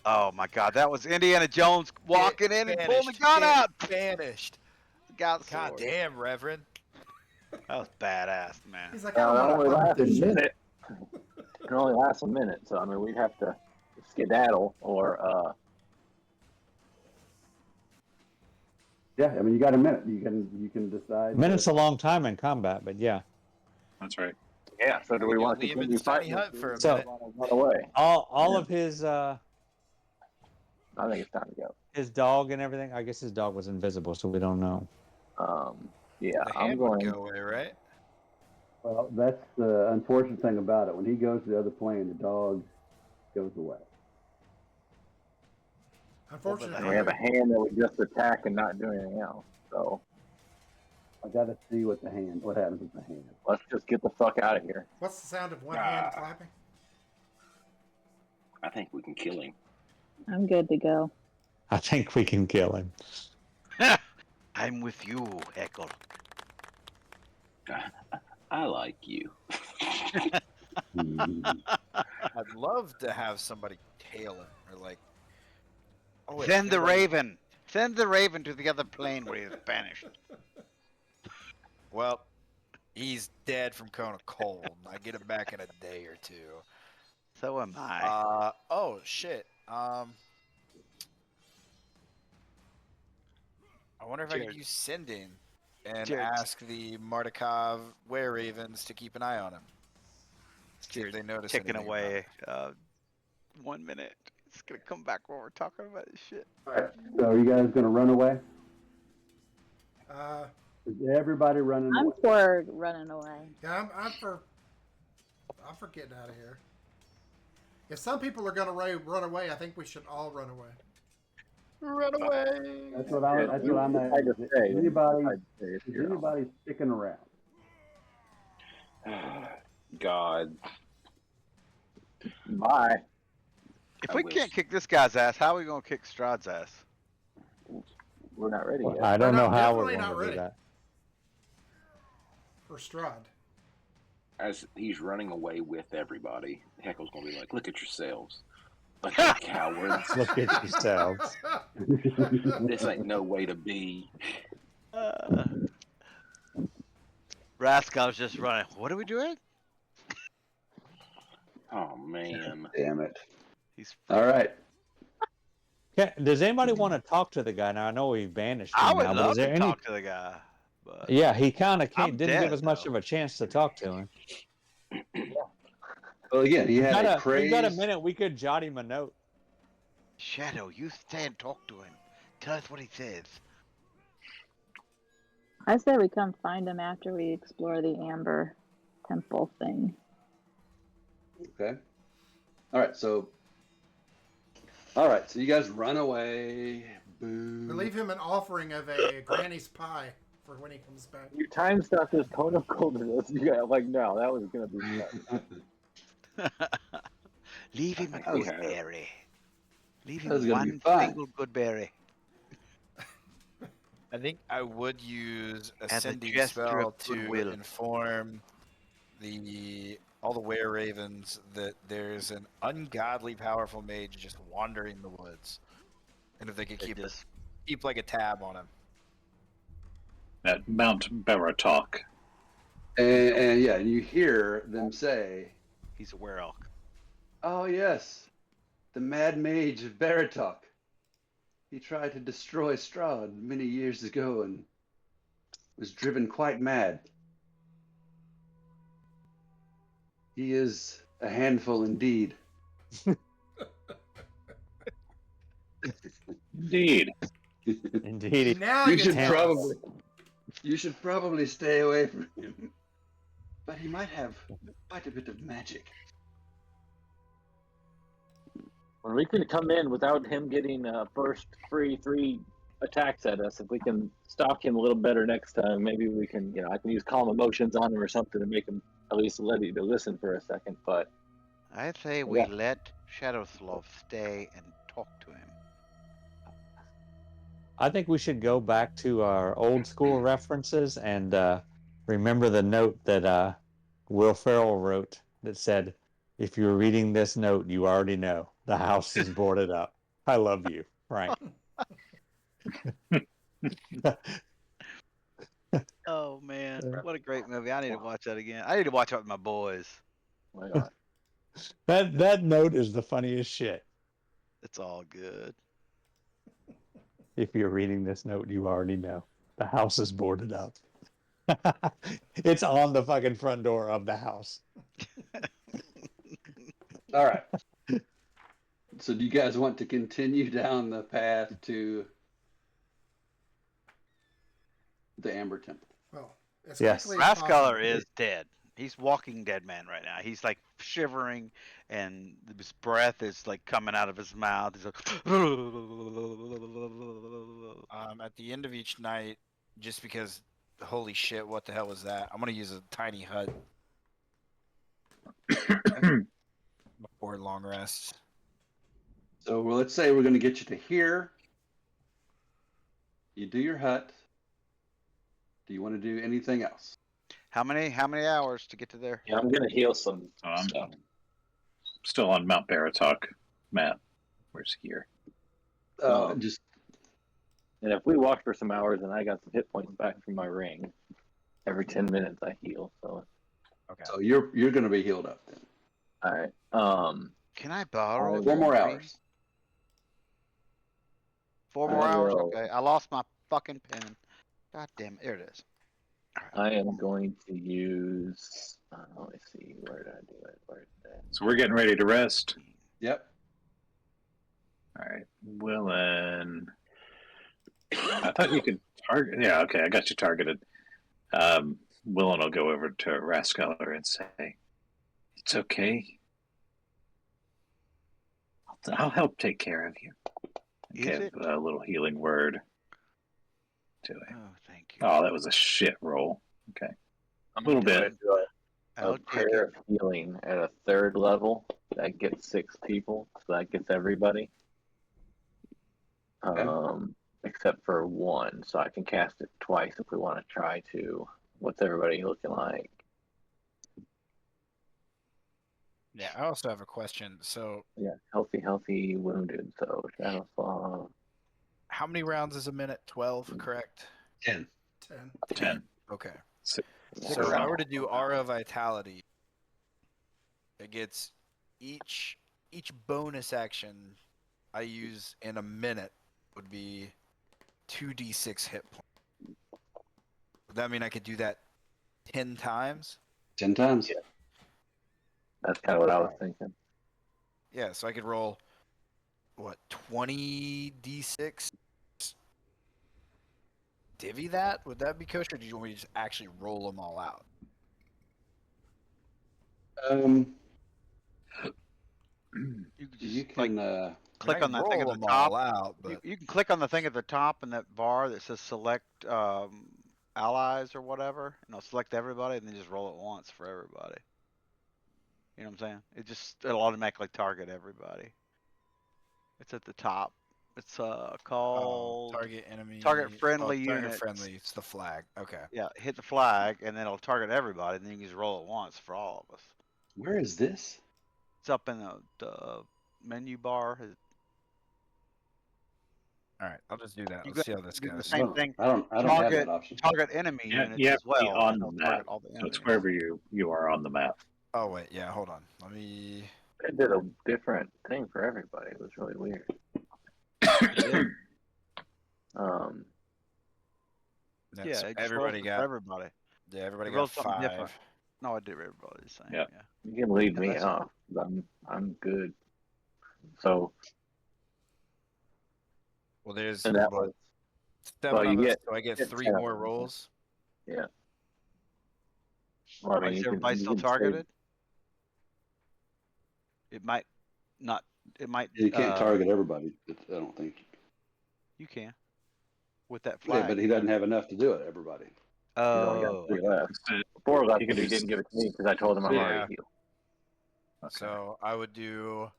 Oh my god, that was Indiana Jones walking in and pulling the gun out. Banished. God damn, Reverend. That was badass, man. He's like, Now, I that don't only want lasts a this shit. minute. It can only last a minute, so I mean, we'd have to skedaddle or Yeah, I mean, you got a minute. You can decide. A minute's a long time in combat, but yeah. That's right. yeah. So do we want to Leave him in continue the tiny fighting? hut for a So- minute. Run away. All Yeah. of his I think it's time to go. his dog and everything. I guess his dog was invisible, so we don't know. Yeah, The I'm hand would going. go away, right? Well, that's the unfortunate thing about it. When he goes to the other plane, the dog goes away. Unfortunately, We have a hand that would just attack and not do anything else. So I got to see what happens with the hand. let's just get the fuck out of here. what's the sound of one hand clapping? I think we can kill him. I'm good to go. I think we can kill him. I'm with you, Heckle. I like you. I'd love to have somebody tail him or like. Oh, wait, Send the anybody- raven. Send the raven to the other plane where he is banished. Well, he's dead from Kona cold. I get him back in a day or two. So am I. Oh shit. I wonder if I Jared. could use sending and Jared. ask the Martikov were ravens to keep an eye on him. See if they notice Ticking anything away. 1 minute. It's gonna come back when we're talking about this shit. All right. So are you guys going to run away? Is everybody running I'm away? for running away. Yeah, I'm for getting out of here. If some people are going to run away, I think we should all run away. Run away. That's what I'm I just asking. say, Is anybody, I'd say if is you're anybody sticking around? God. Bye. If I we wish. can't kick this guy's ass, how are we gonna kick Strahd's ass? We're not ready yet. I don't We're know not- how we're definitely going not to do ready. that. For Strahd. As he's running away with everybody, Heckle's gonna be like, "Look at yourselves, bunch of cowards. Look at yourselves. This ain't no way to be." Rascal's just running. What are we doing? Oh man. Damn it. He's. All right. Okay, does anybody want to talk to the guy? Now I know we banished him I would now, but love is there to any? talk to the guy, but Yeah, he kind of I'm didn't give dead, us much though. of a chance to talk to him. Well, again, he had a We've craze. got a minute. We could jot him a note. Shadow, you stay and talk to him. Tell us what he says. I say we come find him after we explore the Amber Temple thing. Okay. All right. So you guys run away. Boo. We leave him an offering of a granny's pie for when he comes back. You time stuff this Kona cold to this. You got like no, that was gonna be nuts. Leave him a That was- good berry. Leave that was him gonna be one fun. single good berry. I think I would use a As a sending gesture spell of to goodwill. inform all the were ravens that there's an ungodly powerful mage just wandering the woods, and if they could keep like a tab on him. At Mount Baratok. And yeah, you hear them say, He's a werewolf. "Oh yes, the Mad Mage of Baratok. He tried to destroy Strahd many years ago and was driven quite mad. He is a handful indeed." Indeed. Indeed. Now You you should can probably stay away from him. But he might have quite a bit of magic. When we can come in without him getting first free 3 attacks at us, if we can stalk him a little better next time, maybe we can, I can use calm emotions on him or something to make him at least ready to listen for a second. But I say we let Shadowslov stay and talk to him. I think we should go back to our old school references and remember the note that Will Ferrell wrote that said, "If you're reading this note, you already know the house is boarded up. I love you, Frank." Oh man, what a great movie! I need to watch that again. I need to watch it with my boys. my God. That note is the funniest shit. It's all good. If you're reading this note, you already know the house is boarded up. It's on the fucking front door of the house. All right. So do you guys want to continue down the path to the Amber Temple? Well, as Yes. quickly as possible. Rathskeller is dead. He's walking dead man right now. He's like shivering, and his breath is like coming out of his mouth. He's like, At the end of each night, just because, holy shit, what the hell was that? I'm gonna use a tiny hut before long rest. So well, let's say we're going to get you to here. You do your hut. Do you want to do anything else? how many hours to get to there? Yeah, I'm gonna heal some I'm stuff. still on Mount Baratok. Matt, where's here? Just And if we walk for some hours and I got some hit points back from my ring, every 10 minutes I heal. So Okay. so you're going to be healed up then. all right. Can I borrow 4 more 3? hours. 4 more hours? will- Okay. I lost my fucking pen. God damn it. There it is. All right. I am going to use. Let me see. Where did I do it? Where did that? So we're getting ready to rest. Yep. All right, Willen. I thought you could target. Yeah, okay, I got you targeted. Willen will go over to Rathskeller and say, "It's okay. I'll help take care of you." Is Give it? a little healing word to him. Oh, thank you. Oh, that was a shit roll. Okay, I'm a little gonna bit. do I'll a take prayer it. of healing at a 3rd level that gets 6 people, so that gets everybody. Except for 1, so I can cast it twice if we want to try to. What's everybody looking like? Yeah, I also have a question. So, Yeah, healthy, wounded. So Shadow Slaw. how many rounds is a minute? 12, correct? 10. 10. 10. Okay. Six So if I rounds. were to do Aura Vitality, it gets each bonus action I use in a minute would be 2d6 hit points. Would that mean I could do that 10 times? 10 times. Yeah. That's kind of what I was thinking. Yeah, so I could roll, what, 20d6? Divvy that? Would that be kosher, or do you want me to just actually roll them all out? You can You just like can click I on that thing at roll the them top. all out, but You can click on the thing at the top in that bar that says select allies or whatever. Select everybody and then just roll it once for everybody. You know what I'm saying? It'll automatically target everybody. It's at the top. It's called target enemy. target friendly target unit. friendly. It's the flag. Okay. Yeah, hit the flag, and then it'll target everybody, and then you can just roll it once for all of us. Where is this? It's up in the menu bar. All right, I'll just do that. You Let's see how this do the goes. same thing. I don't have Target that option. enemy Yeah, units you have as to be well. on and the it'll map. target all the So enemies. it's wherever you are on the map. Oh wait, yeah, hold on. Let me. It did a different thing for everybody. It was really weird. Yeah, so it just everybody rolls got. for everybody. Yeah, everybody It got rolls something 5. different. No, I did everybody the same. Yeah. Yeah. You can leave Yeah, me that's- off. I'm good. So Well, there's and that what, was 7 well, of you us, get so I get 3 10 of more them. rolls. Yeah. Well, I mean, Is you can, everybody you still can targeted? It might not. It might. You can't target everybody. I don't think. You can. With that Yeah, flag. but he doesn't have enough to do it. Everybody. He's only got Oh. 3 left. 4 left You can if he do didn't give it to me because I told him I'm Yeah. already healed. Okay. So I would do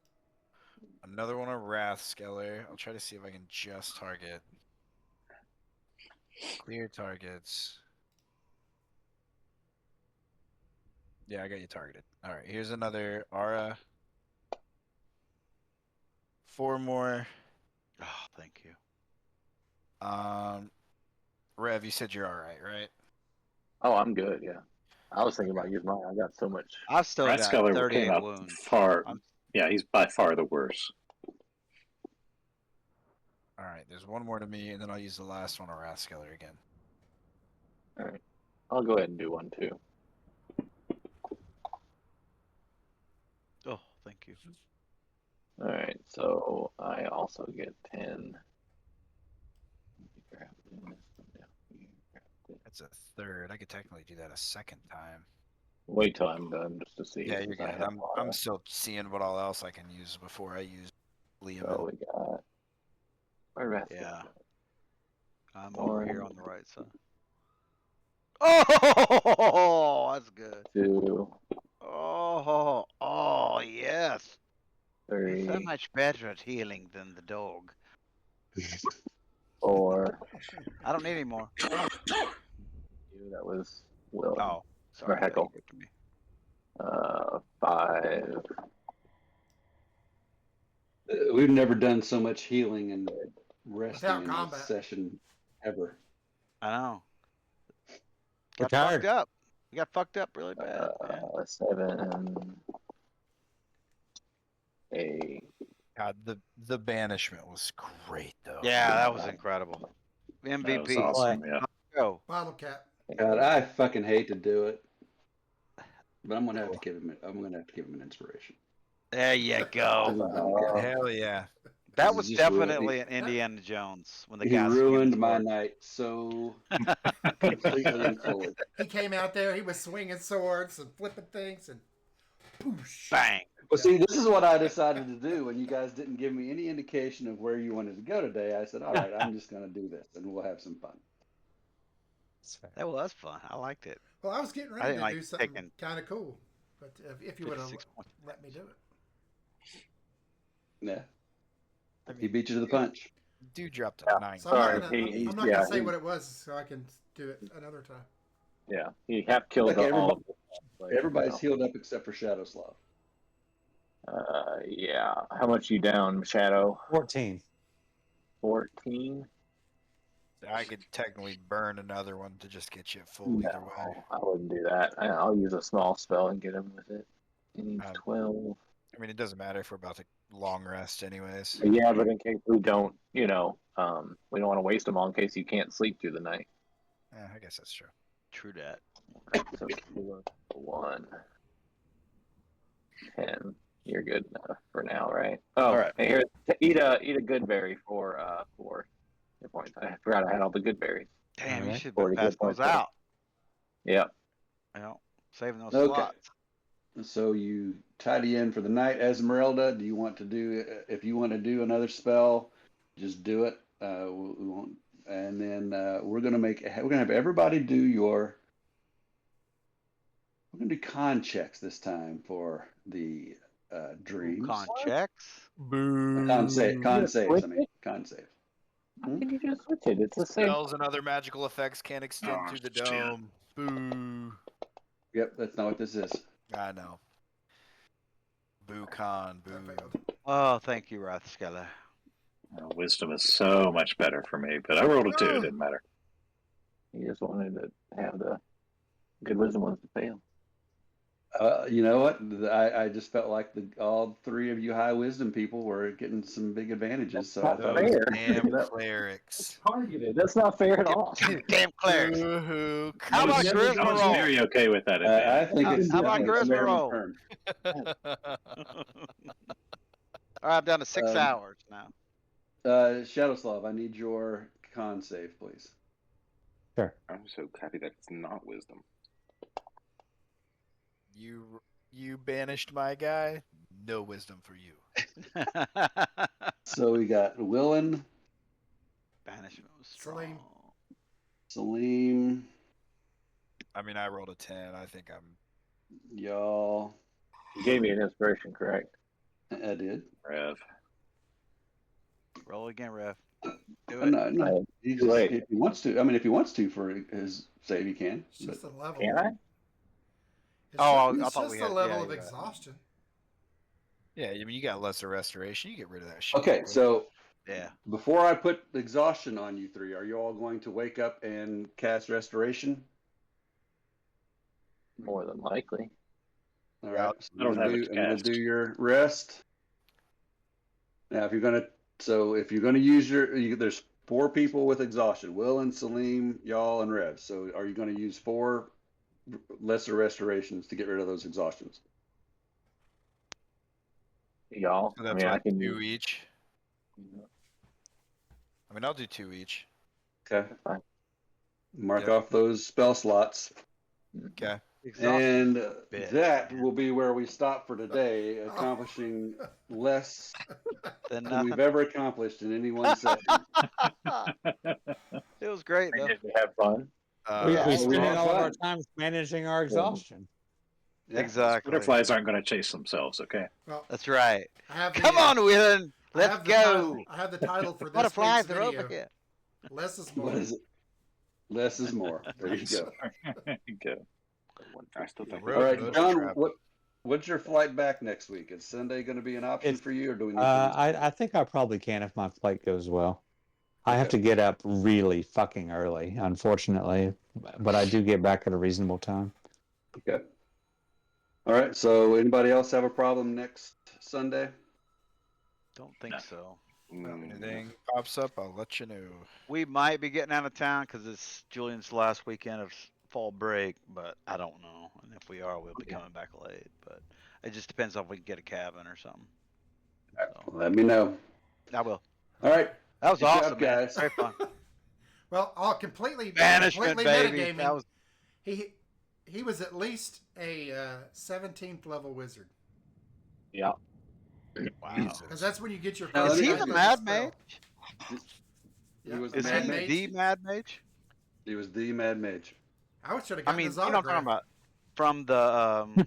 another one of Wrathskeller. I'll try to see if I can just target. Clear targets. Yeah, I got you targeted. All right, here's another Aura. 4 more. Oh, thank you. Rev, you said you're all right? Oh, I'm good. Yeah. I was thinking about using mine. I got so much. I've still got Rathskeller 38 came out wounds. far. Yeah, he's by far the worst. All right, there's one more to me, and then I'll use the last one of Wrathskeller again. All right. I'll go ahead and do one too. Oh, thank you. All right. So I also get 10. Grab this. That's a third. I could technically do that a second time. Wait till I'm done just to see. Yeah, you're since I good. have I'm Aura. still seeing what all else I can use before I use Liam. So we got. Where Rathskeller Yeah. go? I'm over here One, on the right side. Oh, that's good. 2, Oh, yes. He's so 3, much better at healing than the dog. 4. I don't need any more. That was Will. Oh, sorry. Or Heckle. I thought you were 5. We've never done so much healing and resting Without in a combat. session ever. I know. We're Got tired. fucked up. We got fucked up really bad, man. 7, 8. God, the banishment was great though. Yeah, that was incredible. That was MVP. awesome. Yeah. Go. Bottle cap. God, I fucking hate to do it, but I'm gonna have to give him. I'm gonna have to give him an inspiration. There you go. Hell yeah. That He was just definitely an Indiana Jones when the He guy ruined my night so completely and fully. He came out there. He was swinging swords and flipping things and poosh. Bang. Well, see, this is what I decided to do when you guys didn't give me any indication of where you wanted to go today. I said, all right, I'm just going to do this and we'll have some fun. That was fun. I liked it. Well, I was getting I ready didn't to like do something taking kind of cool, but if you would have 56 points. let me do it. Yeah. I mean, He beat you to the punch. Dude dropped a Yeah. 9. So Sorry, I'm not yeah, gonna say he- what it was, so I can do it another time. Yeah, he half killed Look, all. Everybody's healed up except for Shadowslav. Yeah. How much you down, Shadow? 14. 14. I could technically burn another one to just get you at full either way. I wouldn't do that. I'll use a small spell and get him with it. He needs 12. I mean, it doesn't matter if we're about to long rest anyways. But yeah, but in case we don't, we don't want to waste them all in case you can't sleep through the night. Yeah, I guess that's true. True that. So 1, 10. You're good enough for now, right? Oh, All right. and here, eat a good berry for 4 hit points. I forgot I had all the good berries. Damn, you Alright. should have 40 been good passing those points left. out. Yeah. You know, saving those Okay. slots. So you tidy in for the night. Esmeralda, do you want to do, if you want to do another spell, just do it. We won't, and then we're gonna have everybody do your We're going to do con checks this time for the dreams. Con checks? Boo. Con saves. I mean, con save. How can you just switch it? It's the same. Spells and other magical effects can't extend Oh, through the shit. dome. Boo. Yep, that's not what this is. I know. Boo con. Boo. I failed. Oh, thank you, Rothskeller. Wisdom is so much better for me, but I rolled a 2. It didn't matter. You just wanted to have the good wisdom ones to fail. You know what? I just felt like all 3 of you high wisdom people were getting some big advantages. So I thought, fair. Damn clerics. Targeted. That's not fair at all. Damn clerics. Boo-hoo. How about I charisma was roll? very okay with that. I think it's How about definitely charisma fair roll? term. All right, I'm down to 6 hours now. Shadowslav, I need your con save, please. Sure. I'm so happy that it's not wisdom. You banished my guy. No wisdom for you. So we got Willen, Banishment was Salim. strong. Salim, I mean, I rolled a 10. I think I'm. y'all. You gave me an inspiration, correct? I did. Rev. Roll again, Rev. Do Oh, it. no. He just, Wait. if he wants to, I mean, if he wants to for his save, he can. It's just the level. Can I? It's Oh, just, I it's thought just we the had- level yeah, of you're right. exhaustion. Yeah, I mean, you got lesser restoration. You get rid of that shit. Okay, so Yeah. before I put exhaustion on you 3, are you all going to wake up and cast restoration? More than likely. All right. So I don't have it to I'm gonna cast. do your rest. Now, if you're gonna use there's 4 people with exhaustion: Will and Salim, y'all, and Rev. So, are you going to use 4 lesser restorations to get rid of those exhaustions? Y'all. So I that's mean, I like can 2 each. I mean, I'll do 2 each. Okay. Fine. Mark Yep. off those spell slots, Okay. and bitch, that man. will be where we stop for today, accomplishing less Then than we've nothing. ever accomplished in any one session. It was great though. Did we have fun? We Yeah, spend had all of our fun. time managing our exhaustion. Yeah. Exactly. Butterflies aren't going to chase themselves, okay? Well, That's right. I have the, Come on, Willen. I Let's have the title- go. I have the title for this Butterflies week's are video. over here. Less is more. What is it? Less is more. There you go. Good. I still think. All right, Road John. trap. What's your flight back next week? Is Sunday going to be an option It's- for you, or do we need? I think I probably can if my flight goes well. I have Okay. to get up really fucking early, unfortunately, but I do get back at a reasonable time. Okay. All right. So, anybody else have a problem next Sunday? Don't think so. If anything pops up, I'll let you know. We might be getting out of town because it's Julian's last weekend of fall break, but I don't know. And if we are, we'll be coming back late. But it just depends on if we can get a cabin or something. So, Let me know. I will. All right. That was Good job, awesome, man. guys. Very fun. Well, completely Banishment, completely baby. metagaming. That was He was at least a 17th level wizard. Yeah. wow. Because that's when you get your Now, Is first he let me the ninth Mad level spell. Mage? Yeah, was Is Mad he Mage? the Mad Mage? He was the Mad Mage. I was trying to I get mean, his you know what I'm autograph. talking about. From the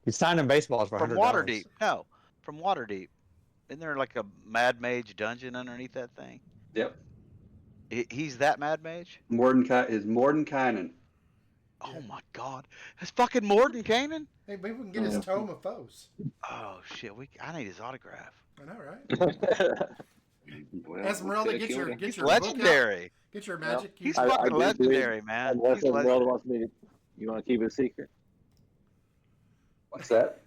He's signing baseballs for from $100. Waterdeep. No, from Waterdeep. Isn't there like a Mad Mage dungeon underneath that thing? Yep. He's that Mad Mage? Mordenkainen. Oh Yeah. my God! It's fucking Mordenkainen. Hey, maybe we can get his Tome of Foes. Oh shit! I need his autograph. I know, right? Well, Esmeralda, we get could've your killed him. He's book out. legendary. Get your magic. He's I fucking do believe- legendary, man. Unless He's Esmeralda legendary. wants me to, you want to keep it a secret? What's that?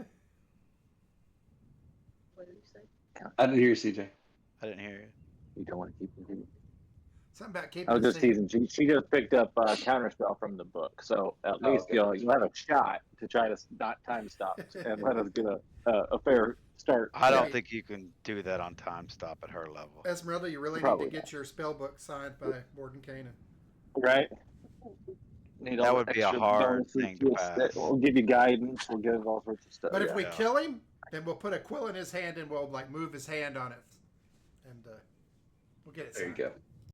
What did you say? I didn't hear you, CJ. I didn't hear you. You don't want to keep it a secret. Something about keeping I was it just secret. teasing. She just picked up Counterspell from the book, so at least okay. you'll have a shot to try to not time stop and let us get a fair start. I don't Yeah. think you can do that on time stop at her level. Esmeralda, you really Probably need to get your spell book signed by Mordenkainen. Right? Need all That the would be a extra hard bonuses thing to we'll pass. set. We'll give you guidance. We'll give all sorts of stuff. But if yeah. we Yeah. kill him, then we'll put a quill in his hand and we'll like move his hand on it, and we'll get it There you signed. go.